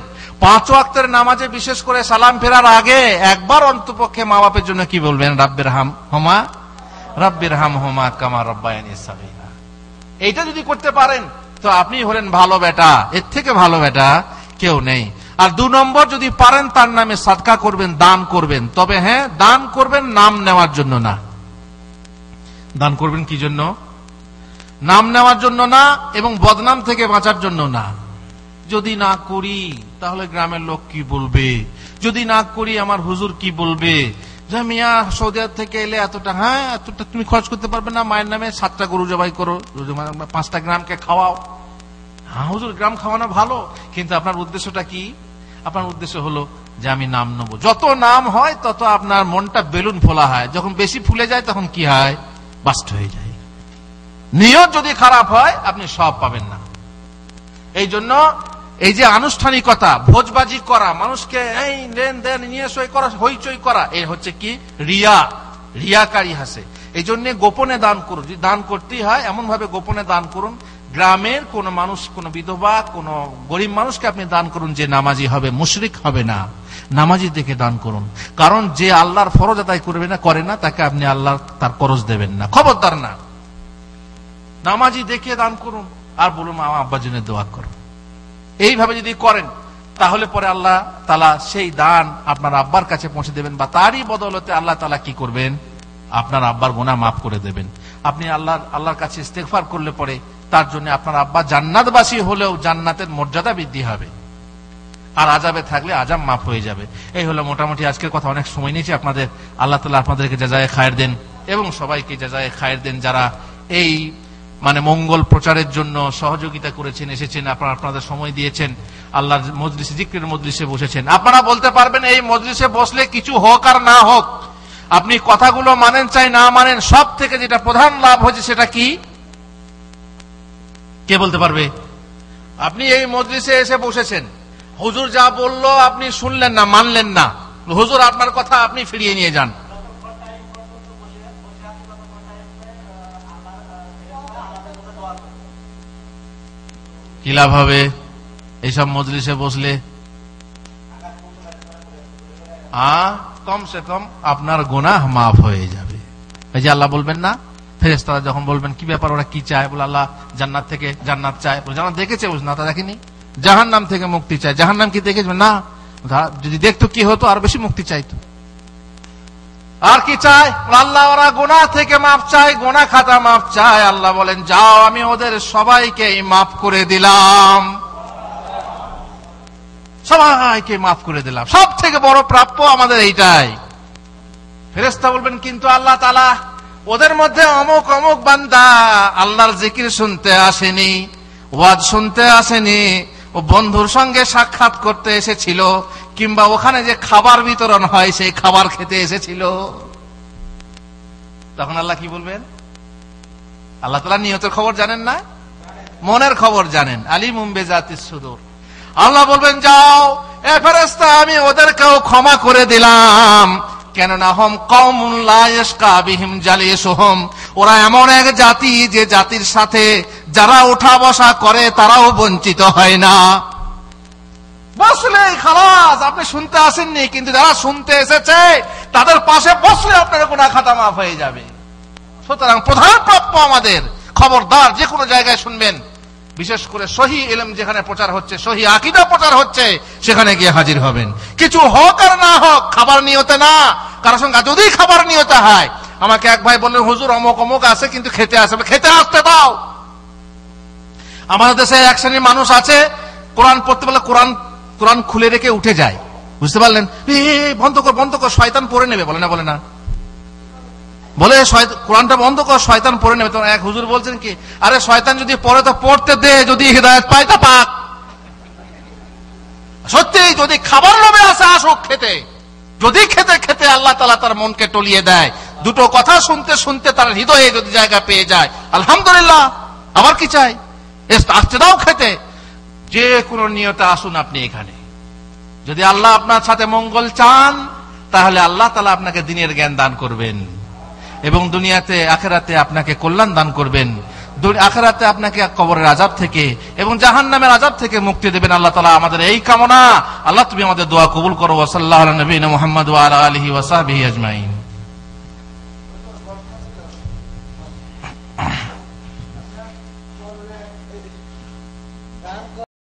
B: 5 ওয়াক্তের নামাজে বিশেষ করে সালাম ফেরার আগে একবার অন্তপক্ষে মা বাপের জন্য কি বলবেন? রাব্বির হামহুমা কামা রাব্বায়ানি সাগীরা। এইটা যদি করতে পারেন, তো আপনি হলেন ভালো বেটা, এর থেকে ভালো বেটা কেউ নেই। আর 2 নম্বর, যদি পারেন তার নামে সাদকা করবেন, দান করবেন। তবে হ্যাঁ, দান করবেন নাম নেওয়ার জন্য না। দান করবেন কি জন্য? নাম নেওয়ার জন্য না, এবং বদনাম থেকে বাঁচার জন্য না। যদি না করি তাহলে গ্রামের লোক কি বলবে, যদি না করি আমার হুজুর কি বলবে, যে মিয়া সৌদি আরব থেকে এলে এতটা, হ্যাঁ এতটা তুমি খরচ করতে পারবে না, মায়ের নামে 7টা গরু জবাই করো, 5টা গ্রামকে খাওয়াও। হ্যাঁ হুজুর, গ্রাম খাওয়ানো ভালো, কিন্তু আপনার উদ্দেশ্যটা কি? আপনার উদ্দেশ্য হলো যে আমি নাম নেবো। যত নাম হয় তত আপনার মনটা বেলুন ফোলা হয়, যখন বেশি ফুলে যায় তখন কি হয়? বাস্ট হয়ে যায়। নিয়ত যদি খারাপ হয়, আপনি সব পাবেন না। এই জন্য এই যে আনুষ্ঠানিকতা, ভোজবাজি করা, মানুষকে এই দেন দেন নিয়ে সই করা, হইচই করা, এই হচ্ছে কি? রিয়াকারী হাসে। এই জন্য গোপনে দান করুন। যদি দান করতেই হয়, এমন ভাবে গোপনে দান করুন, গ্রামের কোন মানুষ, কোন বিধবা, কোন গরিব মানুষকে আপনি দান করুন, যে নামাজি হবে, মুশরিক হবে না, নামাজি দেখে দান করুন। কারণ যে আল্লাহর ফরজ আদায় করবে না, করে না, তাকে আপনি আল্লাহ তার করজ দেবেন না, খবরদার না। নামাজি দেখে দান করুন, আর বলুন মা আব্বার জন্য দোয়া করুন। এইভাবে যদি করেন, তাহলে পরে আল্লাহ তাআলা সেই দান আপনার আব্বার কাছে পৌঁছে দেবেন, বা তারই বদৌলতে আল্লাহ তাআলা কি করবেন? আপনার আব্বার গুনাহ মাফ করে দেবেন। আপনি আল্লাহর কাছে ইস্তেগফার করলে পরে তার জন্য আপনার আব্বা জান্নাতবাসী হলেও জান্নাতের মর্যাদা বৃদ্ধি হবে, আর আযাবে থাকলে আযাব মাফ হয়ে যাবে। এই হলো মোটামুটি আজকের কথা। অনেক সময় নিয়েছি আপনাদের। আল্লাহ তাআলা আপনাদেরকে জাযায়ে খায়ের দেন, এবং সবাইকে জাযায়ে খায়ের দেন যারা এই মানে মঙ্গল প্রচারের জন্য সহযোগিতা করেছেন, এসেছেন, আপনারা আপনাদের সময় দিয়েছেন, আল্লাহর মজলিসে, জিকিরের মজলিসে বসেছেন। আপনারা বলতে পারবেন এই মজলিসে বসলে কিছু হোক আর না হোক, আপনি কথাগুলো মানেন চাই না মানেন, সব থেকে যেটা প্রধান লাভ হয়েছে সেটা কি? কে বলতে পারবে? আপনি এই মজলিসে এসে বসেছেন, হুজুর যা বলল আপনি শুনলেন না, মানলেন না, হুজুর আপনার কথা আপনি ফিরিয়ে নিয়ে যান। কি লাভ হবে এইসব মজলিসে বসলে? কমসে কম আপনার গুনাহ মাফ হয়ে যাবে। এই যে আল্লাহ বলবেন না, ফেরেশতারা যখন বলবেন কি ব্যাপার, ওরা কি চায়? বলে আল্লাহ জান্নাত থেকে জান্নাত চায়। জান্নাত দেখেছে? না, তা দেখেনি। জাহান্নাম থেকে মুক্তি চায়। জাহান্নাম কি দেখেছে? না, যদি দেখতো কি হতো, আর বেশি মুক্তি চাইতো। আর কি চায়? আল্লাহ ওরা গুনাহ থেকে মাফ চায়, গুনাহ খাতা মাফ চায়। আল্লাহ বলেন যাও, আমি ওদের সবাইকে মাফ করে দিলাম, সবাইকে মাফ করে দিলাম। সব থেকে বড় প্রাপ্য আমাদের এইটাই। ফেরেশতা বলবেন কিন্তু আল্লাহ তাআলা ওদের মধ্যে অমুক অমুক বান্দা আল্লাহর জিকির শুনতে আসেনি, ওয়াজ শুনতে আসেনি, ও বন্ধুর সঙ্গে সাক্ষাৎ করতে এসেছিল, কিংবা ওখানে যে খাবার বিতরণ হয় সেই খাবার খেতে এসেছিল। তখন আল্লাহ কি বলবেন? আল্লাহ তাআলা নিয়তের খবর জানেন না, মনের খবর জানেন। আলিমুম বিজাতিস সুদূর। আল্লাহ বলবেন, যাও এ ফেরেশতা, আমি ওদেরকেও ক্ষমা করে দিলাম, কেননা হম কওমুন লা ইয়াশকা বিহিম জালিসুহুম, ওরা এমন এক জাতি যে জাতির সাথে যারা ওঠা বসা করে তারাও বঞ্চিত হয় না। বসলে খালাস, আপনি শুনতে আসেননি, কিন্তু যারা শুনতে এসেছে তাদের পাশে বসলে আপনার গুনাহ খাতা মাফ হয়ে যাবে। সুতরাং প্রধান প্রাপ্য আমাদের, খবরদার যে কোনো জায়গায় শুনবেন, বিশেষ করে সহি ইলম যেখানে প্রচার হচ্ছে, সহি আকীদা প্রচার হচ্ছে, সেখানে গিয়ে হাজির হবেন। কিছু হোক আর না হোক, খাবার নিয়তে না, কারোর সঙ্গে যদি খাবার নিয়তে হয়। আমাকে এক ভাই বললেন, হুজুর অমুক অমুক আছে কিন্তু খেতে আসবে, খেতে আসতে দাও। আমাদের দেশে এক শ্রেণীর মানুষ আছে, কোরআন পড়তে বলে কোরআন খুলে রেখে উঠে যায়, বুঝতে পারলেন? বন্ধ কর, শয়তান পড়ে নেবে। বলে না বলে কোরআনটা বন্ধ কর, শয়তান পড়ে নেবে। তখন এক হুজুর বলছেন কি, আরে শয়তান যদি পড়ে তো পড়তে দে, যদি হিদায়াত পায় তা পাক। সত্যি যদি খাবার লোভে আসে আসুক খেতে, যদি খেতে খেতে আল্লাহ তাআলা তার মনকে টলিয়ে দেয়, দুটো কথা শুনতে শুনতে তার হৃদয়ে যদি জায়গা পেয়ে যায়, আলহামদুলিল্লাহ, আবার কি চাই? আসতে দাও খেতে। যে কোনো নিয়তে আসুন আপনি এখানে। যদি আল্লাহ আপনার সাথে মঙ্গল চান, তাহলে আল্লাহ তাআলা আপনাকে দ্বীনের জ্ঞান দান করবেন এবং দুনিয়াতে আখিরাতে আপনাকে কল্যাণ দান করবেন। আখিরাতে আপনাকে কবরের আযাব থেকে এবং জাহান্নামের আযাব থেকে মুক্তি দেবেন আল্লাহ তাআলা। আমাদের এই কামনা। আল্লাহ তুমি আমাদের দোয়া কবুল করো। ওয়া সাল্লাল্লাহু আলা নবিয়িনা মুহাম্মদ ওয়া আলা আলিহি ওয়া সাহবিহি আজমাইন।